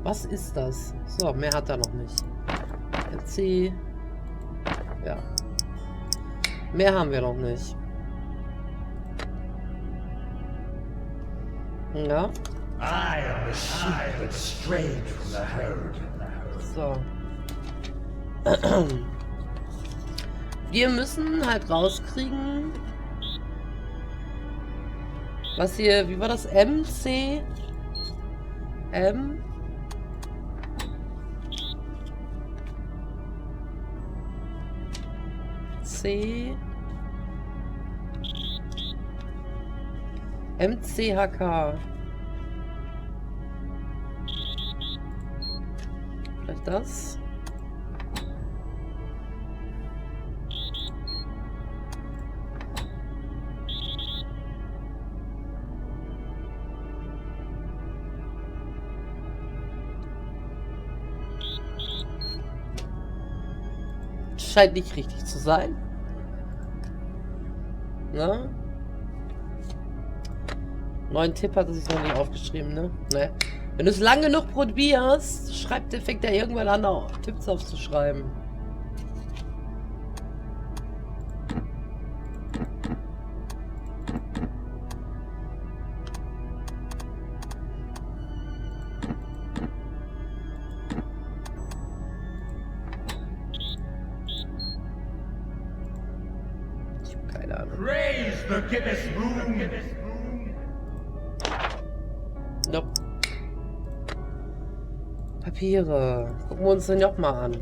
Was ist das? So, mehr hat er noch nicht. C. Ja. Mehr haben wir noch nicht. Ja. I am the sheep that strayed from the herd. So. Wir müssen halt rauskriegen, was hier, wie war das? M, C, M, C, M, C, H, K. Vielleicht das? Scheint nicht richtig zu sein. Na? Neuen Tipp hat er sich noch nicht aufgeschrieben, ne? Ne. Wenn du es lange genug probierst, fängt er irgendwann an, Tipps aufzuschreiben. Ich habe keine Ahnung. Praise the Gibbous moon. Nope. Papiere. Gucken wir uns den noch mal an.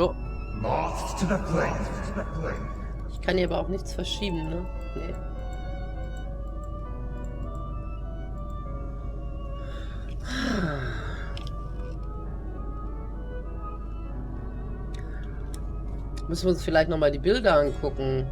Oh. Ich kann hier aber auch nichts verschieben, ne? Nee. Müssen wir uns vielleicht nochmal die Bilder angucken.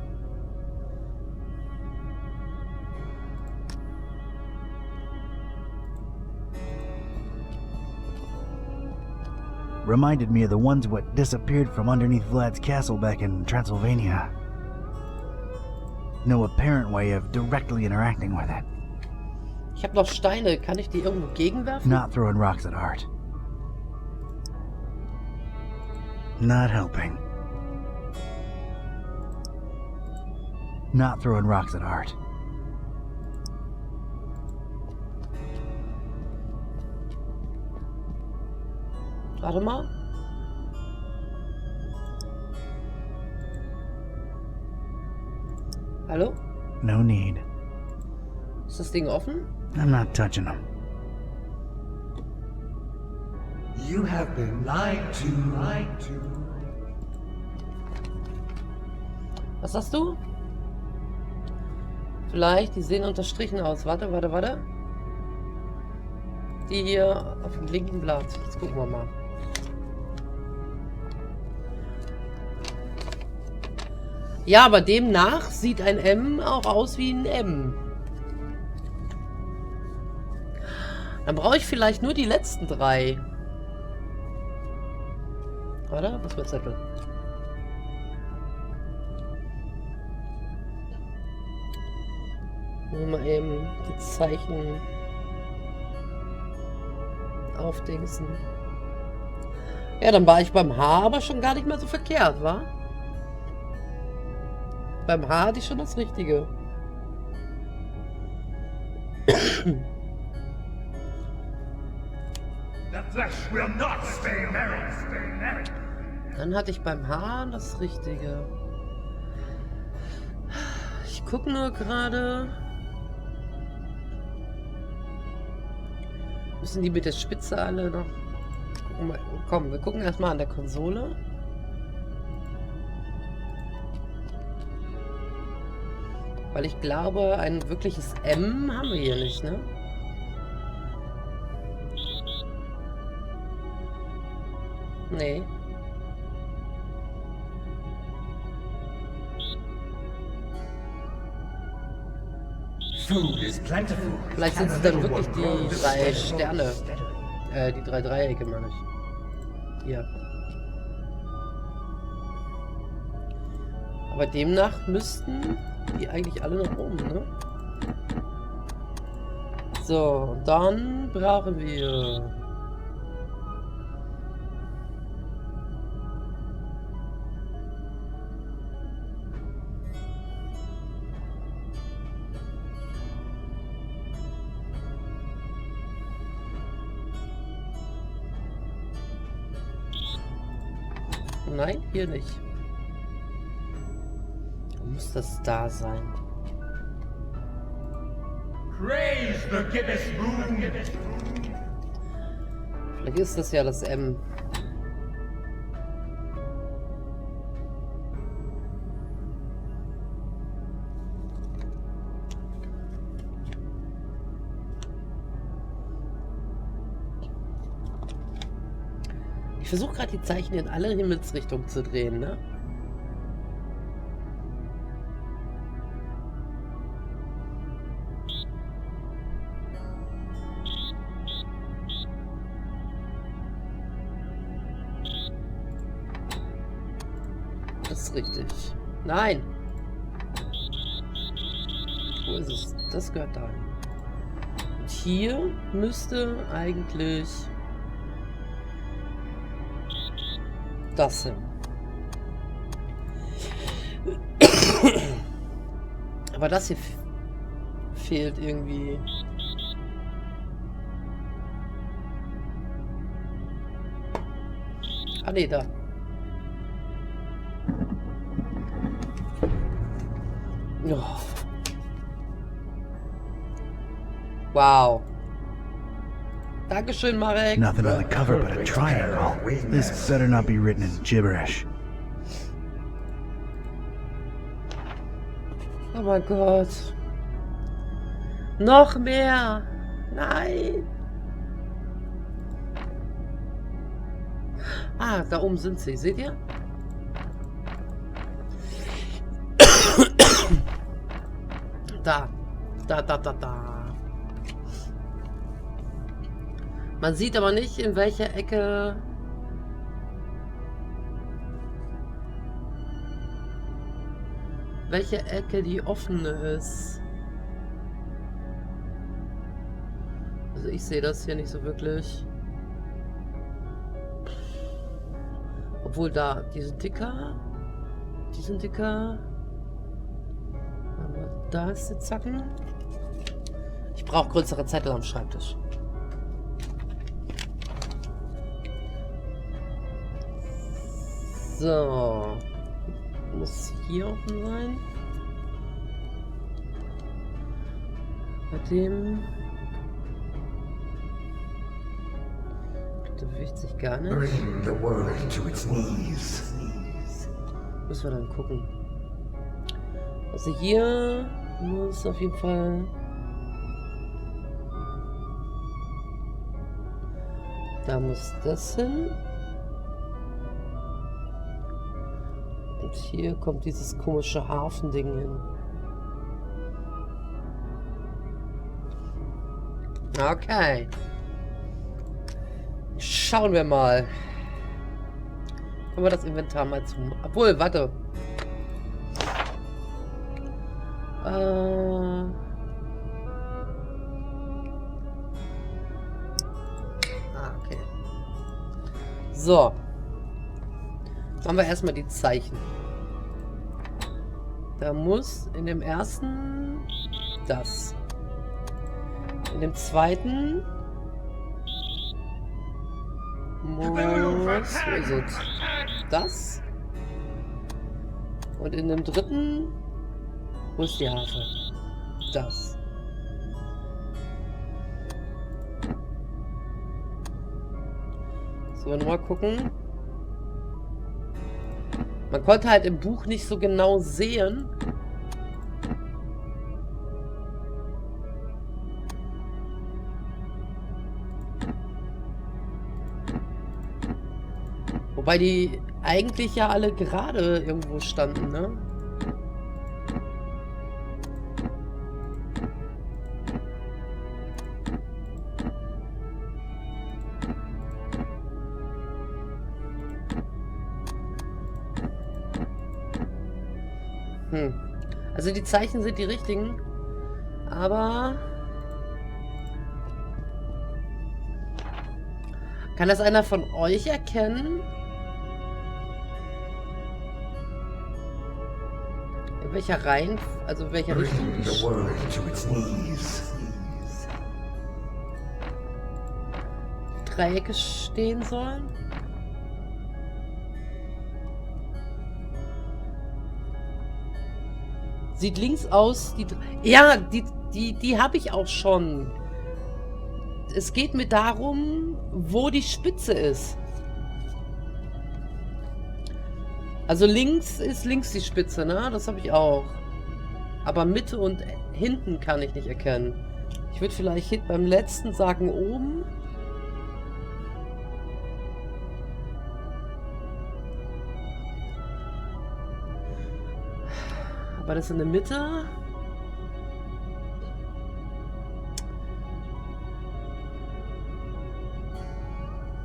Reminded me of the ones what disappeared from underneath Vlad's castle back in Transylvania. No apparent way of directly interacting with it. Ich habe noch Steine. Kann ich die irgendwo gegenwerfen? Not throwing rocks at art. Not helping. Not throwing rocks at art. Warte mal. Hallo? No need. Ist das Ding offen? I'm not touching them. You have been lied to. Was sagst du? Vielleicht, die sehen unterstrichen aus. Warte. Die hier auf dem linken Blatt. Jetzt gucken wir mal. Ja, aber demnach sieht ein M auch aus wie ein M. Dann brauche ich vielleicht nur die letzten 3. Warte, was für Zettel? Mal eben die Zeichen aufdingsen. Ja, dann war ich beim Haar aber schon gar nicht mehr so verkehrt, wa? Beim Haar hatte ich schon das Richtige. Dann hatte ich beim Haar das Richtige. Ich gucke nur gerade. Müssen die mit der Spitze alle noch... Gucken mal. Komm, wir gucken erstmal an der Konsole. Weil ich glaube, ein wirkliches M haben wir hier nicht, ne? Nee. Vielleicht sind es dann wirklich die 3 Sterne. Die 3 Dreiecke, meine ich. Hier. Aber demnach müssten die eigentlich alle nach oben, ne? So, dann brauchen wir... Nein, hier nicht. Muss das da sein? Praise the Gibbous moon. Vielleicht ist das ja das M. Ich versuche gerade die Zeichen in alle Himmelsrichtungen zu drehen, ne? Das ist richtig. Nein! Wo ist es? Das gehört da hin. Und hier müsste eigentlich... das hin. Aber das hier fehlt irgendwie. Ah ne, da. Oh. Wow. Dankeschön, Marek. Nothing on the cover but a triangle. This better not be written in gibberish. Oh mein Gott. Noch mehr. Nein. Ah, da oben sind sie. Seht ihr? Da. Da. Man sieht aber nicht, in welcher Ecke... welche Ecke die offene ist. Also ich sehe das hier nicht so wirklich. Obwohl da, die sind dicker. Die sind dicker. Aber da ist der Zacken. Ich brauche größere Zettel am Schreibtisch. So. Muss hier offen sein. Bei dem... der bewegt sich gar nicht. Bring the world to its knees. Müssen wir dann gucken. Also hier muss auf jeden Fall... da muss das hin. Und hier kommt dieses komische Hafending hin. Okay. Schauen wir mal. Können wir das Inventar mal zu... obwohl, warte. So. Machen wir erstmal die Zeichen. Da muss in dem ersten das. In dem zweiten muss, wo ist es? Das. Und in dem dritten, wo ist die Harfe? Das. So, nochmal gucken. Man konnte halt im Buch nicht so genau sehen. Wobei die eigentlich ja alle gerade irgendwo standen, ne? Also die Zeichen sind die richtigen, aber kann das einer von euch erkennen? In welcher Reihen, also in welcher Richtung die Dreiecke stehen sollen? Sieht links aus, ja, die habe ich auch schon. Es geht mir darum, wo die Spitze ist. Also links ist links die Spitze, ne? Das habe ich auch. Aber Mitte und hinten kann ich nicht erkennen. Ich würde vielleicht beim letzten sagen oben. War das in der Mitte?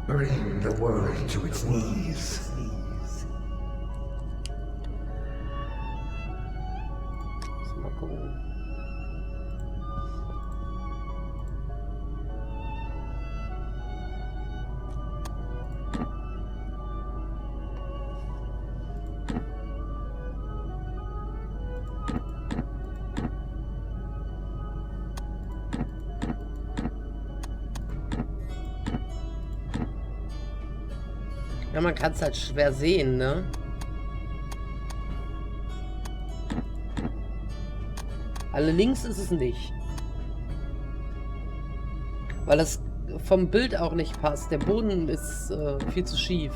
Bring the world to its knees. Mal gucken. Ja, man kann es halt schwer sehen, ne? Alle links ist es nicht. Weil das vom Bild auch nicht passt. Der Boden ist viel zu schief.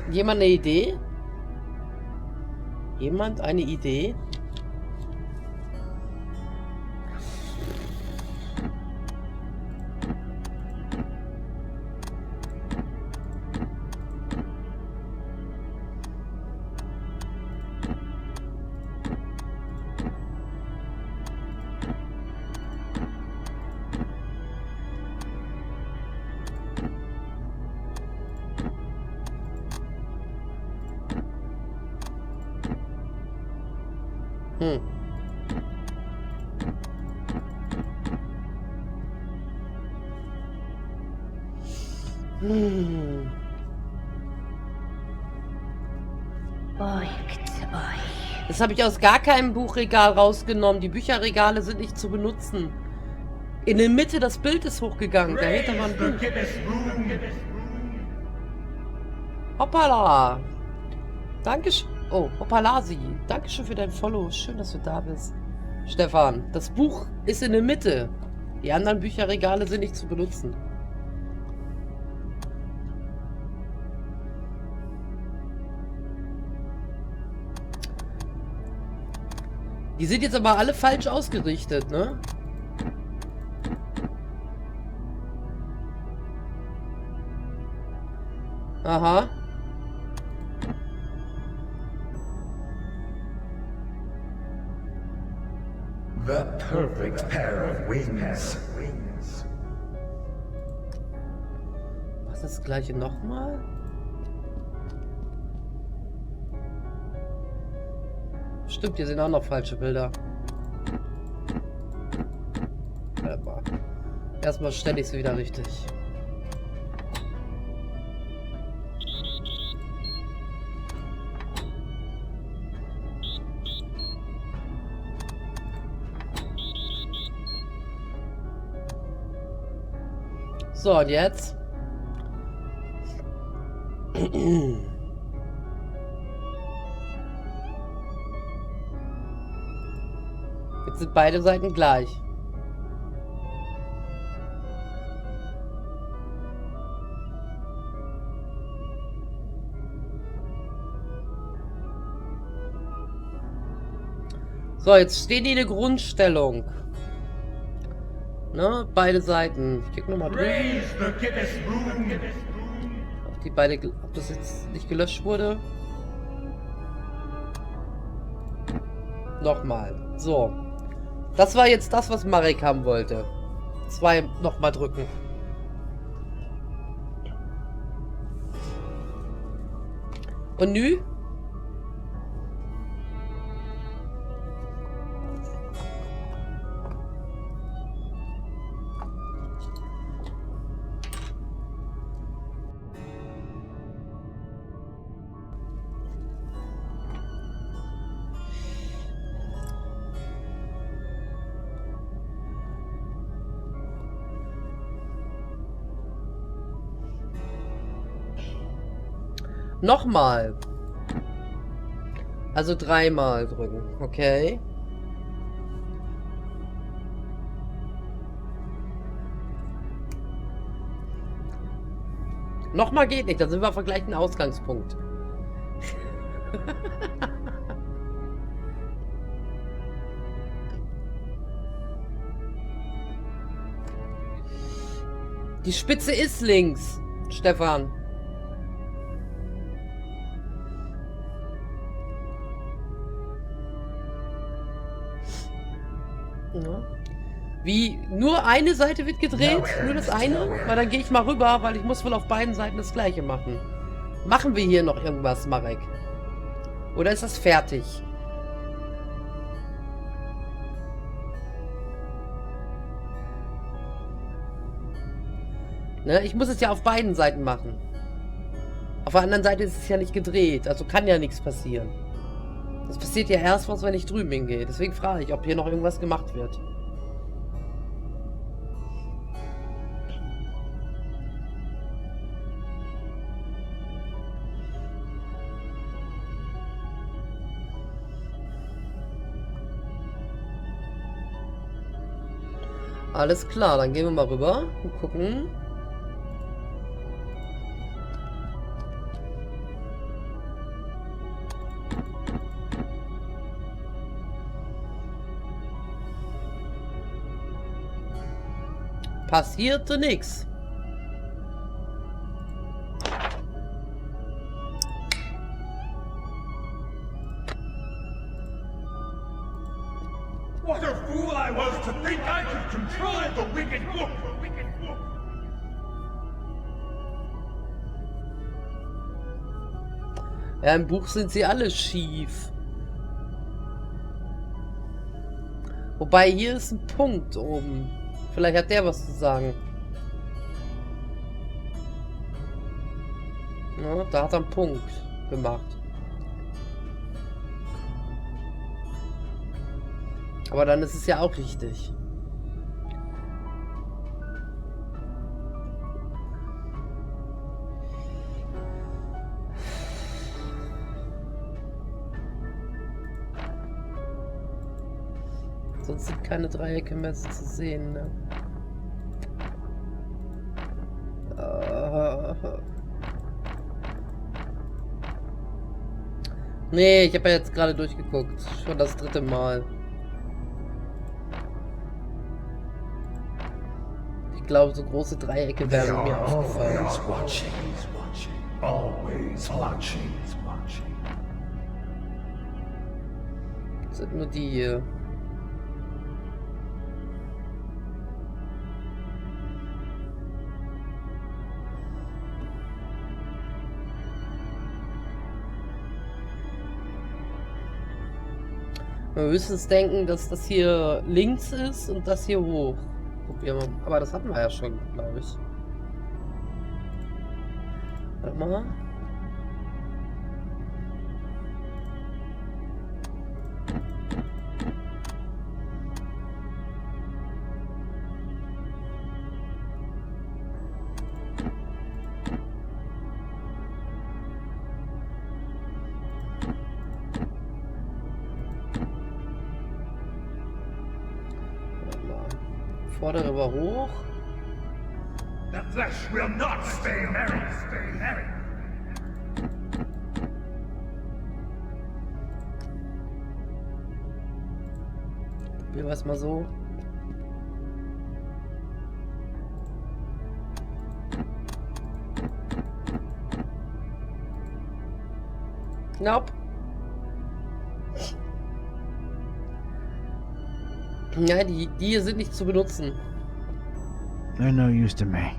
Jemand eine Idee? Jemand eine Idee? Das habe ich aus gar keinem Buchregal rausgenommen. Die Bücherregale sind nicht zu benutzen. In der Mitte das Bild ist hochgegangen. Dahinter war ein Buch. Hoppala. Dankeschön. Oh, Hoppalasi. Dankeschön für dein Follow. Schön, dass du da bist. Stefan, das Buch ist in der Mitte. Die anderen Bücherregale sind nicht zu benutzen. Die sind jetzt aber alle falsch ausgerichtet, ne? Aha. The perfect pair of wings. Was ist das gleiche nochmal? Stimmt, hier sind auch noch falsche Bilder. Aber erstmal stelle ich sie wieder richtig. So, und jetzt? Jetzt sind beide Seiten gleich. So, jetzt stehen die in der Grundstellung. Ne, beide Seiten. Ich klicke nochmal drüber. Ob die beide, ob das jetzt nicht gelöscht wurde. Nochmal. So. Das war jetzt das, was Marek haben wollte. 2 nochmal drücken. Und nü? Nochmal. Also 3-mal drücken. Okay. Nochmal geht nicht. Dann sind wir auf dem gleichen Ausgangspunkt. Die Spitze ist links, Stefan. Ja. Wie? Nur eine Seite wird gedreht? Nur das eine? Weil dann gehe ich mal rüber, weil ich muss wohl auf beiden Seiten das gleiche machen. Machen wir hier noch irgendwas, Marek? Oder ist das fertig? Ne? Ich muss es ja auf beiden Seiten machen. Auf der anderen Seite ist es ja nicht gedreht, also kann ja nichts passieren. Das passiert ja erst was, wenn ich drüben hingehe. Deswegen frage ich, ob hier noch irgendwas gemacht wird. Alles klar, dann gehen wir mal rüber und gucken. Passierte nichts. What a fool I was to think I could control the wicked book! Ja, im Buch sind sie alle schief. Wobei hier ist ein Punkt oben. Vielleicht hat der was zu sagen. Ja, da hat er einen Punkt gemacht. Aber dann ist es ja auch richtig. Sonst sind keine Dreiecke mehr zu sehen, ne? Nee, ich habe ja jetzt gerade durchgeguckt. Schon das 3. Mal. Ich glaube, so große Dreiecke werden mir aufgefallen. Always watching. Das sind nur die hier. Wir höchstens denken, dass das hier links ist und das hier hoch. Probieren wir. Aber das hatten wir ja schon, glaube ich. Warte mal. Vordere war hoch. The flesh will not stay merry, stay merry. Probieren wir es mal so. Nope. Ja, die hier sind nicht zu benutzen. They're no use to me.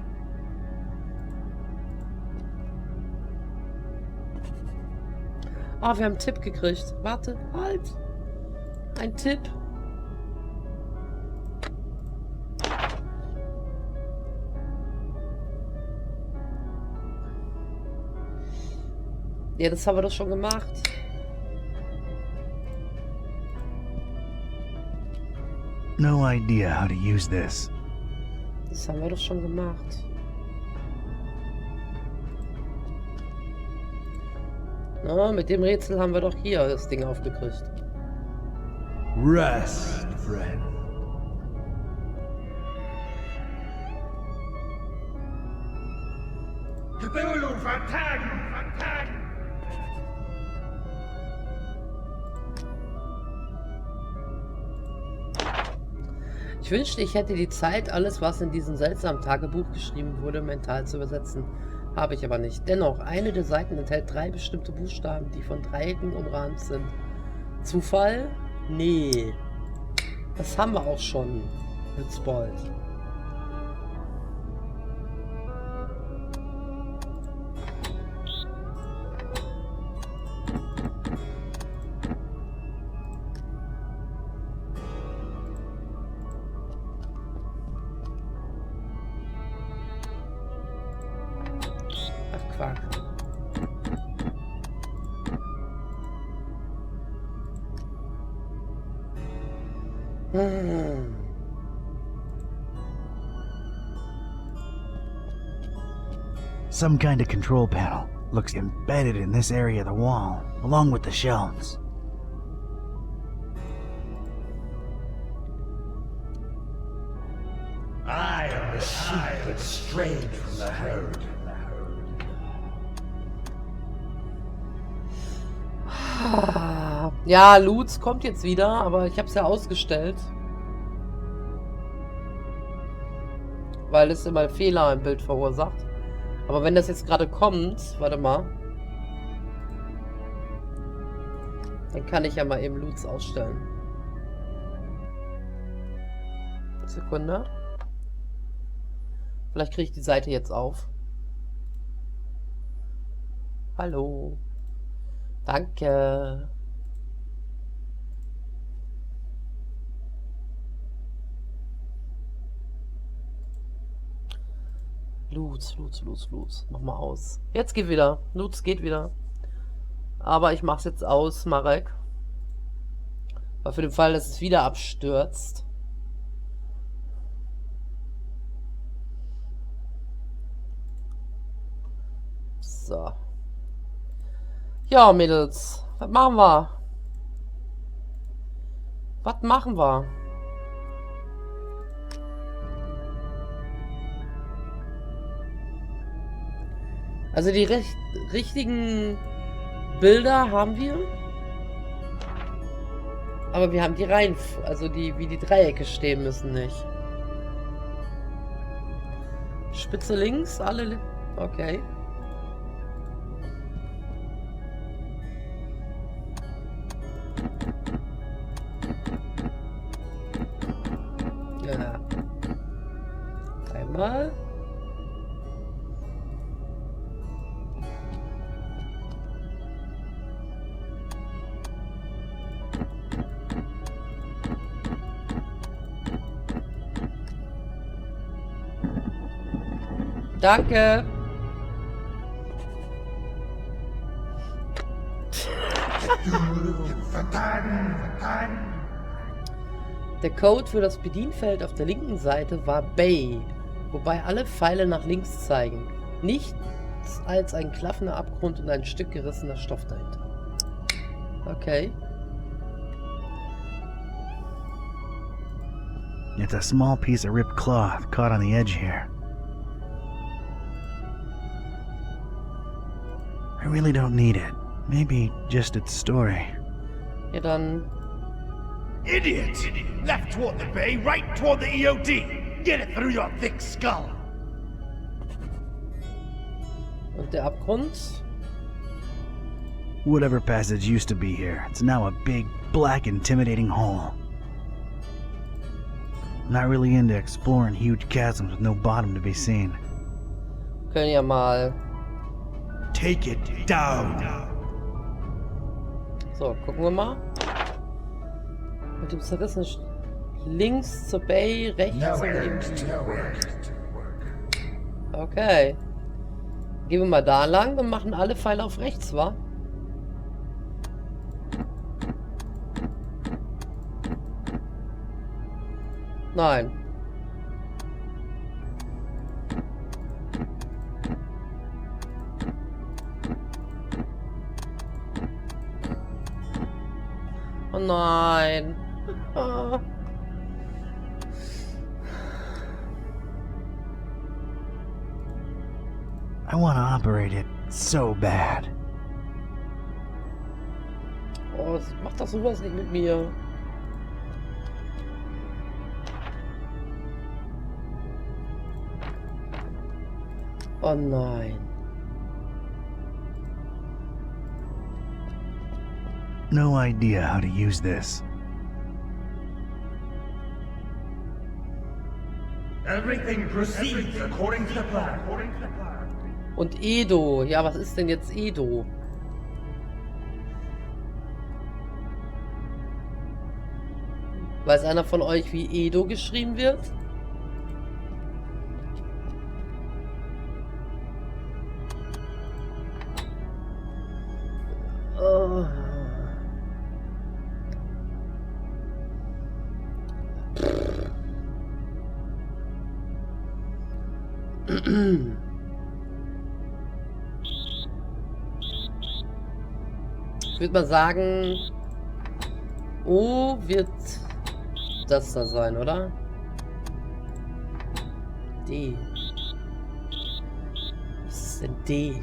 Ah, wir haben einen Tipp gekriegt. Warte, halt. Ein Tipp. Ja, das haben wir doch schon gemacht. No idea how to use this. Das haben wir doch schon gemacht. Na, mit dem Rätsel haben wir doch hier das Ding aufgekriegt. Rest, friend. Cthulhu vertagen, vertagen. Ich wünschte, ich hätte die Zeit, alles, was in diesem seltsamen Tagebuch geschrieben wurde, mental zu übersetzen. Habe ich aber nicht. Dennoch, eine der Seiten enthält 3 bestimmte Buchstaben, die von Dreiecken umrahmt sind. Zufall? Nee. Das haben wir auch schon. Mit bald. Some kind of control panel. Looks embedded in this area of the wall, along with the shelves. I am the sheep that strayed from the herd. Ja, Lutz kommt jetzt wieder, aber ich habe es ja ausgestellt. Weil es immer Fehler im Bild verursacht. Aber wenn das jetzt gerade kommt, warte mal. Dann kann ich ja mal eben Lutz ausstellen. Sekunde. Vielleicht kriege ich die Seite jetzt auf. Hallo. Danke. Lutz. Mach mal aus. Jetzt geht wieder. Lutz geht wieder. Aber ich mach's jetzt aus, Marek. Weil für den Fall, dass es wieder abstürzt. So. Ja, Mädels. Was machen wir? Was machen wir? Also die richtigen Bilder haben wir. Aber wir haben die Reihen, also die, wie die Dreiecke stehen müssen, nicht. Spitze links, alle. Okay. Ja. Einmal. Danke. Der Code für das Bedienfeld auf der linken Seite war Bay, wobei alle Pfeile nach links zeigen. Nichts als ein klaffender Abgrund und ein Stück gerissener Stoff dahinter. Okay. It's a small piece of ripped cloth caught on the edge here. I really don't need it. Maybe just its story. Ja, dann... Idiot! Left toward the bay, right toward the EOD! Get it through your thick skull! Und der Abgrund? Whatever passage used to be here, it's now a big, black, intimidating hole. Not really into exploring huge chasms with no bottom to be seen. Können ja mal... Take it down! So, gucken wir mal. Mit dem zerrissenen links zur Bay, rechts und eben... Okay. Gehen wir mal da lang und machen alle Pfeile auf rechts, wa? Nein. Oh nein. Ah. I want to operate it so bad. Oh, mach doch sowas nicht mit mir. Oh nein. No idea how to use this. Everything proceeds according to the plan. Und Edo. Ja, was ist denn jetzt Edo? Weiß einer von euch, wie Edo geschrieben wird? Oh. Ich würde mal sagen, O wird das da sein, oder? D. Was ist denn D?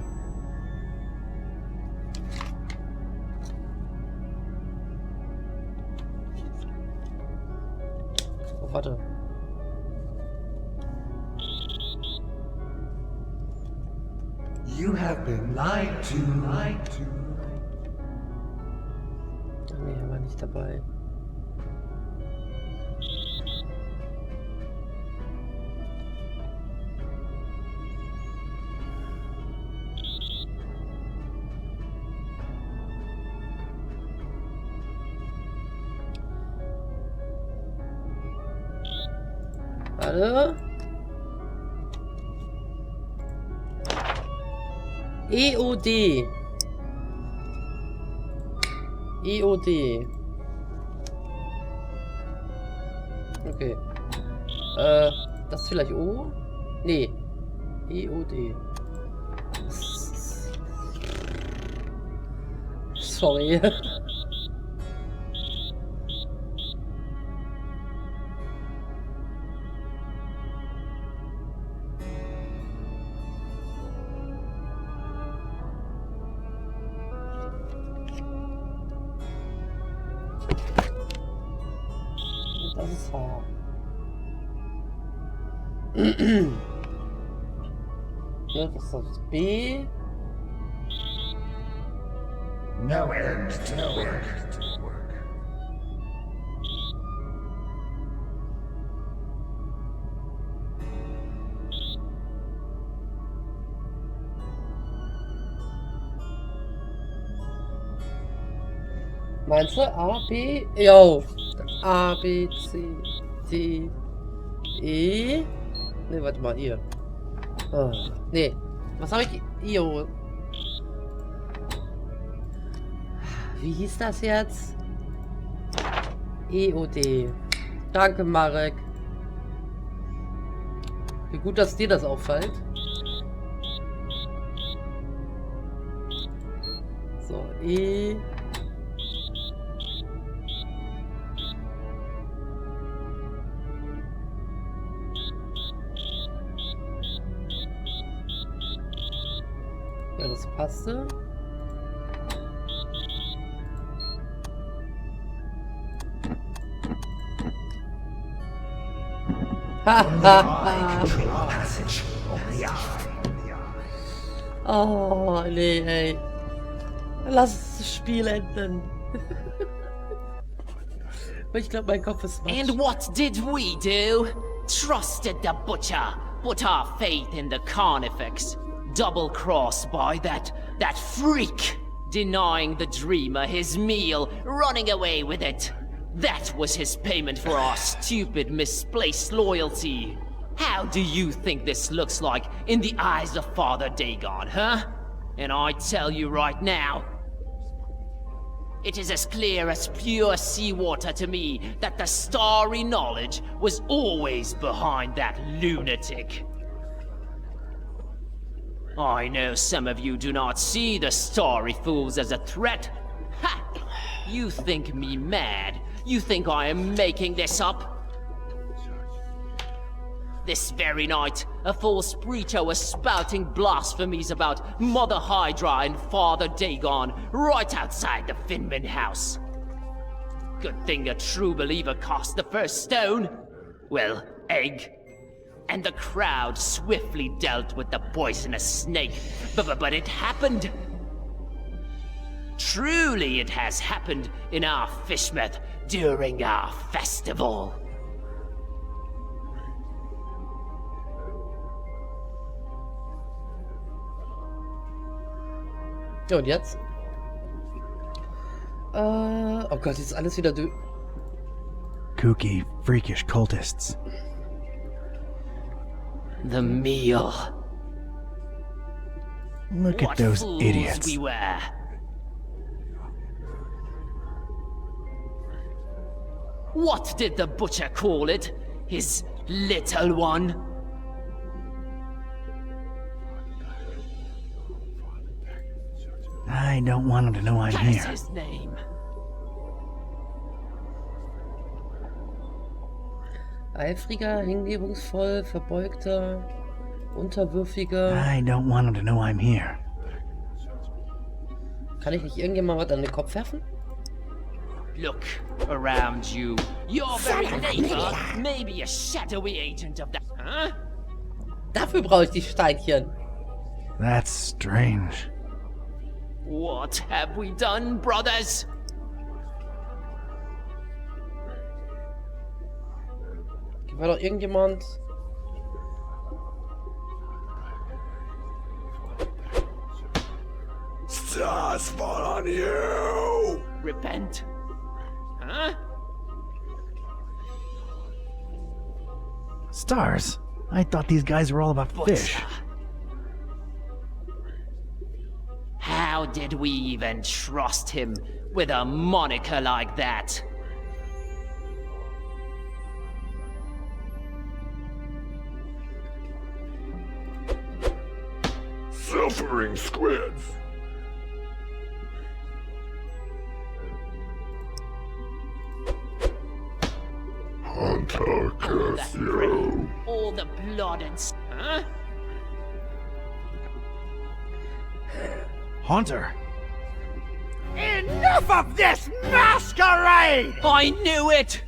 Oh, warte. You have been lied to. Nee, er war nicht dabei. Warte. EOD. EOD. Okay. Das ist vielleicht O? Nee. EOD. Sorry. Das ist H. Ja, das ist B. No end to work. Meinst du A, B? Jo. A, B, C, D, E. Ne, warte mal, hier. Oh, nee. Was habe ich? Jo. Wie hieß das jetzt? EOD. Danke, Marek. Wie gut, dass dir das auffällt. So, E. Ja, das passte. Oh, nee, ey. Lass das Spiel enden. Ich glaube, mein Kopf ist matsch. And what did we do? Trusted the butcher, put our faith in the carnifex. Double-crossed by that freak, denying the dreamer his meal, running away with it. That was his payment for our stupid, misplaced loyalty. How do you think this looks like in the eyes of Father Dagon, huh? And I tell you right now, it is as clear as pure seawater to me that the starry knowledge was always behind that lunatic. I know some of you do not see the starry fools as a threat. Ha! You think me mad? You think I am making this up? This very night, a false preacher was spouting blasphemies about Mother Hydra and Father Dagon right outside the Finman house. Good thing a true believer cast the first stone. Well, egg. And the crowd swiftly dealt with the poisonous snake. But it happened. Truly it has happened in our Fishmouth during our festival. Ja, und jetzt? Oh Gott, jetzt ist alles wieder Kooky, freakish cultists. The meal. Look at those idiots. We were. What did the butcher call it? His little one? I don't want him to know I'm That's here. his name. Eifriger, hingebungsvoll, verbeugter, unterwürfiger. I don't want him to know I'm here. Kann ich nicht irgendjemand was an den Kopf werfen? Look around you. Your very neighbor may be a shadowy agent of the... Huh? Dafür brauche ich die Steinchen. That's strange. What have we done, brothers? War doch irgendjemand... Stars fall on you! Repent? Huh? Stars? I thought these guys were all about fish. How did we even trust him with a moniker like that? Suffering squids! Hunter curse you! All the blood and... Huh? Hunter! Enough of this masquerade! I knew it!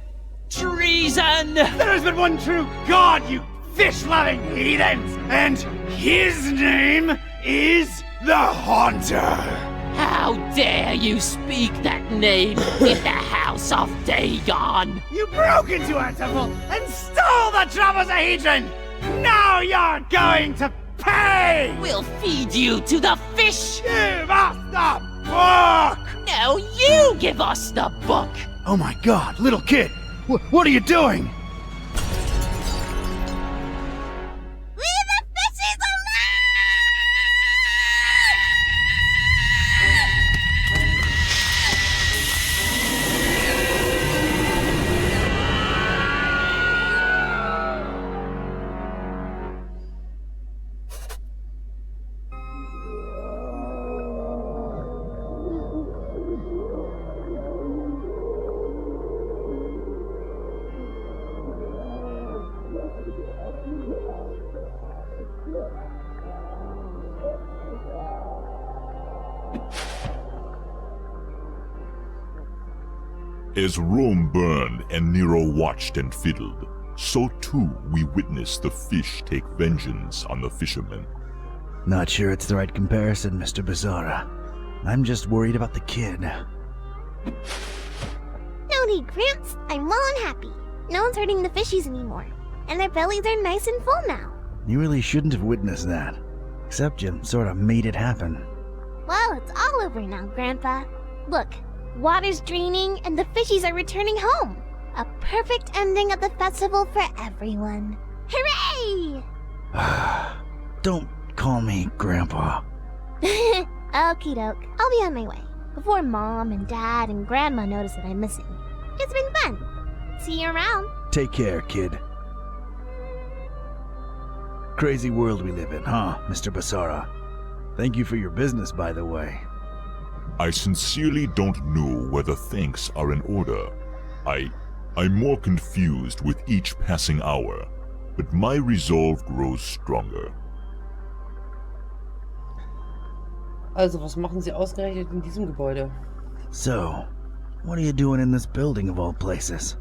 Treason! There has been one true God, you fish-loving heathens! And his name is the Haunter! How dare you speak that name in the house of Dagon? You broke into our temple and stole the Trapezohedron! Now you're going to pay! We'll feed you to the fish! Give us the book! No, you give us the book! Oh my god, little kid! What are you doing? Leave the fishies As Rome burned and Nero watched and fiddled, so too we witnessed the fish take vengeance on the fishermen. Not sure it's the right comparison, Mr. Bizarra. I'm just worried about the kid. No need, Gramps. I'm well and happy. No one's hurting the fishies anymore. And their bellies are nice and full now. You really shouldn't have witnessed that. Except you sort of made it happen. Well, it's all over now, Grandpa. Look, water's draining and the fishies are returning home. A perfect ending of the festival for everyone. Hooray! Don't call me Grandpa. Okie doke. I'll be on my way. Before Mom and Dad and Grandma notice that I'm missing. It's been fun. See you around. Take care, kid. Crazy world we live in, huh, Mr. Bizarra? Thank you for your business, by the way. I sincerely don't know whether thanks are in order. I'm more confused with each passing hour, but my resolve grows stronger. Also, was machen Sie ausgerechnet in diesem Gebäude? So, what are you doing in this building of all places?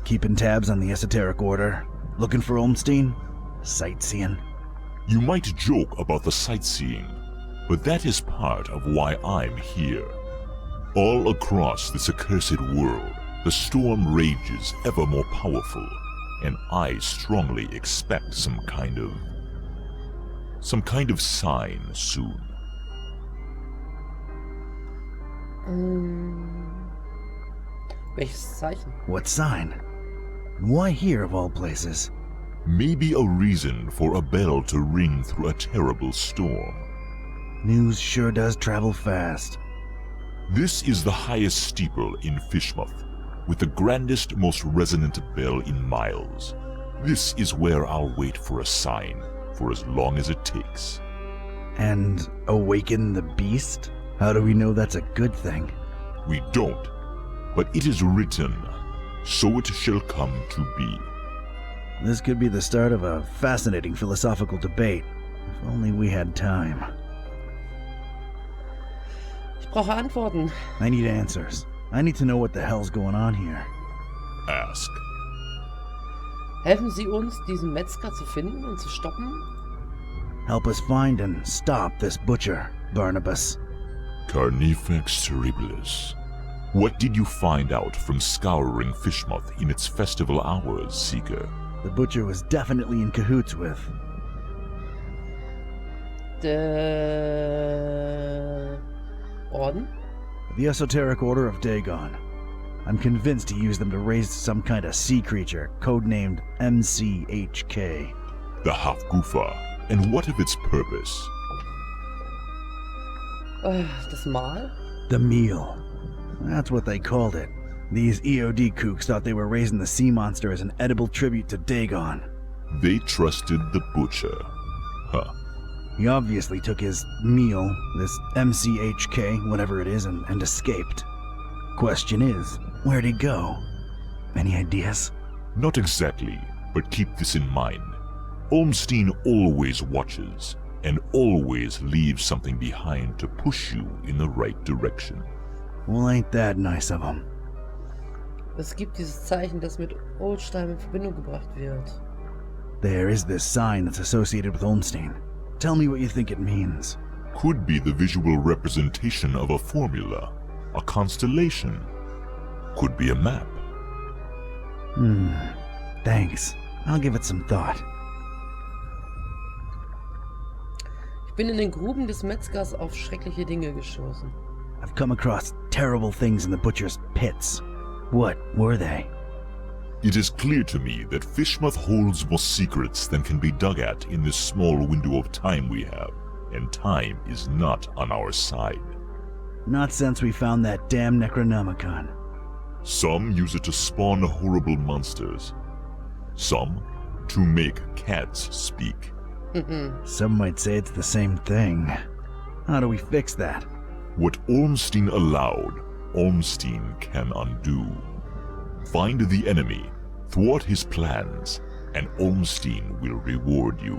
Keeping tabs on the esoteric order? Looking for Olmstein? Sightseeing? You might joke about the sightseeing, but that is part of why I'm here. All across this accursed world, the storm rages ever more powerful, and I strongly expect some kind of sign soon. Welches Zeichen? What sign? Why here of all places? Maybe a reason for a bell to ring through a terrible storm. News sure does travel fast. This is the highest steeple in Fishmouth, with the grandest, most resonant bell in miles. This is where I'll wait for a sign, for as long as it takes. And awaken the beast? How do we know that's a good thing? We don't, but it is written, so it shall come to be. This could be the start of a fascinating philosophical debate, if only we had time. Ich brauche Antworten. I need answers. I need to know what the hell's going on here. Ask. Helfen Sie uns, diesen Metzger zu finden und zu stoppen? Help us find and stop this butcher, Barnabas. Carnifex terribilis. What did you find out from scouring Fishmouth in its festival hours, Seeker? The butcher was definitely in cahoots with. The Orden? The Esoteric Order of Dagon. I'm convinced he used them to raise some kind of sea creature, codenamed MCHK. The Hafgufa. And what of its purpose? Das Mahl? The meal. That's what they called it. These EOD kooks thought they were raising the sea monster as an edible tribute to Dagon. They trusted the butcher. Huh. He obviously took his meal, this MCHK, whatever it is, and escaped. Question is, where'd he go? Any ideas? Not exactly, but keep this in mind. Olmstein always watches, and always leaves something behind to push you in the right direction. Well, ain't that nice of him. Es gibt dieses Zeichen, das mit Oldstein in Verbindung gebracht wird. There is this sign that's associated with Olmstein. Tell me what you think it means. Could be the visual representation of a formula, a constellation. Could be a map. Thanks. I'll give it some thought. Ich bin in den Gruben des Metzgers auf schreckliche Dinge gestoßen. I've come across terrible things in the butcher's pits. What were they? It is clear to me that Fishmouth holds more secrets than can be dug at in this small window of time we have, and time is not on our side. Not since we found that damn Necronomicon. Some use it to spawn horrible monsters. Some to make cats speak. Some might say it's the same thing. How do we fix that? What Olmstein allowed, Olmstein can undo. Find the enemy, thwart his plans, and Olmstein will reward you.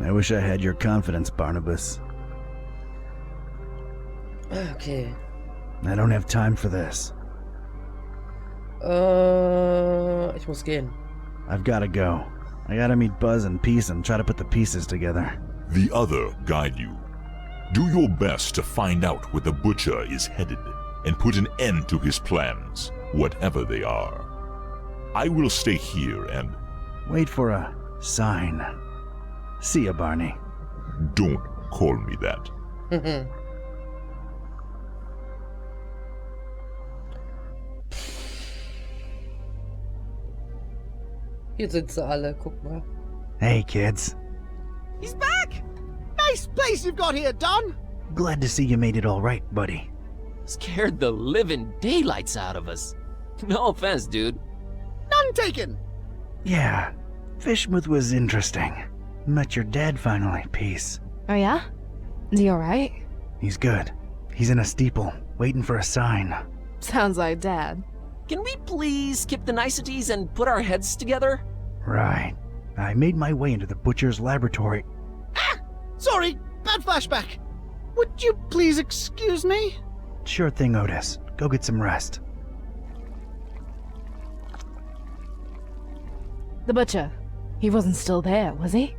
I wish I had your confidence, Barnabas. Okay. I don't have time for this. Ich muss gehen. I've gotta go. I gotta meet Buzz and Peace and try to put the pieces together. The other guide you. Do your best to find out where the butcher is headed and put an end to his plans, whatever they are. I will stay here and... Wait for a sign. See ya, Barney. Don't call me that. Hier sind sie alle, guck mal. Hey, kids. He's back! Nice place you've got here, Don! Glad to see you made it all right, buddy. Scared the living daylights out of us. No offense, dude. None taken! Yeah, Fishmouth was interesting. Met your dad finally, Peace. Oh yeah? Is he alright? He's good. He's in a steeple, waiting for a sign. Sounds like Dad. Can we please skip the niceties and put our heads together? Right. I made my way into the butcher's laboratory. Ah! Sorry, bad flashback. Would you please excuse me? Sure thing, Otis. Go get some rest. The butcher. He wasn't still there, was he?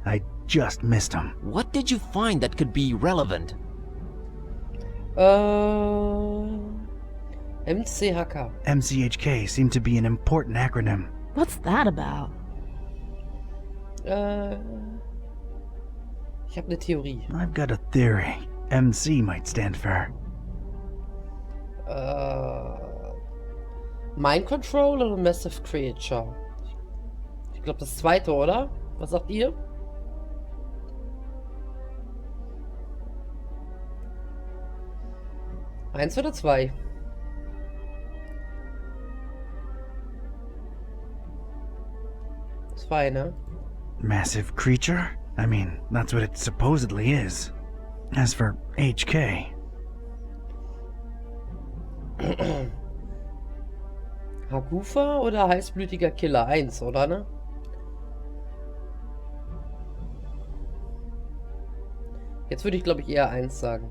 I just missed him. What did you find that could be relevant? MCHK. MCHK seemed to be an important acronym. What's that about? Ich habe eine Theorie. I've got a theory. MC might stand for... Mind Control oder Massive Creature? Ich glaube das zweite, oder? Was sagt ihr? Eins oder zwei? Zwei, ne? Massive creature? I mean, that's what it supposedly is. As for HK... Hagufa oder heißblütiger Killer? Eins, oder ne? Jetzt würde ich, glaube ich, eher eins sagen.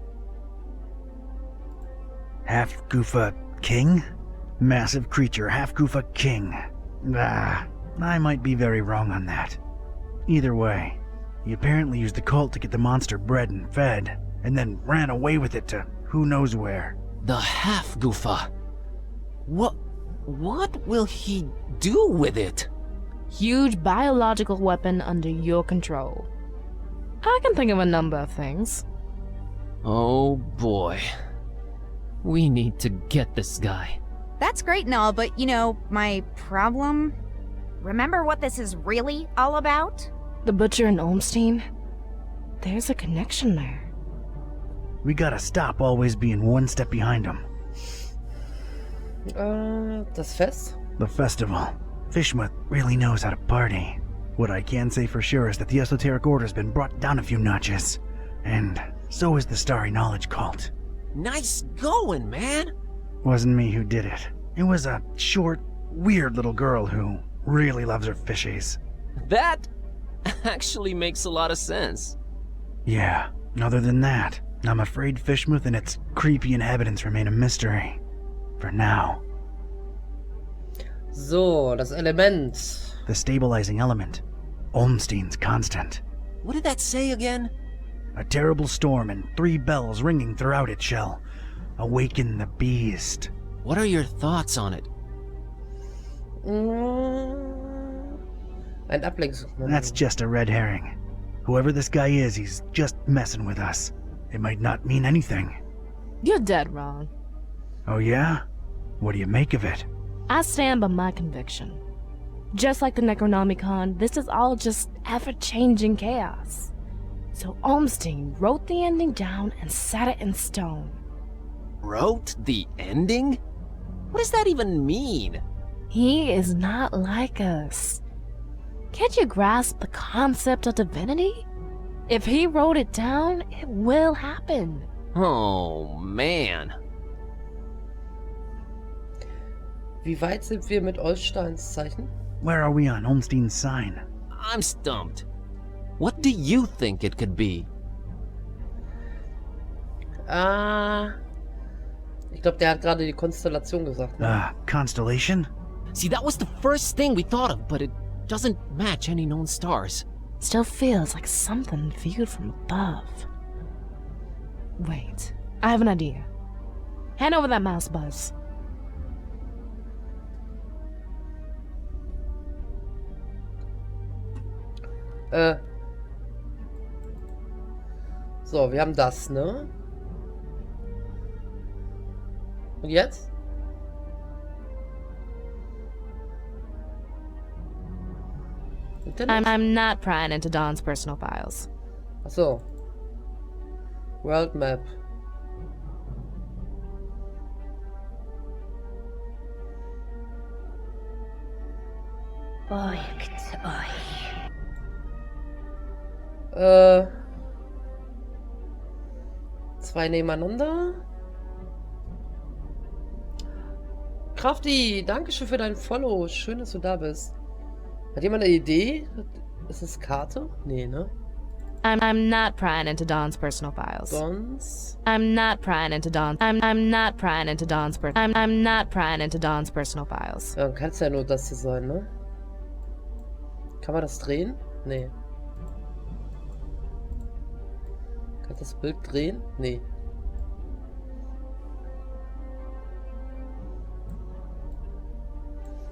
Half Goofa King? Massive creature, half Goofa King. Ah, I might be very wrong on that. Either way, he apparently used the cult to get the monster bred and fed, and then ran away with it to who knows where. The half-goofa. What will he do with it? Huge biological weapon under your control. I can think of a number of things. Oh boy. We need to get this guy. That's great and all, but you know, my problem? Remember what this is really all about? The butcher and Olmstein? There's a connection there. We gotta stop always being one step behind him. Das Fest? The festival. Fishmouth really knows how to party. What I can say for sure is that the Esoteric Order's been brought down a few notches. And so is the Starry Knowledge Cult. Nice going, man! Wasn't me who did it. It was a short, weird little girl who really loves her fishies. That actually makes a lot of sense. Yeah, other than that, I'm afraid Fishmouth and its creepy inhabitants remain a mystery. For now. So, das Element. The stabilizing element. Olmstein's constant. What did that say again? A terrible storm and 3 bells ringing throughout it shall awaken the beast. What are your thoughts on it? Ein Ablenkungsmoment. That's just a red herring. Whoever this guy is, he's just messing with us. It might not mean anything. You're dead wrong. Oh yeah? What do you make of it? I stand by my conviction. Just like the Necronomicon, this is all just ever-changing chaos. So Olmstein wrote the ending down and set it in stone. Wrote the ending? What does that even mean? He is not like us. Can't you grasp the concept of divinity? If he wrote it down, it will happen. Oh, man. Wie weit sind wir mit Olsteins Zeichen? Where are we on Olmstein's sign? I'm stumped. What do you think it could be? Ich glaube, der hat gerade die Konstellation gesagt. Ne? Constellation? See, that was the first thing we thought of, but it doesn't match any known stars. Still feels like something viewed from above. Wait, I have an idea. Hand over that mouse, Buzz. So, wir haben das, ne? Und jetzt? I'm not prying into Don's personal files. Ach so. World Map. Beugt euch. Zwei nebeneinander. Crafty, dankeschön für dein Follow. Schön, dass du da bist. Hat jemand eine Idee? Ist es Karte? Nee, ne? I'm not prying into Don's personal files. Don's? I'm not prying into Don's. I'm not prying into Don's I'm not prying into Don's personal files. Ja, dann kann es ja nur das hier sein, ne? Kann man das drehen? Nee. Kann ich das Bild drehen? Nee.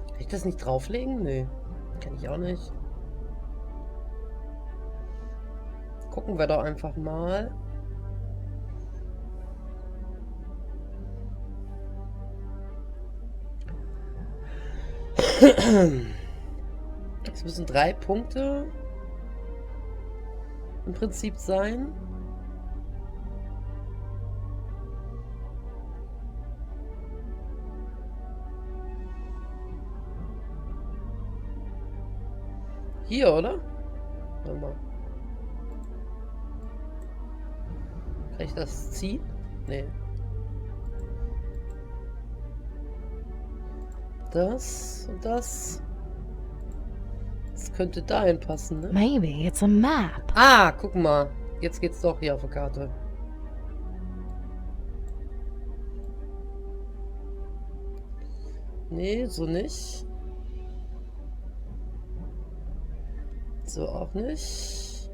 Kann ich das nicht drauflegen? Nee. Kann ich auch nicht. Gucken wir doch einfach mal. Es müssen 3 Punkte im Prinzip sein. Hier, oder? Warte mal. Kann ich das ziehen? Nee. Das und das. Das könnte dahin passen, ne? Maybe it's a map. Ah, guck mal. Jetzt geht's doch hier auf der Karte. Nee, so nicht. So auch nicht.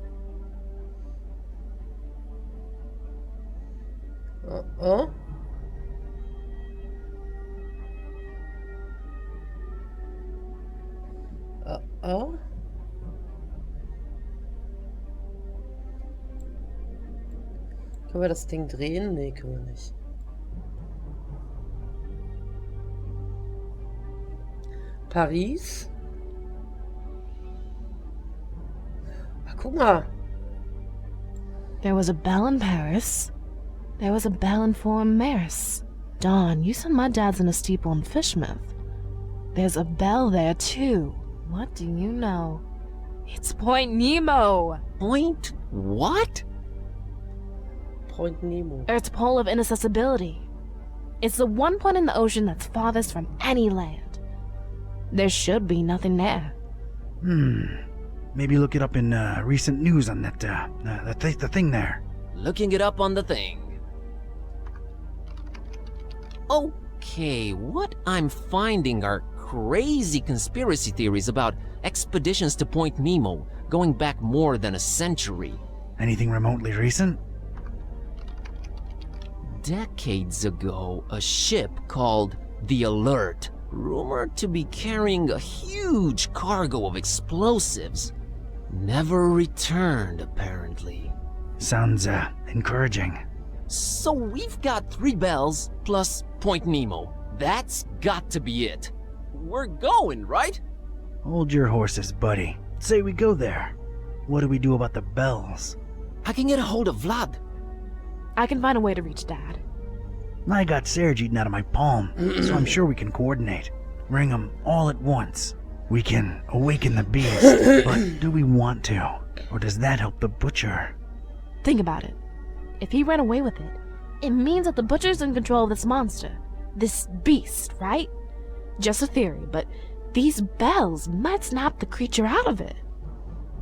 Oh. Oh. Können wir das Ding drehen? Nee, können wir nicht. Paris? Ach, guck mal. There was a bell in Paris. There was a bell in Forum Maris. Dawn, you said my dad's in a steeple in Fishmouth. There's a bell there, too. What do you know? It's Point Nemo! Point what? Point Nemo. Earth's pole of inaccessibility. It's the one point in the ocean that's farthest from any land. There should be nothing there. Maybe look it up in recent news on that, the thing there. Looking it up on the thing. Okay, what I'm finding are crazy conspiracy theories about expeditions to Point Nemo going back more than a century. Anything remotely recent? Decades ago, a ship called the Alert, rumored to be carrying a huge cargo of explosives, never returned apparently. Sounds encouraging. So we've got 3 bells plus Point Nemo. That's got to be it. We're going, right? Hold your horses, buddy. Say we go there. What do we do about the bells? I can get a hold of Vlad. I can find a way to reach Dad. I got Serge eaten out of my palm, so I'm sure we can coordinate. Ring them all at once. We can awaken the beast, but do we want to? Or does that help the butcher? Think about it. If he ran away with it, it means that the butcher's in control of this monster. This beast, right? Just a theory, but these bells might snap the creature out of it.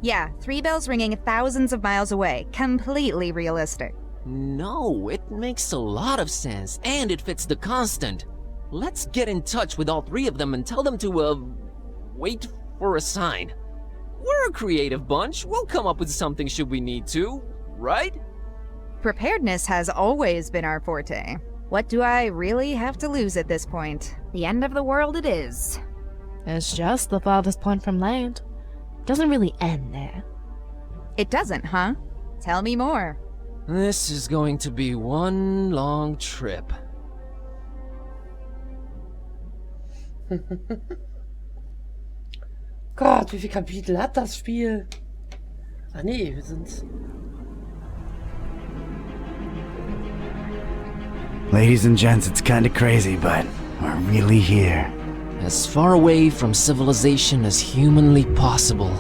Yeah, 3 bells ringing thousands of miles away. Completely realistic. No, it makes a lot of sense, and it fits the constant. Let's get in touch with all 3 of them and tell them to, wait for a sign. We're a creative bunch. We'll come up with something should we need to, right? Preparedness has always been our forte. What do I really have to lose at this point? The end of the world it is. It's just the farthest point from land. Doesn't really end there. It doesn't, huh? Tell me more. This is going to be one long trip. Gott, wie viele Kapitel hat das Spiel? Ah nee, wir sind... Ladies and gents, it's kinda crazy, but we're really here. As far away from civilization as humanly possible.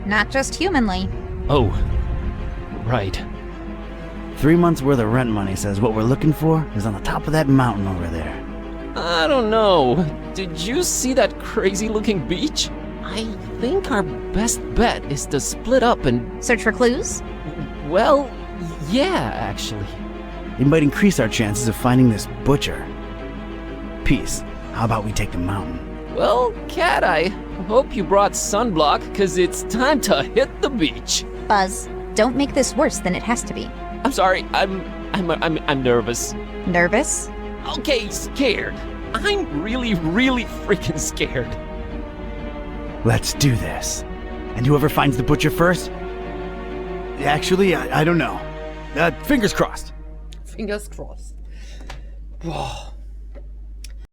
Not just humanly. Oh, right. 3 months worth of rent money says what we're looking for is on the top of that mountain over there. I don't know. Did you see that crazy looking beach? I think our best bet is to split up and... Search for clues? Well, yeah, actually. It might increase our chances of finding this butcher. Peace. How about we take the mountain? Well, Cat, I hope you brought sunblock, cause it's time to hit the beach. Buzz, don't make this worse than it has to be. I'm sorry, I'm nervous. Nervous? Okay, scared. I'm really freaking scared. Let's do this. And whoever finds the butcher first? Actually, I don't know. Fingers crossed. Fingers crossed. Boah.